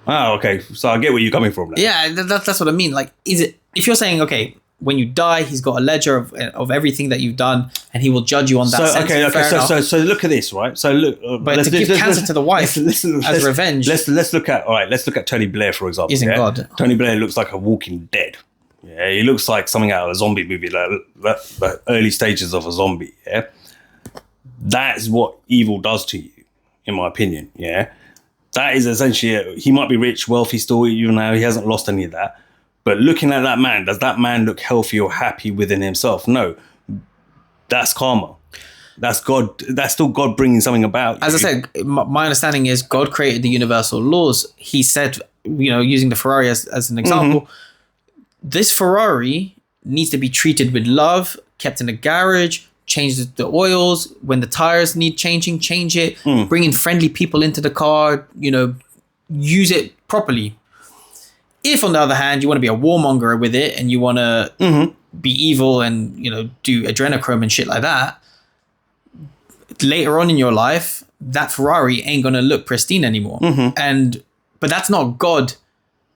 S1: Oh, okay. So I get where you're coming from now.
S4: Yeah, that's what I mean. Like, is it, if you're saying, okay, when you die, he's got a ledger of everything that you've done, and he will judge you on that sense.
S1: Okay. So look at this, right? So look,
S4: but to give cancer to the wife as revenge.
S1: Let's look at Tony Blair, for example.
S4: Isn't God?
S1: Tony Blair looks like a walking dead. Yeah, he looks like something out of a zombie movie, like the early stages of a zombie. Yeah, that's what evil does to you, in my opinion. Yeah, that is essentially he might be rich, wealthy still, even now he hasn't lost any of that. But looking at that man, does that man look healthy or happy within himself? No. That's karma. That's God. That's still God bringing something about.
S4: As I said, my understanding is God created the universal laws. He said, using the Ferrari as an example, this Ferrari needs to be treated with love, kept in a garage, change the oils. When the tires need changing, change it. Bring in friendly people into the car, use it properly. If, on the other hand, you want to be a warmonger with it and you want to be evil and, do adrenochrome and shit like that, later on in your life, that Ferrari ain't gonna look pristine anymore. But that's not God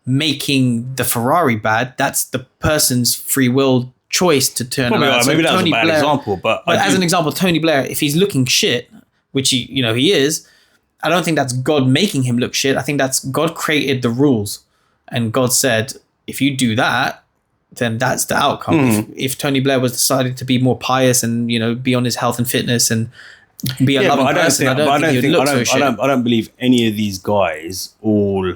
S4: making the Ferrari bad. That's the person's free will choice to turn
S1: Probably
S4: around.
S1: right. Maybe that was a bad example, but
S4: as an example, Tony Blair, if he's looking shit, which he is, I don't think that's God making him look shit. I think that's God created the rules, and God said, if you do that, then that's the outcome. If Tony Blair was decided to be more pious and be on his health and fitness and be a loving person, I don't think he would look so shit.
S1: I don't believe any of these guys all.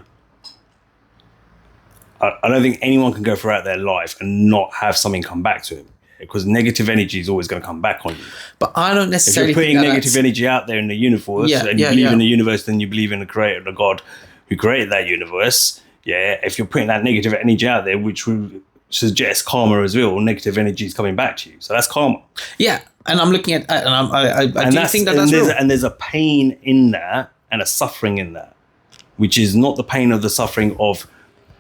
S1: I don't think anyone can go throughout their life and not have something come back to him, because negative energy is always going to come back on you.
S4: But I don't necessarily
S1: if you're putting negative energy out there in the universe, and you believe in the universe, then you believe in the creator, the God who created that universe. Yeah, if you're putting that negative energy out there, which would suggest karma as well, negative energy is coming back to you. So that's karma.
S4: Yeah, and I'm looking at, and I do think that's real.
S1: And there's a pain in that and a suffering in that, which is not the pain of the suffering of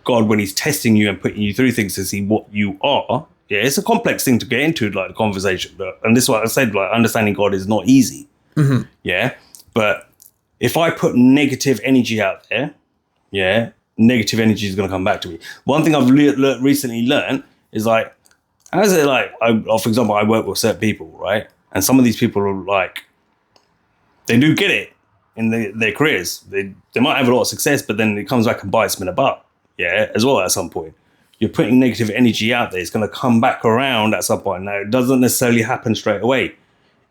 S1: God when he's testing you and putting you through things to see what you are. Yeah, it's a complex thing to get into, like the conversation. And this is what I said, like understanding God is not easy. Yeah, but if I put negative energy out there, negative energy is going to come back to me. One thing I've recently learned is like, how is it like, for example, I work with certain people, right? And some of these people are like, they do get it in their careers. They might have a lot of success, but then it comes back and bites them in the butt. Yeah, as well at some point. You're putting negative energy out there. It's going to come back around at some point. Now, it doesn't necessarily happen straight away.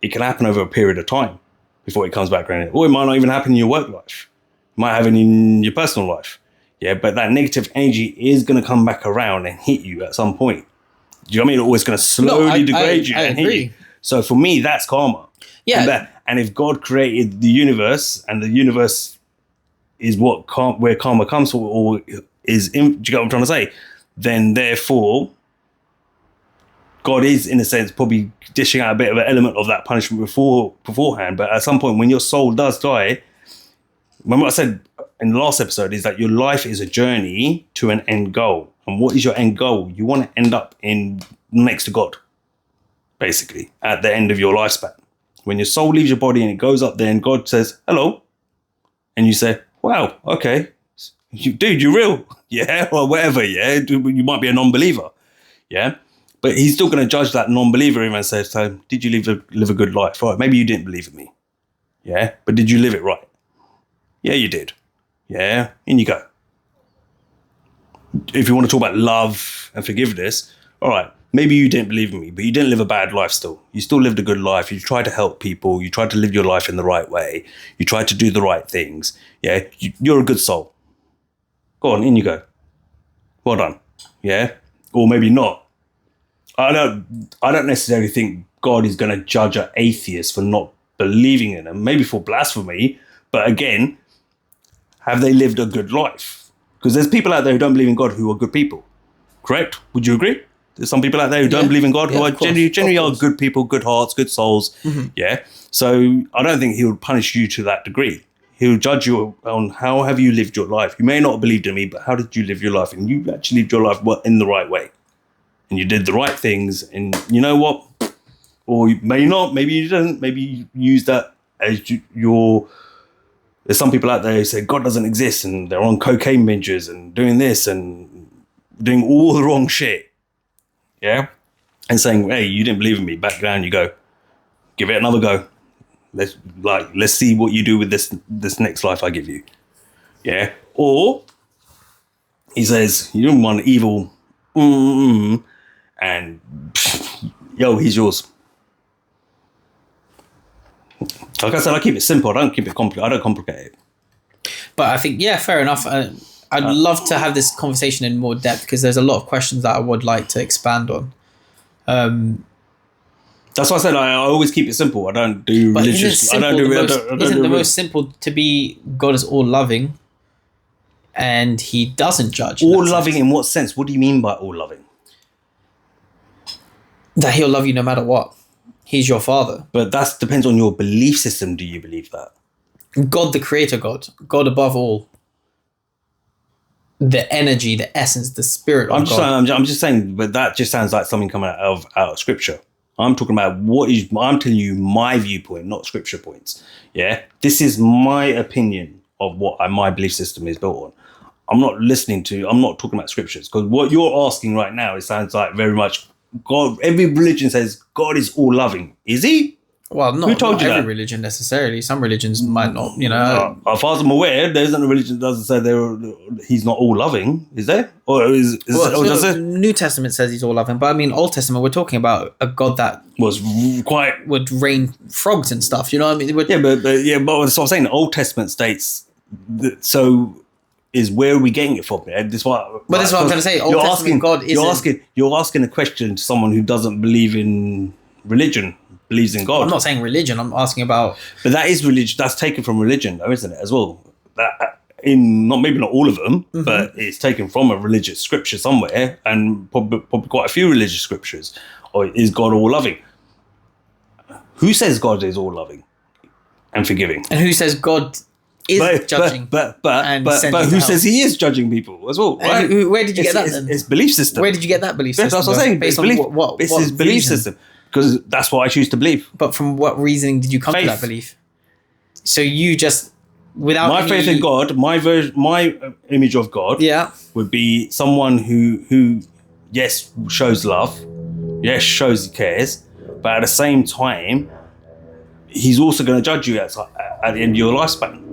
S1: It can happen over a period of time before it comes back around. Or it might not even happen in your work life. It might happen in your personal life. Yeah, but that negative energy is going to come back around and hit you at some point. Do you know what I mean? It's always going to slowly degrade you and hit you. So for me, that's karma.
S4: Yeah.
S1: And if God created the universe, and the universe is where karma comes from, or is, do you get what I'm trying to say? Then therefore, God is, in a sense, probably dishing out a bit of an element of that punishment beforehand. But at some point, when your soul does die, remember what I said in the last episode is that your life is a journey to an end goal. And what is your end goal? You want to end up next to God, basically, at the end of your lifespan. When your soul leaves your body and it goes up there and God says, hello. And you say, wow, okay. Dude, you're real. Yeah, or whatever, yeah. You might be a non-believer. Yeah. But he's still going to judge that non-believer and say, so did you live a good life? Right, maybe you didn't believe in me. Yeah. But did you live it right? Yeah, you did. Yeah. In you go. If you want to talk about love and forgiveness, all right, maybe you didn't believe in me, but you didn't live a bad life still. You still lived a good life. You tried to help people. You tried to live your life in the right way. You tried to do the right things. Yeah. You're a good soul. Go on, in you go. Well done. Yeah. Or maybe not. I don't necessarily think God is going to judge an atheist for not believing in him, maybe for blasphemy. But again, have they lived a good life? Because there's people out there who don't believe in God who are good people. Correct? Would you agree? There's some people out there who don't believe in God who are generally are good people, good hearts, good souls. Yeah. So I don't think he would punish you to that degree. He'll judge you on how have you lived your life. You may not have believed in me, but how did you live your life? And you actually lived your life in the right way. And you did the right things. And you know what? Or you may not. Maybe you didn't. Maybe you use that as your... There's some people out there who say God doesn't exist and they're on cocaine binges and doing this and doing all the wrong shit. Yeah? And saying, hey, you didn't believe in me. Back down you go. Give it another go. Let's see what you do with this next life I give you. Yeah. Or he says, you didn't want evil and yo, he's yours. Like I said, I keep it simple. I don't keep it complicated. I don't complicate it.
S4: But I think, yeah, fair enough. I'd love to have this conversation in more depth because there's a lot of questions that I would like to expand on.
S1: That's why I said I always keep it simple. I don't do religious.
S4: Isn't the most simple to be God is all loving, and He doesn't judge.
S1: All loving in what sense? What do you mean by all loving?
S4: That He'll love you no matter what. He's your Father.
S1: But that depends on your belief system. Do you believe that?
S4: God, the Creator, God above all. The energy, the essence, the spirit of God.
S1: I'm just saying, but that just sounds like something coming out of Scripture. I'm talking about I'm telling you my viewpoint, not scripture points. Yeah. This is my opinion of what my belief system is built on. I'm not talking about scriptures, because what you're asking right now, it sounds like very much God. Every religion says God is all loving. Is he?
S4: Well,
S1: Who told
S4: not
S1: you
S4: every
S1: that?
S4: religion necessarily. Some religions might not, you know.
S1: As far as I'm aware, there isn't a religion that doesn't say he's not all loving, is there? Or does it?
S4: New Testament says he's all loving, but I mean, Old Testament, we're talking about a God that
S1: Was quite.
S4: would rain frogs and stuff. You know what I mean?
S1: But that's what I'm saying. The Old Testament states that, so. Is where are we getting it from? Yeah? This is what I'm
S4: trying to say. Old Testament God isn't.
S1: You're asking a question to someone who doesn't believe in religion, believes in God.
S4: I'm not saying religion. I'm asking about.
S1: But that is religion. That's taken from religion, though, isn't it? As well. That maybe not all of them, but it's taken from a religious scripture somewhere, and probably quite a few religious scriptures. Or is God all loving? Who says God is all loving and forgiving?
S4: And who says God is judging?
S1: But who says he is judging people as well? Right?
S4: Where did you get that? Then?
S1: It's belief system.
S4: Where did you get that belief system?
S1: That's what I'm saying.
S4: Based
S1: It's
S4: on what
S1: it's his belief
S4: reason?
S1: system, because that's what I choose to believe.
S4: But from what reasoning did you come to that belief? So you just without
S1: my faith in God, my image of God, would be someone who yes shows love, yes shows he cares, but at the same time, he's also going to judge you at the end of your lifespan.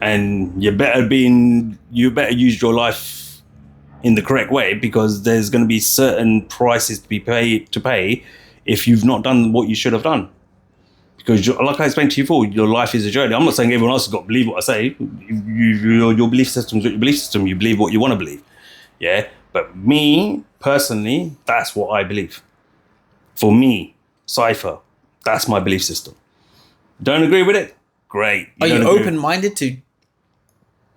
S1: And you better use your life in the correct way, because there's going to be certain prices to pay if you've not done what you should have done. Because like I explained to you before, your life is a journey. I'm not saying everyone else has got to believe what I say. Your belief system is your belief system. You believe what you want to believe. Yeah. But me personally, that's what I believe. For me, Cypher, that's my belief system. Don't agree with it? Great.
S4: Are you open-minded to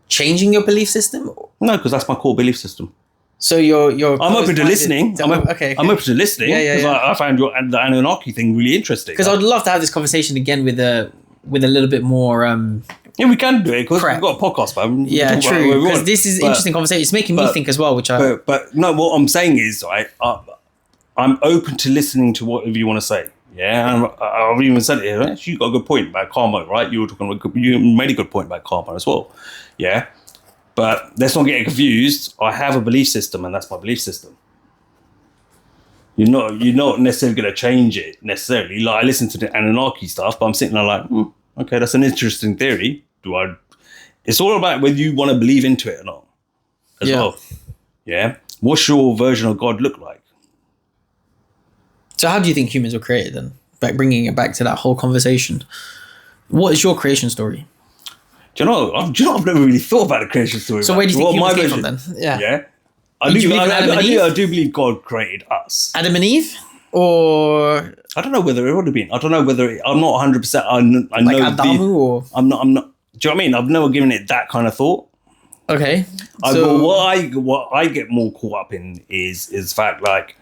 S4: changing your belief system?
S1: No, because that's my core belief system.
S4: So you're.
S1: I'm open to listening. I'm open to listening because I found the Anunnaki thing really interesting.
S4: Because I'd love to have this conversation again with a little bit more.
S1: Yeah, we can do it because we've got a podcast, man.
S4: Yeah, true. Because this is interesting conversation. It's making me think as well, which I.
S1: But no, what I'm saying is, I'm open to listening to whatever you want to say. Yeah, and I've even said it here. Actually, you got a good point about karma, right? You made a good point about karma as well. Yeah, but let's not get confused. I have a belief system, and that's my belief system. You're not necessarily going to change it necessarily. Like, I listen to the Anunnaki stuff, but I'm sitting there like, okay, that's an interesting theory. It's all about whether you want to believe into it or not, as well. Yeah. What's your version of God look like?
S4: So how do you think humans were created then? Bringing it back to that whole conversation. What is your creation story?
S1: Do you know? I've never really thought about the creation story.
S4: So where do you think humans came from then?
S1: Yeah.
S4: I
S1: do believe God created us.
S4: Adam and Eve? Or
S1: I don't know whether it would have been. I don't know whether I'm not 100%. I know
S4: Adamu or
S1: I'm not. Do you know what I mean? I've never given it that kind of thought.
S4: Okay.
S1: What I get more caught up in is fact, like,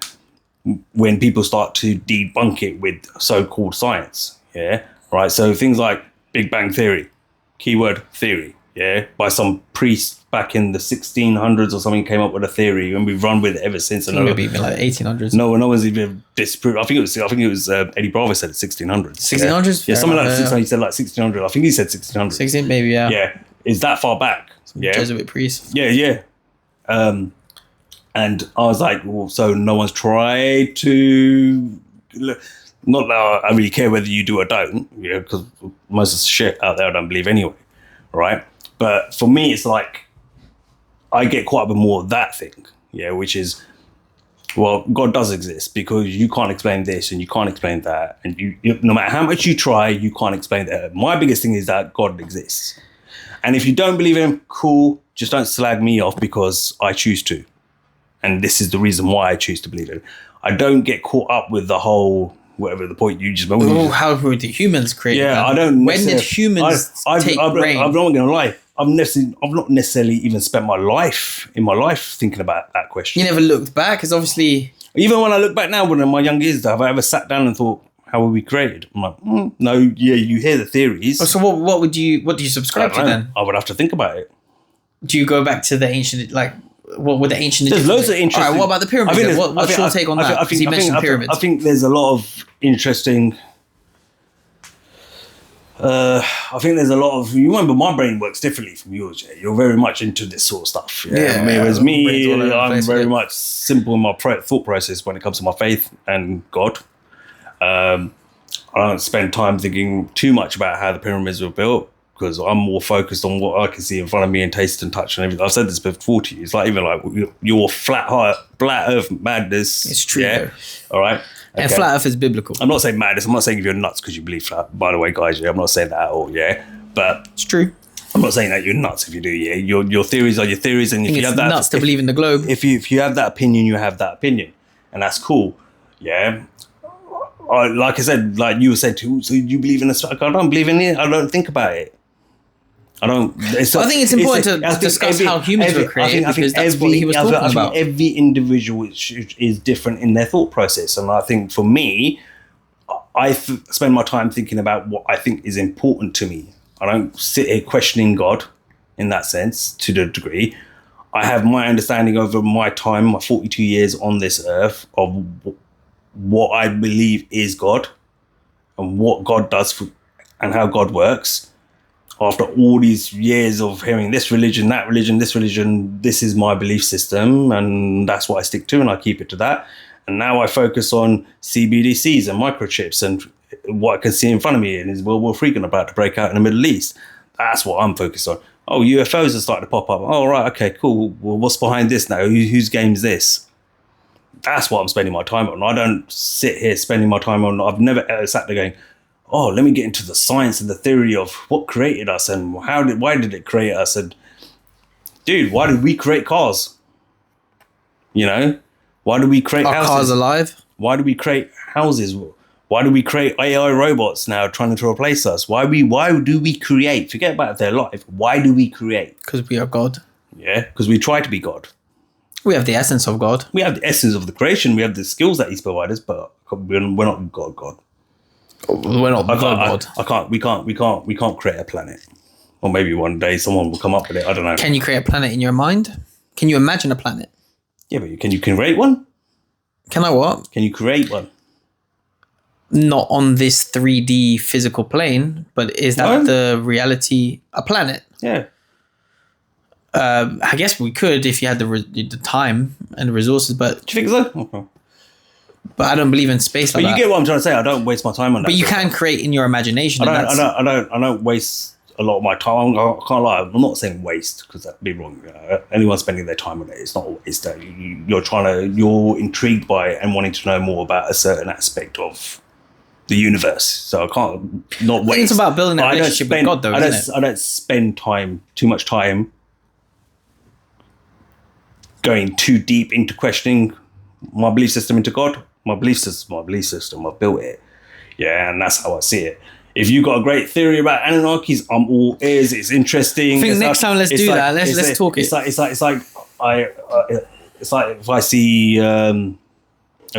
S1: when people start to debunk it with so-called science, right? So things like Big Bang Theory, keyword theory, by some priest back in the 1600s or something came up with a theory, and we've run with it ever since. And
S4: maybe even like 1800s.
S1: No one's even disproved. I think it was Eddie Bravo said it 1600s.
S4: 1600s?
S1: Yeah, something like that. He said like 1600. I think he said 1600.
S4: 16 maybe, yeah.
S1: Yeah, is that far back?
S4: Jesuit priest.
S1: Yeah. And I was like, well, so no one's tried to... Not that I really care whether you do or don't, because most of the shit out there I don't believe anyway, right? But for me, it's like, I get quite a bit more of that thing, which is, well, God does exist, because you can't explain this and you can't explain that. And you no matter how much you try, you can't explain that. My biggest thing is that God exists. And if you don't believe him, cool, just don't slag me off because I choose to. And this is the reason why I choose to believe it. I don't get caught up with the whole, whatever the point you just made.
S4: Oh, how were the humans created?
S1: Yeah, I don't.
S4: When did humans take reign?
S1: I'm not going to lie. I've not necessarily even spent my life thinking about that question.
S4: You never looked back, because obviously,
S1: even when I look back now, when in my young years, have I ever sat down and thought, how were we created? I'm like, no. Yeah, you hear the theories.
S4: So what do you subscribe to then?
S1: I would have to think about it.
S4: Do you go back to the ancient, like What with the ancient?
S1: There's
S4: Egyptians?
S1: loads of interesting.
S4: All right, what about the pyramids? Then? What's your take on that? Because you mentioned pyramids.
S1: I think there's a lot of interesting. I think there's a lot of. You remember, my brain works differently from yours. Yeah? You're very much into this sort of stuff. Yeah, I mean, whereas me, I'm very much simple in my thought process when it comes to my faith and God. I don't spend time thinking too much about how the pyramids were built, because I'm more focused on what I can see in front of me and taste and touch and everything. I've said this before to you. It's like even like your flat Earth madness.
S4: It's true.
S1: Yeah. All right. Okay.
S4: And flat Earth is biblical.
S1: I'm not saying madness. I'm not saying if you're nuts because you believe flat. By the way, guys, yeah, I'm not saying that at all. Yeah, but
S4: it's true.
S1: I'm not saying that you're nuts if you do. Yeah, your theories are your theories, and if you have that,
S4: nuts to believe in the globe.
S1: If you have that opinion, you have that opinion, and that's cool. Yeah. Like I said, like you said too. So you believe in this? I don't believe in it. I don't think about it. I don't. I
S4: think it's important to discuss how humans were created, because that's what he was talking about.
S1: Every individual is different in their thought process, and I think for me, I spend my time thinking about what I think is important to me. I don't sit here questioning God in that sense to the degree. I have my understanding over my time, my 42 years on this earth, of what I believe is God and what God does and how God works. After all these years of hearing this religion, that religion, this religion, this is my belief system, and that's what I stick to, and I keep it to that. And now I focus on CBDCs and microchips and what I can see in front of me, and is World War III about to break out in the Middle East. That's what I'm focused on. Oh, UFOs are starting to pop up. Oh, right, okay, cool. Well, what's behind this now? Whose game's this? That's what I'm spending my time on. I don't sit here spending my time on. I've never sat there going, oh, let me get into the science and the theory of what created us and why did it create us? And dude, why did we create cars? You know, why do we create houses?
S4: Are cars alive?
S1: Why do we create houses? Why do we create AI robots now trying to replace us? Why do we create? Forget about if they're alive. Why do we create?
S4: Because we are God.
S1: Yeah, because we try to be God.
S4: We have the essence of God.
S1: We have the essence of the creation. We have the skills that He's provided us, but we're not God.
S4: We're not God.
S1: We can't create a planet. Or maybe one day someone will come up with it. I don't know.
S4: Can you create a planet in your mind? Can you imagine a planet?
S1: Yeah, but can you create one?
S4: Can I what?
S1: Can you create one?
S4: Not on this 3D physical plane, but is that the reality? A planet?
S1: Yeah.
S4: I guess we could if you had the time and the resources, but...
S1: Do you think so? Okay.
S4: But I don't believe in space like that.
S1: But you get what I'm trying to say. I don't waste my time on that.
S4: But you can create in your imagination.
S1: I don't waste a lot of my time. I can't lie. I'm not saying waste, because that'd be wrong. Anyone spending their time on it, it's not a waste. You're intrigued by it and wanting to know more about a certain aspect of the universe. So I can't not waste.
S4: It's about building that relationship with God, though, isn't it?
S1: I don't spend too much time going too deep into questioning my belief system into God. My belief system. I've built it. Yeah, and that's how I see it. If you got a great theory about Annunnakis, I'm all ears. It's interesting.
S4: I think next time let's do that. Let's talk it.
S1: It's like if I see a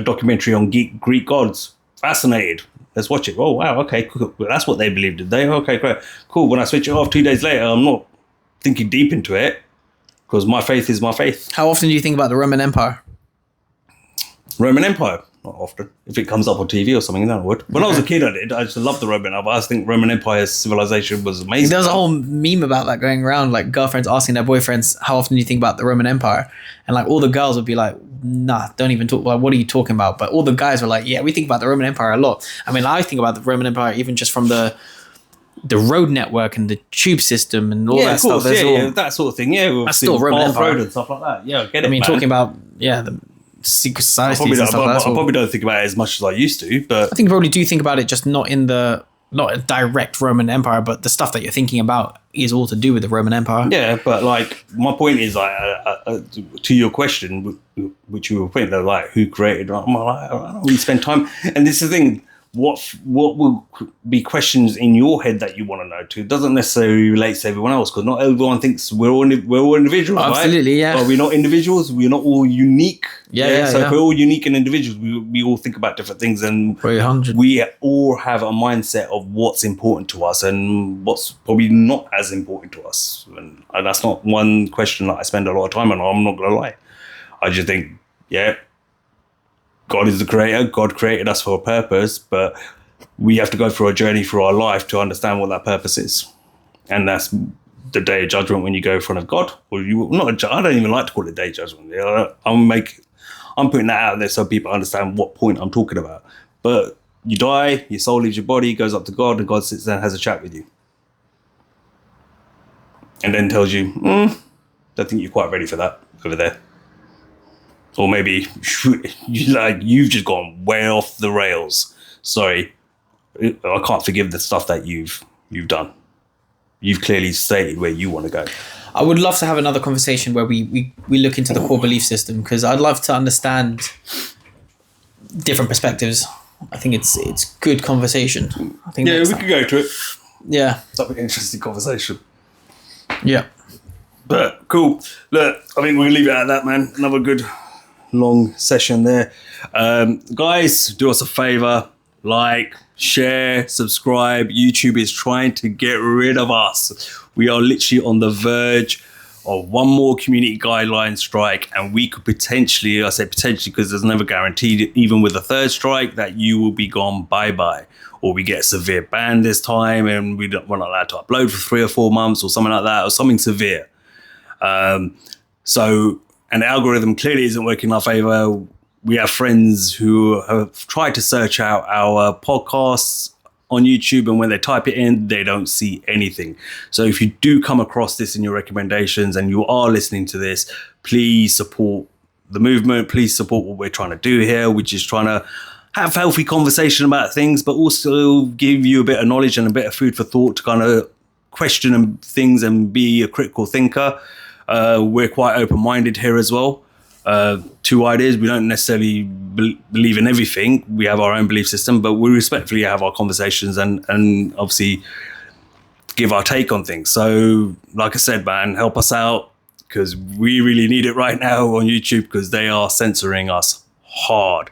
S1: documentary on Greek gods, fascinated. Let's watch it. Oh wow, okay, cool. That's what they believed, did they? Okay, great, cool. When I switch it off 2 days later, I'm not thinking deep into it, because my faith is my faith.
S4: How often do you think about the Roman Empire?
S1: Roman Empire? Not often. If it comes up on TV or something, then I would. When I was a kid, I did. I just loved the Roman Empire. I think Roman Empire's civilization was amazing.
S4: There was a whole meme about that going around, like girlfriends asking their boyfriends, how often do you think about the Roman Empire? And like all the girls would be like, nah, don't even talk. Like, what are you talking about? But all the guys were like, yeah, we think about the Roman Empire a lot. I mean, I think about the Roman Empire even just from the road network and the tube system and all that stuff.
S1: Yeah, that sort of thing. Yeah,
S4: that's still Roman Empire.
S1: Road and stuff like that. Yeah, I get it.
S4: I mean, talking about the secret societies and stuff.
S1: I probably don't think about it as much as I used to, but
S4: I think you probably do think about it, just not a direct Roman Empire, but the stuff that you're thinking about is all to do with the Roman Empire.
S1: Yeah, but like my point is, to your question, which you were pointing, like who created? I'm like, I don't really spend time. And this is the thing. what will be questions in your head that you want to know too. It doesn't necessarily relate to everyone else, because not everyone thinks we're all individuals,
S4: Absolutely,
S1: right?
S4: yeah.
S1: But we're not individuals. We're not all unique.
S4: Yeah,
S1: So
S4: yeah.
S1: if we're all unique and individuals, we all think about different things, and
S4: 300.
S1: we all have a mindset of what's important to us and what's probably not as important to us. And that's not one question that I spend a lot of time on. I'm not going to lie. I just think, God is the creator. God created us for a purpose, but we have to go through a journey through our life to understand what that purpose is. And that's the day of judgment, when you go in front of God. Or I don't even like to call it day of judgment. I'm putting that out there so people understand what point I'm talking about. But you die, your soul leaves your body, goes up to God, and God sits there and has a chat with you. And then tells you, don't think you're quite ready for that over there. Or maybe you've just gone way off the rails. Sorry, I can't forgive the stuff that you've done. You've clearly stated where you want to go.
S4: I would love to have another conversation where we look into the core belief system, because I'd love to understand different perspectives. I think it's good conversation. I think
S1: we could go to it.
S4: Yeah.
S1: That'd be an interesting conversation.
S4: Yeah.
S1: But cool. Look, I think we're going to leave it at that, man. Another good long session there. Guys, do us a favor. Like, share, subscribe. YouTube is trying to get rid of us. We are literally on the verge of one more community guideline strike, and we could potentially, I say potentially because there's never guaranteed, even with a third strike, that you will be gone bye-bye. Or we get a severe ban this time and we're not allowed to upload for 3 or 4 months or something like that, or something severe. So, and the algorithm clearly isn't working in our favor. We have friends who have tried to search out our podcasts on YouTube, and when they type it in, they don't see anything. So if you do come across this in your recommendations and you are listening to this, please support the movement. Please support what we're trying to do here, which is trying to have healthy conversation about things, but also give you a bit of knowledge and a bit of food for thought to kind of question things and be a critical thinker. We're quite open-minded here as well. Two ideas. We don't necessarily believe in everything. We have our own belief system, but we respectfully have our conversations and obviously give our take on things. So, like I said, man, help us out, because we really need it right now on YouTube, because they are censoring us hard.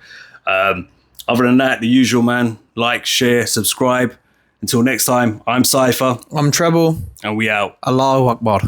S1: Other than that, the usual, man. Like, share, subscribe. Until next time, I'm Cypher.
S4: I'm Treble.
S1: And we out.
S4: Allahu Akbar.